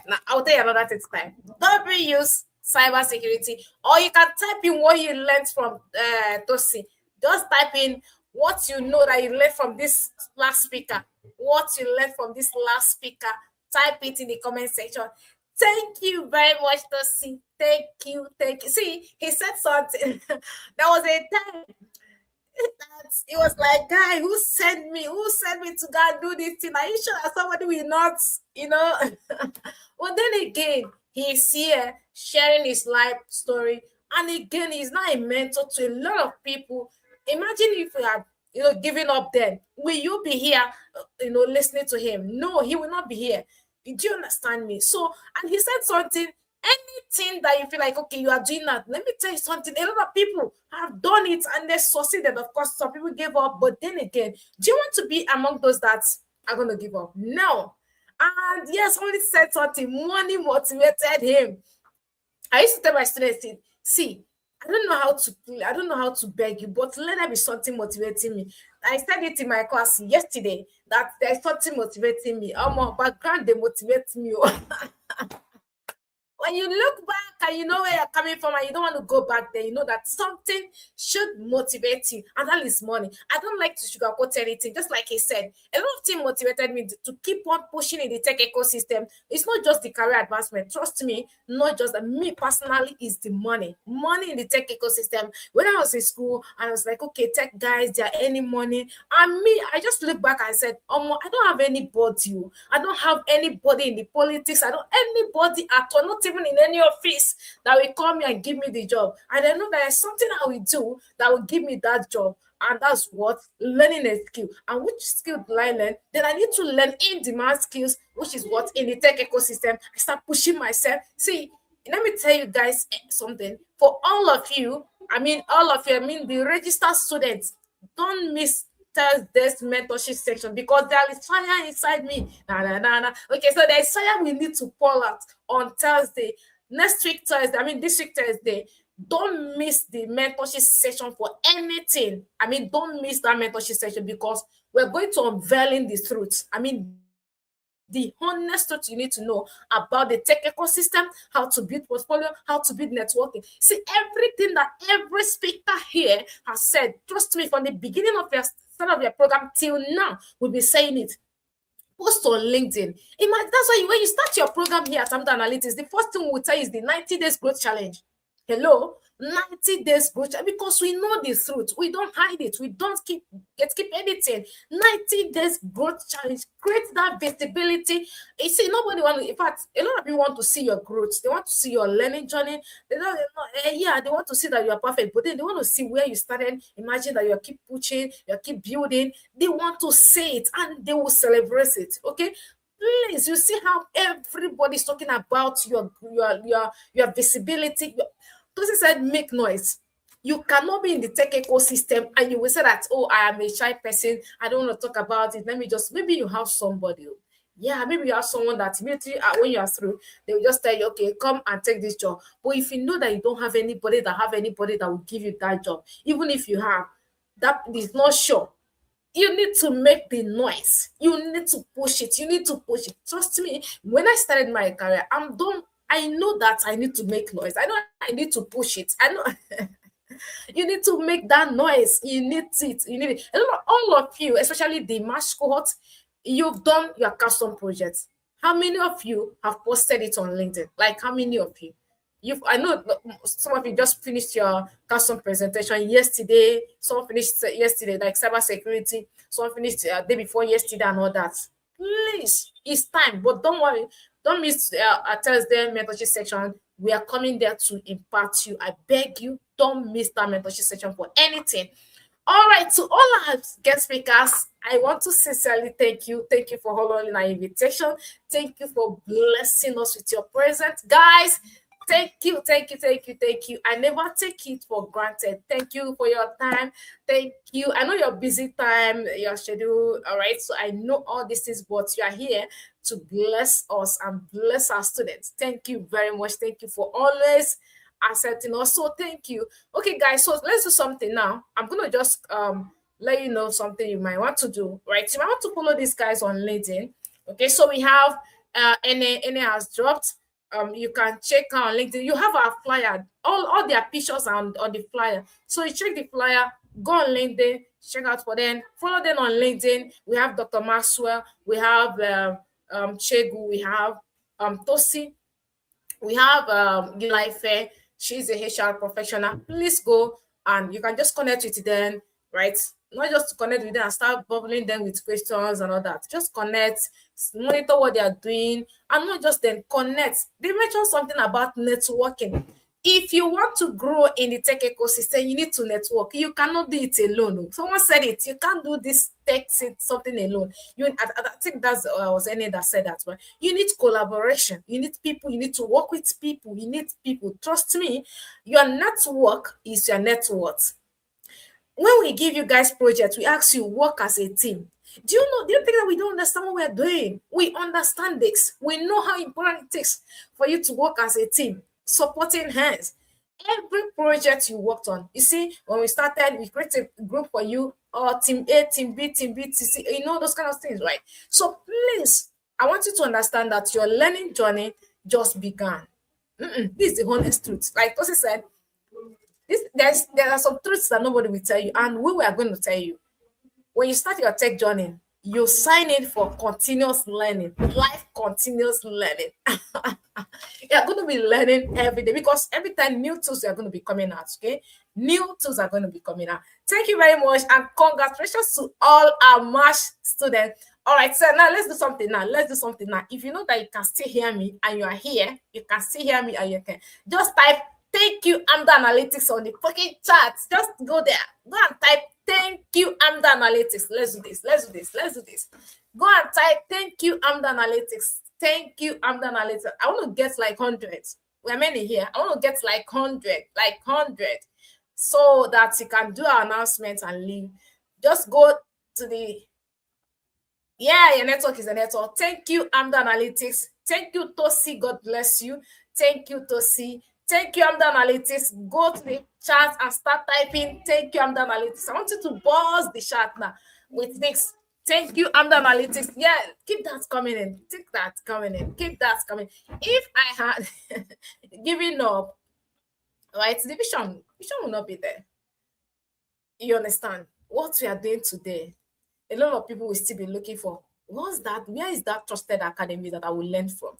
Speaker 1: Now I'll tell you another thing to type. Don't reuse cyber security, or you can type in what you learned from Tosi. Just type in what you know that you learned from this last speaker. What you learned from this last speaker. Type it in the comment section. Thank you very much, Tosi. Thank you. Thank you. See, he said something. There was a time that it was like, guy, who sent me? Who sent me to go and do this thing? Are you sure that somebody will not, you know? Well, then again, he's here sharing his life story. And again, he's not a mentor to a lot of people. Imagine if we had, giving up then. Will you be here, listening to him? No, he will not be here. Do you understand me? So, and he said something, anything that you feel like, okay, you are doing that. Let me tell you something. A lot of people have done it and they succeeded. Of course, some people gave up. But then again, do you want to be among those that are going to give up? No. And yes, somebody said something. Money motivated him. I used to tell my students, see, I don't know how to beg you, but let there be something motivating me. I said it in my class yesterday that there's something motivating me. My background, they motivate me. When you look back and you know where you're coming from and you don't want to go back there, you know that something should motivate you, and that is money. I don't like to sugarcoat anything. Just like he said, a lot of things motivated me to keep on pushing in the tech ecosystem. It's not just the career advancement. Trust me, not just that. Me personally is the money. Money in the tech ecosystem. When I was in school, I was like, okay, tech guys, they're earning money. And me, I just look back and said, I don't have anybody. I don't have anybody in the politics. I don't anybody at all, not even in any office that will come here and give me the job. And I know there's something I will do that will give me that job. And that's what learning a skill. And which skill do I learn? Then I need to learn in-demand skills, which is what in the tech ecosystem. I start pushing myself. See, let me tell you guys something. For all of you, I mean the registered students, don't miss Thursday's mentorship section because there is fire inside me. Okay, so there's fire we need to pour out on Thursday. Next week Thursday, this week Thursday, don't miss the mentorship session for anything. Don't miss that mentorship session because we're going to unveiling the truth. The honest truth you need to know about the tech ecosystem, how to build portfolio, how to build networking. See, everything that every speaker here has said, trust me, from the beginning of your start of your program till now, we'll be saying it. Post on LinkedIn. That's why when you start your program here at Amda Analytics, the first thing we'll tell you is the 90 days growth challenge. Hello, 90 days growth challenge, because we know the truth. We don't hide it. We don't keep editing. 90 days growth challenge. Create that visibility. You see, nobody want to, in fact, a lot of people want to see your growth. They want to see your learning journey. They want to see that you are perfect, but then they want to see where you started. Imagine that you keep pushing, you keep building. They want to see it and they will celebrate it. Okay, please, you see how everybody's talking about your visibility. Tosi said make noise. You cannot be in the tech ecosystem and you will say that, oh, I am a shy person, I don't want to talk about it, maybe you have somebody. Yeah, maybe you have someone that immediately when you are through, they will just tell you, okay, come and take this job. But if you know that you don't have anybody that will give you that job, even if you have, that is not sure, you need to make the noise. You need to push it. You need to push it. Trust me, when I started my career, I know that I need to make noise. I know I need to push it. I know you need to make that noise. You need it. You need it. And all of you, especially the March Cohort, you've done your custom projects. How many of you have posted it on LinkedIn? Like, how many of you? I know some of you just finished your custom presentation yesterday. Some finished yesterday, like cybersecurity. Some finished day before yesterday and all that. Please, it's time. But don't worry. Don't miss a Thursday mentorship section. We are coming there to impart you. I beg you, don't miss that mentorship section for anything. All right, to all our guest speakers, I want to sincerely thank you. Thank you for honoring our invitation. Thank you for blessing us with your presence. Guys, thank you. I never take it for granted. Thank you for your time. Thank you. I know your busy time, your schedule. All right. So I know all this is, but you are here to bless us and bless our students. Thank you very much. Thank you for always accepting us. So thank you. Okay, guys. So let's do something now. I'm gonna just let you know something you might want to do. Right. So you might want to follow these guys on LinkedIn. Okay. So we have NA has dropped. You can check on LinkedIn. You have our flyer. All their pictures are on the flyer. So you check the flyer, go on LinkedIn, check out for them. Follow them on LinkedIn. We have Dr. Maxwell. We have Chegu. We have Tosi. We have Gilaife. She's a HR professional. Please go and you can just connect with them, right? Not just to connect with them and start bubbling them with questions and all that. Just connect, monitor what they are doing, and not just then connect. They mentioned something about networking. If you want to grow in the tech ecosystem, you need to network. You cannot do it alone. Someone said it. You can't do this tech something alone. I think that's was any that said that. But you need collaboration. You need people. You need to work with people. You need people. Trust me, your network is your net worth. When we give you guys projects, we ask you work as a team. Do you think that we don't understand what we're doing? We understand this. We know how important it is for you to work as a team, supporting hands. Every project you worked on, you see, when we started, we created a group for you, or team A, team B, team B, team C, those kind of things, right? So please, I want you to understand that your learning journey just began. This is the honest truth. Like Tosi said, there are some truths that nobody will tell you, and we are going to tell you. When you start your tech journey, you sign in for continuous learning, life continuous learning. You're going to be learning every day because every time new tools are going to be coming out, okay? New tools are going to be coming out. Thank you very much and congratulations to all our March students. All right, so now let's do something now. If you know that you can still hear me and you are here, you can still hear me and you can just type thank you, I'm the analytics on the fucking chat. Just go there. Go and type thank you, I'm the analytics. Let's do this. Go and type thank you, I'm the analytics. Thank you, I'm the analytics. I want to get like 100. We're many here. I want to get like 100, so that you can do our announcement and leave. Just go to the yeah, your network is a network. Thank you, Amda Analytics. Thank you, Tosi. God bless you. Thank you, Tosi. Thank you, Amda Analytics. Go to the chat and start typing. Thank you, Amda Analytics. I want you to buzz the chat now with this. Thank you, Amda Analytics. Yeah, keep that coming in. Keep that coming in. Keep that coming. If I had given up, right, the vision will not be there. You understand? What we are doing today, a lot of people will still be looking for what's that? Where is that trusted academy that I will learn from?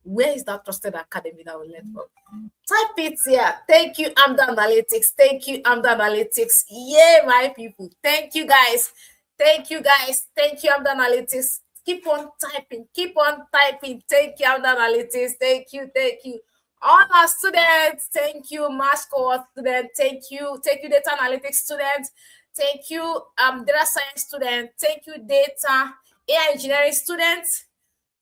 Speaker 1: Where is that trusted academy that I will learn from? Type it here. Thank you, Amda Analytics. Thank you, Amda Analytics. Yeah, my people. Thank you, guys. Thank you, guys. Thank you, Amda Analytics. Keep on typing. Keep on typing. Thank you, Amda Analytics. Thank you. Thank you. All our students, thank you, March Cohort students, thank you, data analytics students, thank you, data science students, thank you, data AI engineering students,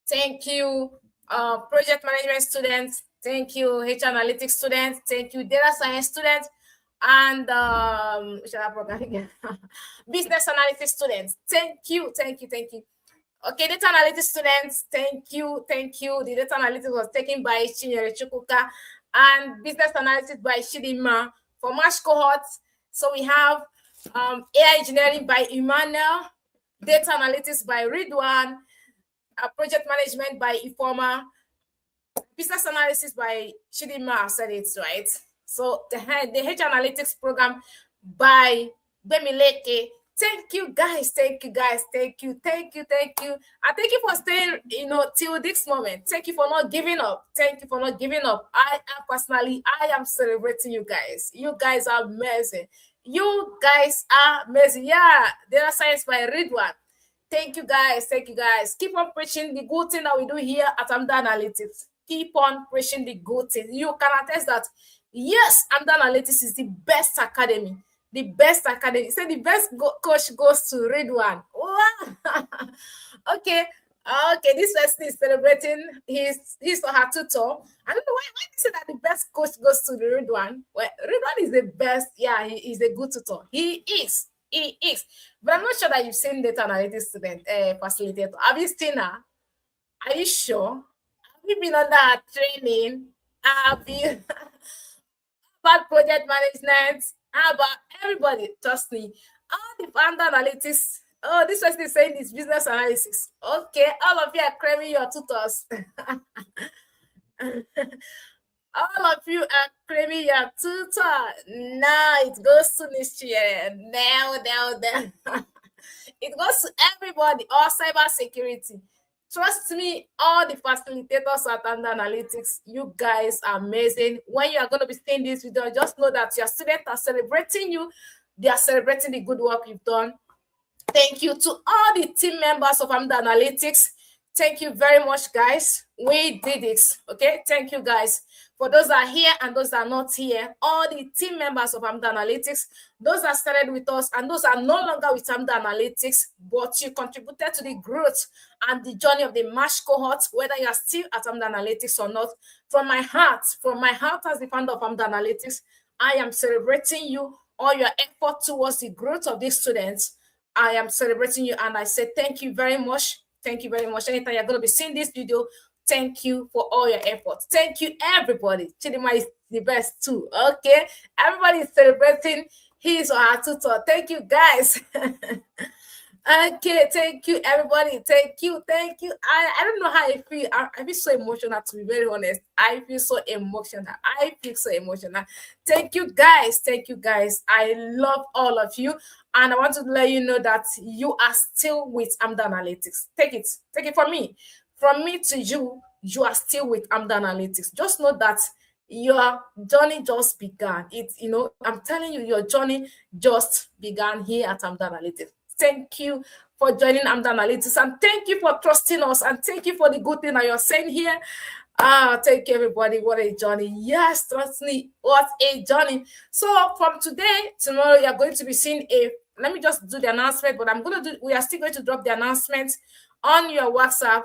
Speaker 1: thank you, project management students, thank you, HR analytics students, thank you, data science students, and business analytics students. Thank you, thank you, thank you. Okay, data analytics students, thank you, thank you. The data analytics was taken by Chinyere Chukwuka and business analytics by Chidima for March Cohort. So we have AI engineering by Emmanuel, data analytics by Ridwan, project management by Ifoma, business analysis by Chidima. I said it right. So the H analytics program by Bemileke. Thank you guys, thank you guys, thank you, thank you, thank you. And thank you for staying, till this moment. Thank you for not giving up. Thank you for not giving up. I am celebrating you guys. You guys are amazing. You guys are amazing. Yeah, data science by Ridwan. Thank you guys. Thank you guys. Keep on preaching the good thing that we do here at Amda Analytics. Keep on preaching the good thing. You can attest that, yes, Amda Analytics is the best academy. The best academy. Say the best coach goes to Ridwan. Wow. Okay. Okay, this person is celebrating his or her tutor. I don't know why they say that the best coach goes to the Ridwan. Well, Ridwan is the best. Yeah, he is a good tutor. He is. He is. But I'm not sure that you've seen data analytics student facilitator. Have you seen her? Are you sure? Have you been under her training? Have you about project management? How about everybody? Trust me. All the founder analytics. Oh, this person is saying this business analysis. Okay, all of you are craving your tutors. All of you are craving your tutor. Now it goes to this year. Now. It goes to everybody, all cyber security. Trust me, all the facilitators at Under Analytics, you guys are amazing. When you are going to be seeing this video, just know that your students are celebrating you. They are celebrating the good work you've done. Thank you to all the team members of Amda Analytics. Thank you very much, guys. We did it. Okay, thank you, guys. For those that are here and those that are not here, all the team members of Amda Analytics, those that started with us and those that are no longer with Amda Analytics, but you contributed to the growth and the journey of the March Cohort, whether you are still at Amda Analytics or not. From my heart as the founder of Amda Analytics, I am celebrating you, all your effort towards the growth of these students. I am celebrating you and I say thank you very much. Thank you very much. Anytime you're going to be seeing this video, thank you for all your efforts. Thank you, everybody. Chidima is the best too. Okay. Everybody is celebrating his or her tutor. Thank you, guys. Okay, thank you, everybody. Thank you. I don't know how I feel. I feel so emotional, to be very honest. I feel so emotional. Thank you, guys. I love all of you. And I want to let you know that you are still with Amda Analytics. Take it from me. From me to you, you are still with Amda Analytics. Just know that your journey just began. I'm telling you, your journey just began here at Amda Analytics. Thank you for joining Amda Analytics, and thank you for trusting us, and thank you for the good thing that you're saying here. Thank you, everybody. What a journey. Yes, trust me, what a journey. So from today, tomorrow, you're going to be seeing let me just do the announcement, but we are still going to drop the announcement on your WhatsApp.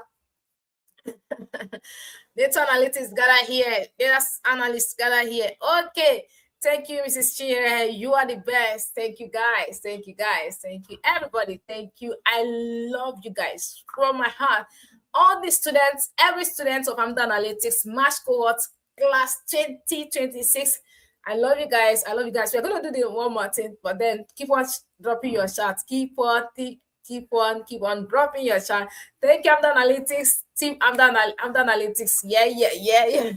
Speaker 1: Data analytics gather here. Data analysts gather here. Okay. Thank you, Mrs. Chire. You are the best. Thank you, guys. Thank you, guys. Thank you, everybody. Thank you. I love you guys from my heart. All the students, every student of Amda Analytics, March Cohort, class 2026. I love you guys. I love you guys. We're going to do the one more thing, but then keep on dropping your shots. Keep on dropping your chat. Thank you, Amda Analytics. Team Amda Analytics. Yeah, yeah, yeah, yeah.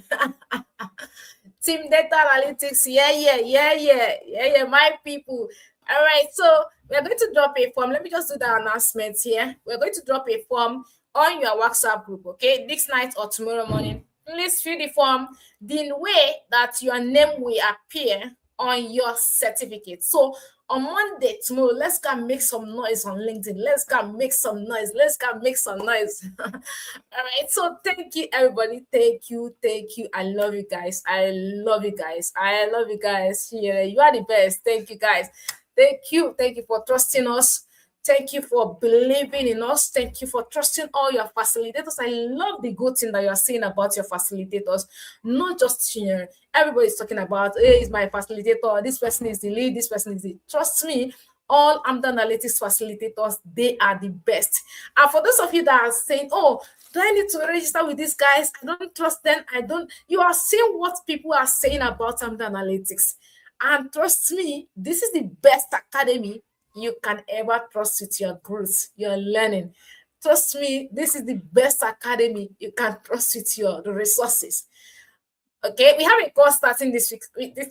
Speaker 1: Team data analytics, yeah, my people. All right, so we're going to drop a form. Let me just do the announcement here. We're going to drop a form on your WhatsApp group, okay, this night or tomorrow morning. Please fill the form the way that your name will appear on your certificate. So on Monday, tomorrow, let's go and make some noise on LinkedIn. Let's go and make some noise. Let's go and make some noise. All right. So thank you, everybody. Thank you. Thank you. I love you guys. I love you guys. I love you guys. Yeah, you are the best. Thank you, guys. Thank you. Thank you for trusting us. Thank you for believing in us. Thank you for trusting all your facilitators. I love the good thing that you're saying about your facilitators. Not just here. Everybody's talking about, hey, is my facilitator. This person is the lead. This person is the. Trust me, all Amda Analytics facilitators, they are the best. And for those of you that are saying, oh, do I need to register with these guys? I don't trust them. I don't. You are seeing what people are saying about Amda Analytics. And trust me, this is the best academy you can ever trust with your growth, your learning. Trust me, this is the best academy you can trust with your resources. Okay, we have a course starting this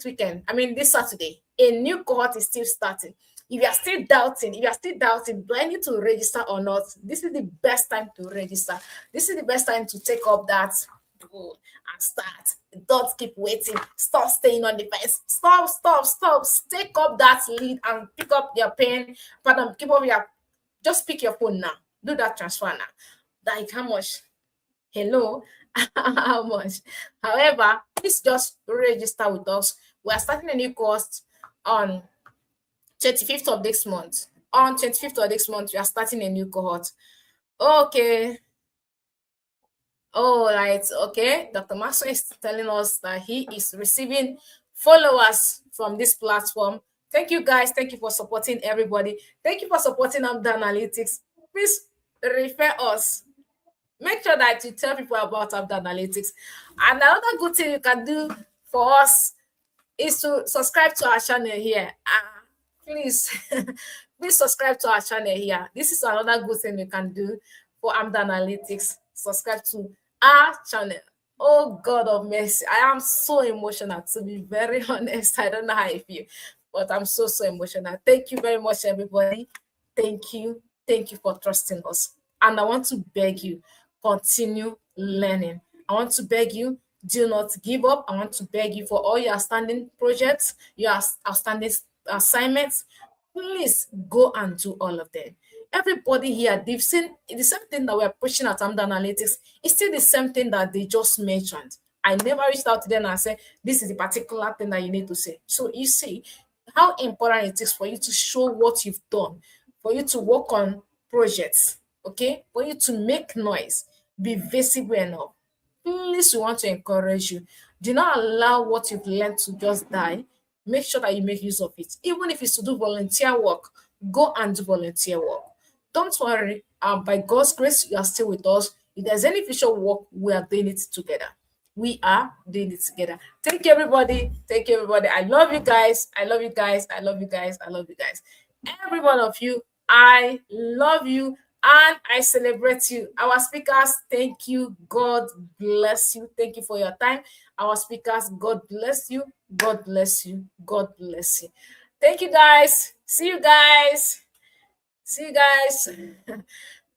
Speaker 1: weekend. I mean, this Saturday. A new cohort is still starting. If you are still doubting, do I need to register or not? This is the best time to register. This is the best time to take up that goal and start. Don't keep waiting. Stop staying on the fence. Stop. Take up that lead and pick up your pen. Pardon, just pick your phone now. Do that transfer now. Like how much? Hello, how much? However, please just register with us. We are starting a new course on 25th of this month. On 25th of this month, we are starting a new cohort. Okay. All right. Okay. Dr. Maxwell is telling us that he is receiving followers from this platform. Thank you, guys. Thank you for supporting everybody. Thank you for supporting Amda Analytics. Please refer us. Make sure that you tell people about Amda Analytics. And another good thing you can do for us is to subscribe to our channel here. Please, please subscribe to our channel here. This is another good thing you can do for Amda Analytics. Subscribe to our channel. Oh, God of mercy. I am so emotional, to be very honest. I don't know how I feel, but I'm so emotional. Thank you very much, everybody. Thank you. Thank you for trusting us. And I want to beg you, continue learning. I want to beg you, do not give up. I want to beg you for all your outstanding projects, your outstanding assignments. Please go and do all of them. Everybody here, they've seen the same thing that we're pushing at Amda Analytics. It's still the same thing that they just mentioned. I never reached out to them and said, this is the particular thing that you need to say. So you see how important it is for you to show what you've done, for you to work on projects, okay? For you to make noise, be visible enough. Please, we want to encourage you. Do not allow what you've learned to just die. Make sure that you make use of it. Even if it's to do volunteer work, go and do volunteer work. Don't worry. By God's grace, you are still with us. If there's any future work, we are doing it together. We are doing it together. Thank you, everybody. Thank you, everybody. I love you guys. I love you guys. I love you guys. I love you guys. Every one of you, I love you and I celebrate you. Our speakers, thank you. God bless you. Thank you for your time. Our speakers, God bless you. God bless you. God bless you. Thank you, guys. See you guys. See you guys.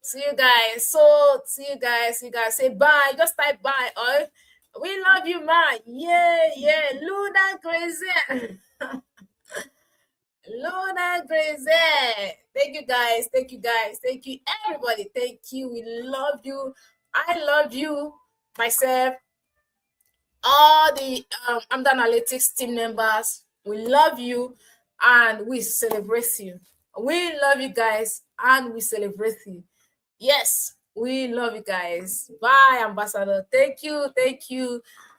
Speaker 1: See you guys. So, see you guys. See you guys. Say bye. Just type bye. Or we love you, man. Yeah. Luna crazy. Luna crazy. Thank you, guys. Thank you, guys. Thank you, everybody. Thank you. We love you. I love you. Myself, all the Amda Analytics team members, we love you and we celebrate you. We love you guys and we celebrate you. Yes, we love you guys. Bye, Ambassador. Thank you.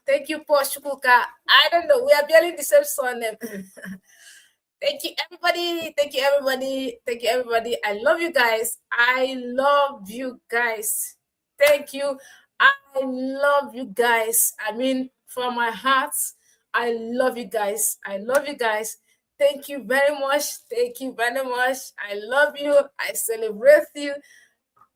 Speaker 1: Thank you, Paul Shukuka. I don't know. We are barely the same surname. Thank you, everybody. Thank you, everybody. Thank you, everybody. I love you guys. I love you guys. Thank you. I love you guys. I mean, from my heart, I love you guys. I love you guys. Thank you very much. Thank you very much. I love you. I celebrate you.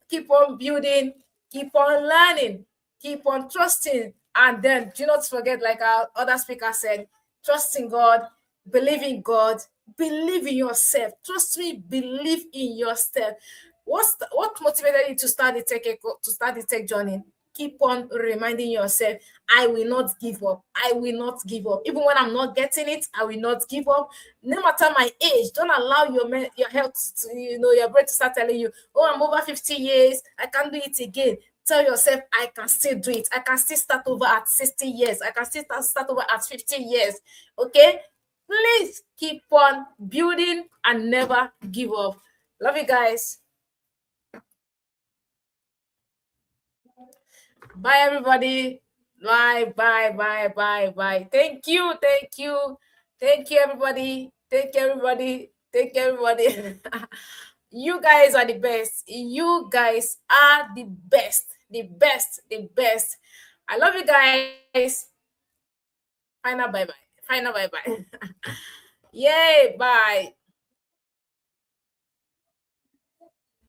Speaker 1: Keep on building, keep on learning, keep on trusting. And then do not forget, like our other speaker said, trust in God, believe in God, believe in yourself. Trust me, believe in yourself. What motivated you to start the tech journey? Keep on reminding yourself, I will not give up. I will not give up. Even when I'm not getting it, I will not give up. No matter my age, don't allow your health to, your brain to start telling you, oh, I'm over 50 years, I can't do it again. Tell yourself, I can still do it. I can still start over at 60 years. I can still start over at 50 years. Okay? Please keep on building and never give up. Love you guys. Bye, everybody. Bye, bye, bye, bye, bye. Thank you, thank you, thank you, everybody. Thank you, everybody. Thank you, everybody. You guys are the best. You guys are the best. The best. The best. I love you guys. Final bye bye. Final bye bye. Yay, bye.